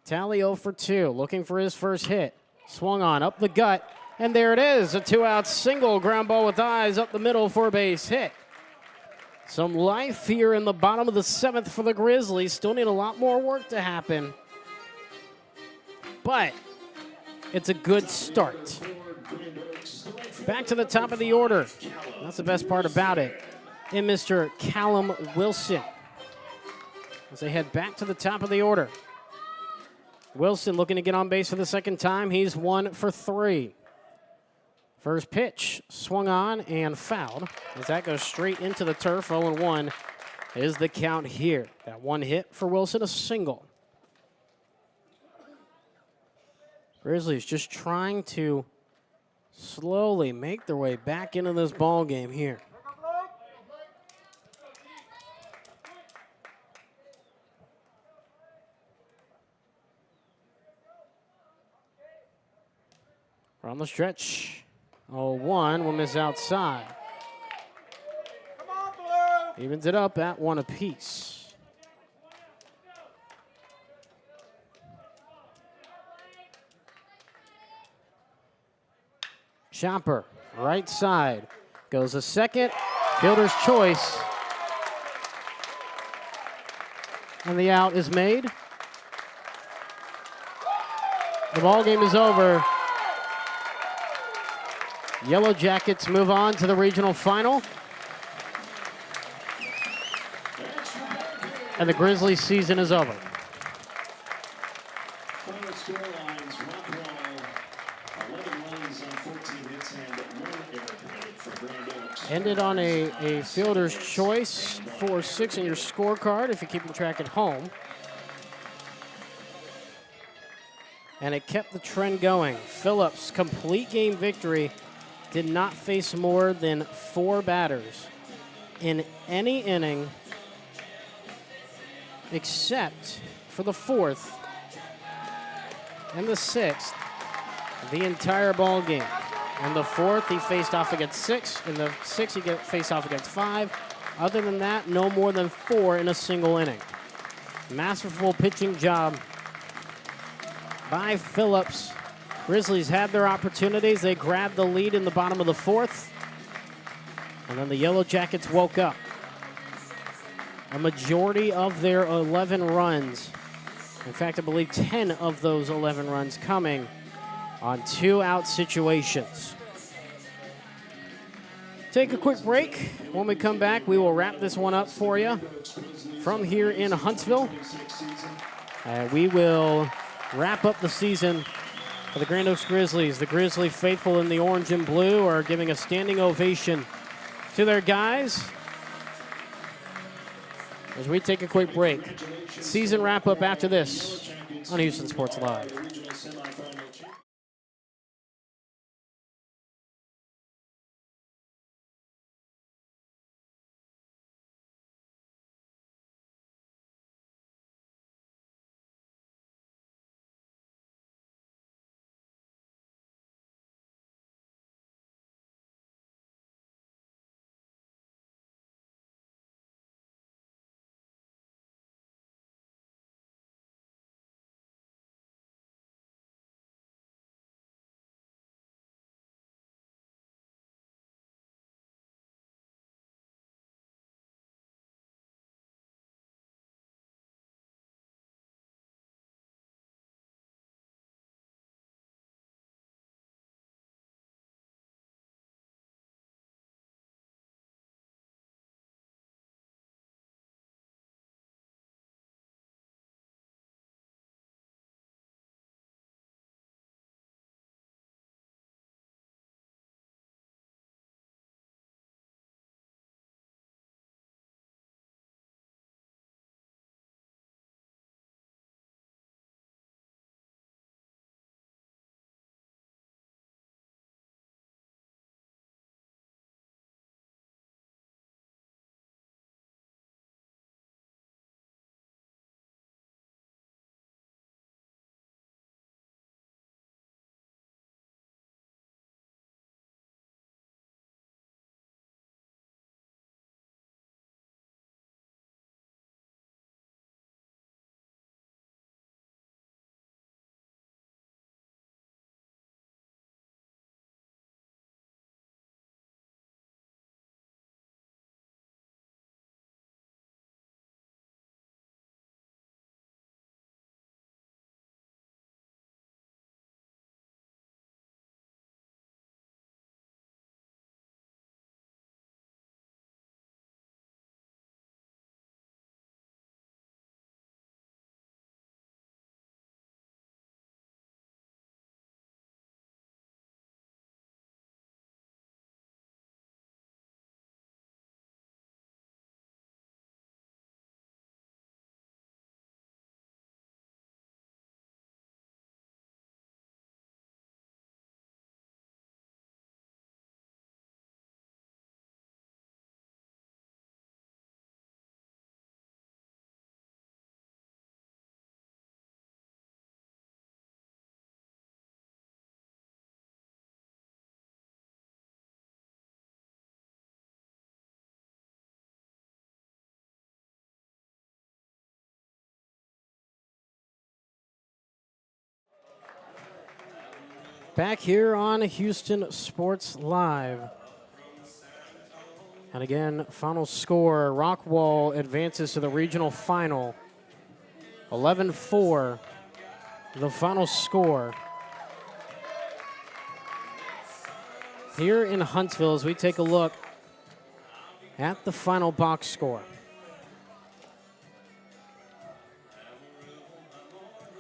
Talley 0 for 2, looking for his first hit. Swung on, up the gut, and there it is. A 2-out single, ground ball with eyes up the middle for a base hit. Some life here in the bottom of the 7th for the Grizzlies. Still need a lot more work to happen. But it's a good start. Back to the top of the order. That's the best part about it. In Mr. Callum Wilson. As they head back to the top of the order. Wilson looking to get on base for the second time. He's 1 for 3. First pitch swung on and fouled. As that goes straight into the turf. 0-1 is the count here. That one hit for Wilson, a single. Grizzlies just trying to slowly make their way back into this ball game here. On the stretch, 0-1 will miss outside. Come on, Blue. Evens it up at 1 apiece. Chopper, right side, goes a second, fielder's choice. And the out is made. The ball game is over. Yellow Jackets move on to the regional final. And the Grizzlies season is over. Final scorelines, Rockwall, 11 runs on 14 hits and 1 error committed for Grand Oaks. Ended on a fielder's choice, 4-6 in your scorecard if you're keeping track at home. And it kept the trend going. Phillips, complete game victory. Did not face more than 4 batters in any inning except for the 4th and the 6th, the entire ball game. In the 4th, he faced off against 6. In the 6th, he faced off against 5. Other than that, no more than 4 in a single inning. Masterful pitching job by Phillips. Grizzlies had their opportunities. They grabbed the lead in the bottom of the 4th. And then the Yellow Jackets woke up. A majority of their 11 runs, in fact, I believe 10 of those 11 runs coming on 2-out situations. Take a quick break. When we come back, we will wrap this one up for you from here in Huntsville. We will wrap up the season for the Grand Oaks Grizzlies. The Grizzly faithful in the orange and blue are giving a standing ovation to their guys as we take a quick break. Season wrap-up after this on Houston Sports Live. Back here on Houston Sports Live. And again, final score, Rockwall advances to the regional final. 11-4, the final score. Here in Huntsville as we take a look at the final box score.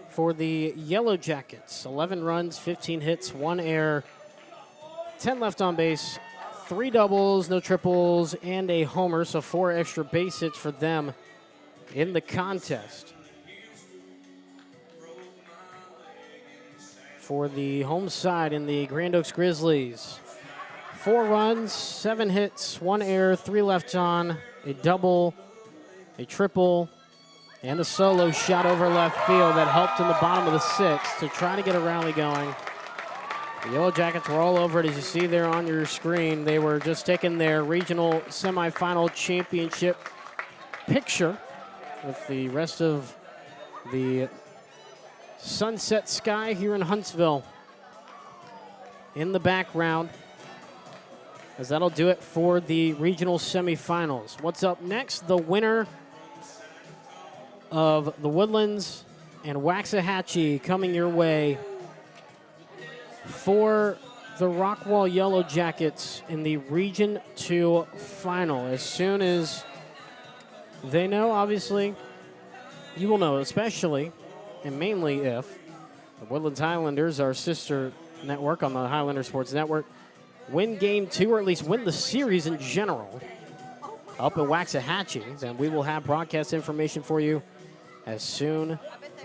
For the Yellowjackets, 11 runs, 15 hits, 1 error, 10 left on base, 3 doubles, no triples, and a homer, so 4 extra base hits for them in the contest. For the home side in the Grand Oaks Grizzlies, 4 runs, 7 hits, 1 error, 3 left on, a double, a triple, and a solo shot over left field that helped in the bottom of the 6th to try to get a rally going. The Yellowjackets were all over it, as you see there on your screen. They were just taking their regional semifinal championship picture with the rest of the sunset sky here in Huntsville in the background, as that'll do it for the regional semifinals. What's up next? The winner of the Woodlands and Waxahachie coming your way for the Rockwall Yellowjackets in the Region 2 final. As soon as they know, obviously, you will know, especially and mainly if the Woodlands Highlanders, our sister network on the Highlander Sports Network, win Game 2, or at least win the series in general, up in Waxahachie, then we will have broadcast information for you as soon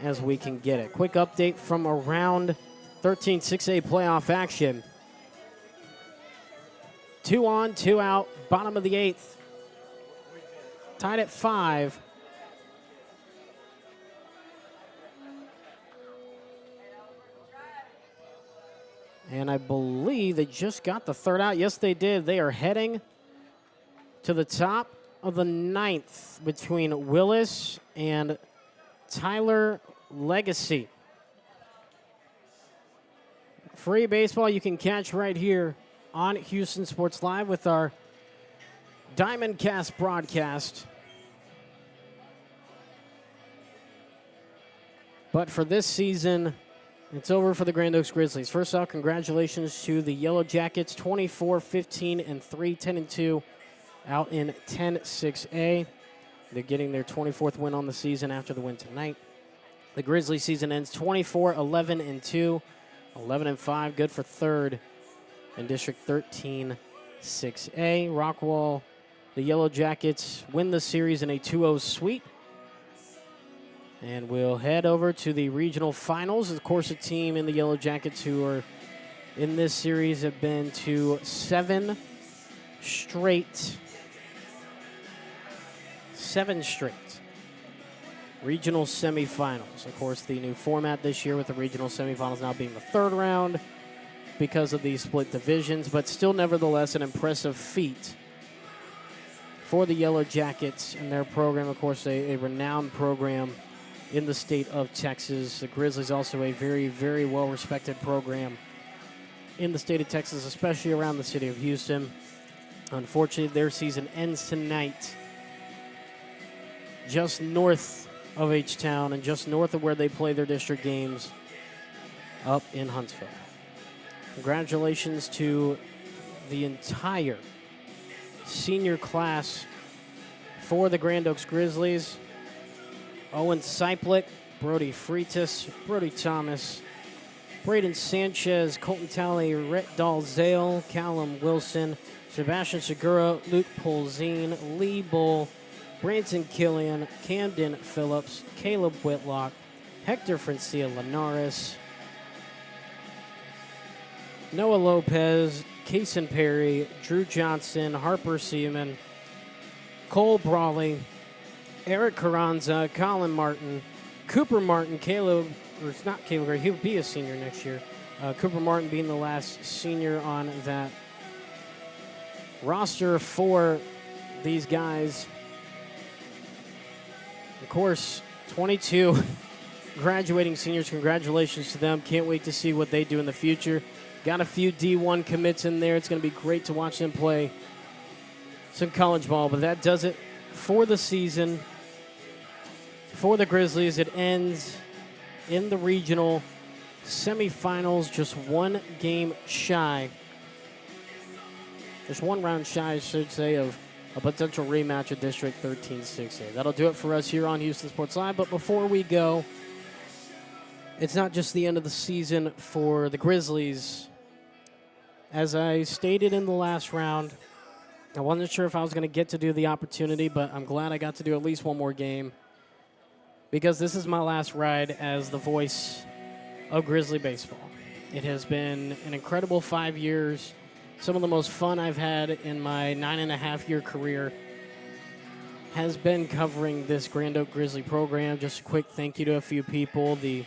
as we can get it. Quick update from around 13 6A playoff action. 2 on, 2 out, bottom of the 8th. Tied at 5. And I believe they just got the third out. Yes, they did. They are heading to the top of the 9th between Willis and Tyler Legacy. Free baseball you can catch right here on Houston Sports Live with our Diamond Cast broadcast. But for this season, it's over for the Grand Oaks Grizzlies. First off, congratulations to the Yellowjackets, 24-15-3, 10-2 out in 10-6A. They're getting their 24th win on the season after the win tonight. The Grizzlies season ends 24-11-2, 11-5, good for third in District 13, 6A. Rockwall, the Yellowjackets win the series in a 2-0 sweep. And we'll head over to the regional finals. Of course, a team in the Yellowjackets who are in this series have been to 7 straight regional semifinals. Of course, the new format this year with the regional semifinals now being the third round because of these split divisions, but still nevertheless an impressive feat for the Yellowjackets and their program. Of course, a renowned program in the state of Texas. The Grizzlies also a very, very well-respected program in the state of Texas, especially around the city of Houston. Unfortunately, their season ends tonight just north of H-Town and just north of where they play their district games up in Huntsville. Congratulations to the entire senior class for the Grand Oaks Grizzlies. Owen Seiplick, Brody Freitas, Brody Thomas, Braden Sanchez, Colton Talley, Rhett Dalzale, Callum Wilson, Sebastian Segura, Luke Polzine, Lee Bull, Branson Killian, Camden Phillips, Caleb Whitlock, Hector Francia Linares, Noah Lopez, Kason Perry, Drew Johnson, Harper Seaman, Cole Brawley, Eric Carranza, Colin Martin, Cooper Martin, Caleb, or it's not Caleb, he'll be a senior next year. Cooper Martin being the last senior on that roster for these guys. Of course, 22 graduating seniors. Congratulations to them. Can't wait to see what they do in the future. Got a few D1 commits in there. It's going to be great to watch them play some college ball. But that does it for the season. For the Grizzlies, it ends in the regional semifinals, just one game shy. Just one round shy, I should say, of a potential rematch of District 13-6A. That'll do it for us here on Houston Sports Live. But before we go, it's not just the end of the season for the Grizzlies. As I stated in the last round, I wasn't sure if I was going to get to do the opportunity, but I'm glad I got to do at least one more game, because this is my last ride as the voice of Grizzly baseball. It has been an incredible 5 years, some of the most fun I've had in my 9.5-year career has been covering this Grand Oak Grizzly program. Just a quick thank you to a few people. The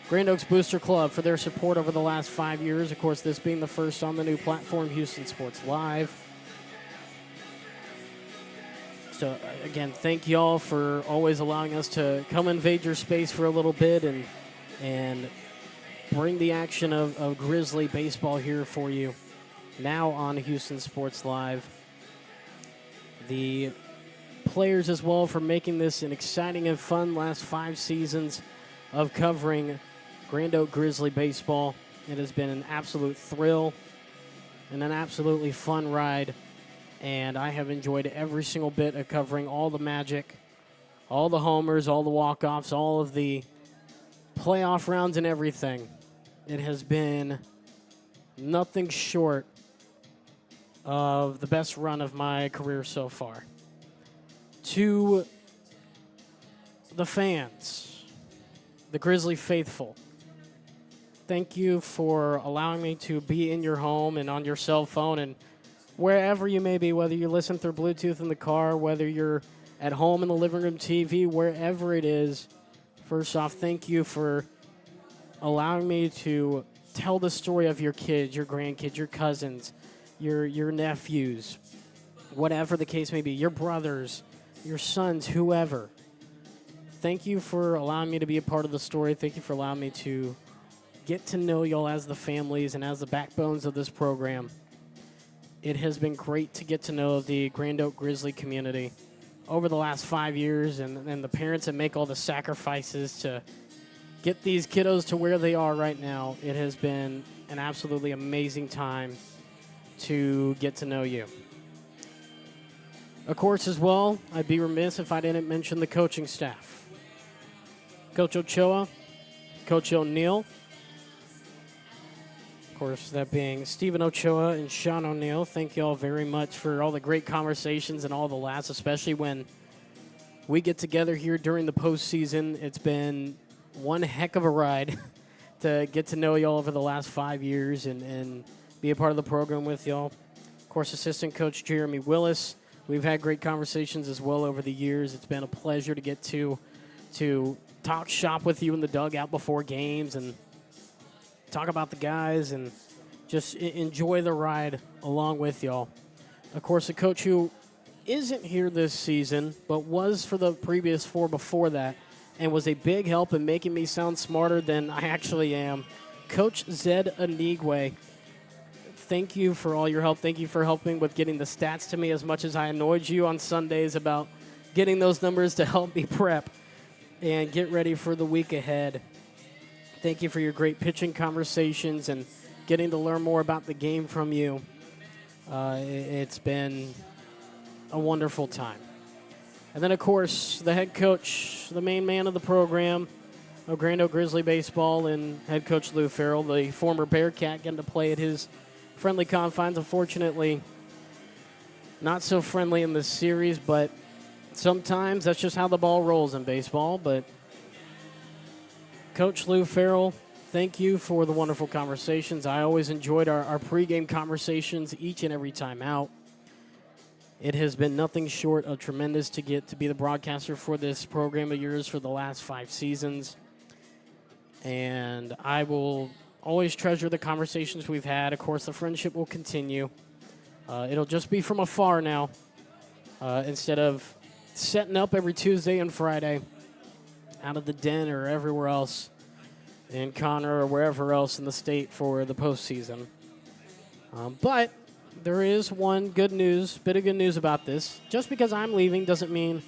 Grand Oaks Booster Club for their support over the last 5 years. Of course, this being the first on the new platform, Houston Sports Live. So, again, thank you all for always allowing us to come invade your space for a little bit and bring the action of Grizzly baseball here for you now on Houston Sports Live. The players as well for making this an exciting and fun last 5 seasons of covering Grand Oak Grizzly baseball. It has been an absolute thrill and an absolutely fun ride, and I have enjoyed every single bit of covering all the magic, all the homers, all the walk-offs, all of the playoff rounds and everything. It has been nothing short of the best run of my career so far. To the fans, the Grizzly faithful, thank you for allowing me to be in your home and on your cell phone and wherever you may be, whether you listen through Bluetooth in the car, whether you're at home in the living room TV, wherever it is. First off, thank you for allowing me to tell the story of your kids, your grandkids, your cousins, your nephews, whatever the case may be, your brothers, your sons, whoever. Thank you for allowing me to be a part of the story. Thank you for allowing me to get to know y'all as the families and as the backbones of this program. It has been great to get to know the Grand Oak Grizzly community over the last 5 years and the parents that make all the sacrifices to get these kiddos to where they are right now. It has been an absolutely amazing time to get to know you. Of course, as well, I'd be remiss if I didn't mention the coaching staff. Coach Ochoa, Coach O'Neill, of course, that being Stephen Ochoa and Sean O'Neill. Thank you all very much for all the great conversations and all the laughs, especially when we get together here during the postseason. It's been one heck of a ride to get to know y'all over the last 5 years and be a part of the program with y'all. Of course, assistant coach Jeremy Willis. We've had great conversations as well over the years. It's been a pleasure to get to talk shop with you in the dugout before games and talk about the guys and just enjoy the ride along with y'all. Of course, a coach who isn't here this season but was for the previous 4 before that and was a big help in making me sound smarter than I actually am, Coach Zed Anigwe. Thank you for all your help. Thank you for helping with getting the stats to me as much as I annoyed you on Sundays about getting those numbers to help me prep and get ready for the week ahead. Thank you for your great pitching conversations and getting to learn more about the game from you. It's been a wonderful time. And then, of course, the head coach, the main man of the program of Grand Oak Grizzly Baseball, and head coach Lou Farrell, the former Bearcat, getting to play at his friendly confines. Unfortunately, not so friendly in this series, but sometimes that's just how the ball rolls in baseball. But Coach Lou Farrell, thank you for the wonderful conversations. I always enjoyed our pregame conversations each and every time out. It has been nothing short of tremendous to get to be the broadcaster for this program of yours for the last 5 seasons. And I will always treasure the conversations we've had. Of course, the friendship will continue. It'll just be from afar now instead of setting up every Tuesday and Friday out of the den or everywhere else in Connor or wherever else in the state for the postseason. But there is one bit of good news about this. Just because I'm leaving doesn't mean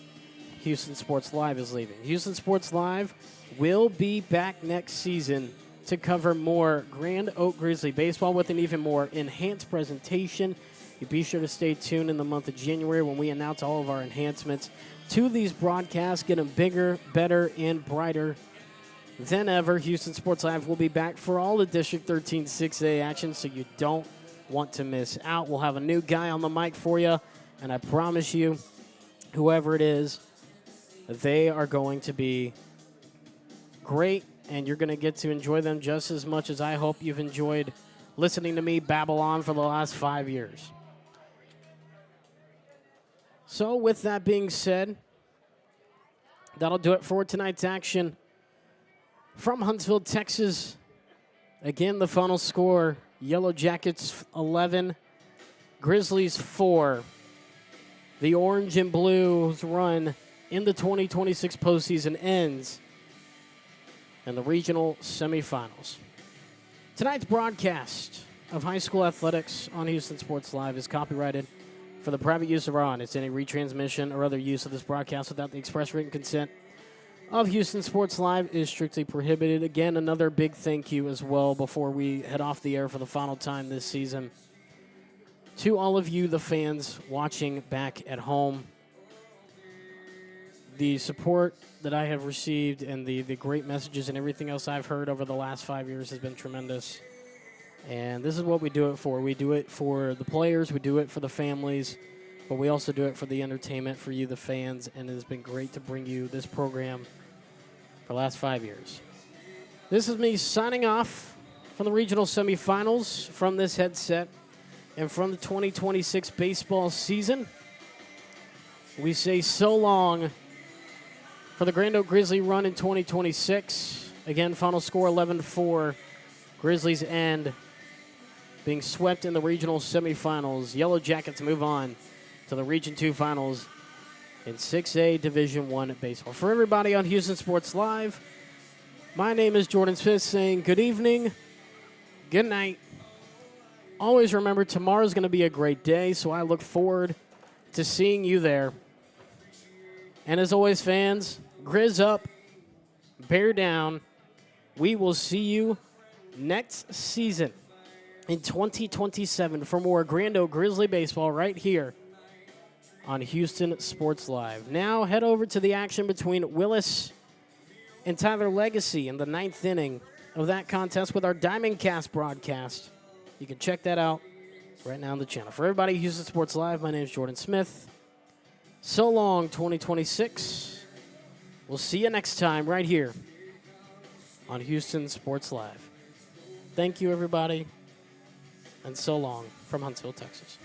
Houston Sports Live is leaving. Houston Sports Live will be back next season to cover more Grand Oak Grizzly baseball with an even more enhanced presentation. You be sure to stay tuned in the month of January when we announce all of our enhancements to these broadcasts, get them bigger, better, and brighter than ever. Houston Sports Live will be back for all the District 13 6A action, so you don't want to miss out. We'll have a new guy on the mic for you, and I promise you, whoever it is, they are going to be great, and you're going to get to enjoy them just as much as I hope you've enjoyed listening to me babble on for the last 5 years. So with that being said, that'll do it for tonight's action from Huntsville, Texas. Again, the final score, Yellowjackets 11, Grizzlies 4. The orange and blues run in the 2026 postseason ends in the regional semifinals. Tonight's broadcast of high school athletics on Houston Sports Live is copyrighted for the private use of our own. It's any retransmission or other use of this broadcast without the express written consent of Houston Sports Live is strictly prohibited. Again, another big thank you as well before we head off the air for the final time this season to all of you, the fans watching back at home. The support that I have received and the great messages and everything else I've heard over the last 5 years has been tremendous. And this is what we do it for. We do it for the players. We do it for the families. But we also do it for the entertainment, for you, the fans. And it has been great to bring you this program for the last 5 years. This is me signing off from the regional semifinals, from this headset, and from the 2026 baseball season. We say so long for the Grand Oak Grizzly run in 2026. Again, final score 11-4. Grizzlies end being swept in the regional semifinals. Yellow Jackets move on to the Region 2 finals in 6A Division I baseball. For everybody on Houston Sports Live, my name is Jordan Smith saying good evening, good night. Always remember tomorrow's going to be a great day, so I look forward to seeing you there. And as always, fans, Grizz up, bear down. We will see you next season in 2027 for more Grand Oak Grizzly baseball right here on Houston Sports Live. Now head over to the action between Willis and Tyler Legacy in the 9th inning of that contest with our Diamond Cast broadcast. You can check that out right now on the channel. For everybody at Houston Sports Live, my name is Jordan Smith. So long, 2026. We'll see you next time right here on Houston Sports Live. Thank you, everybody, and so long from Huntsville, Texas.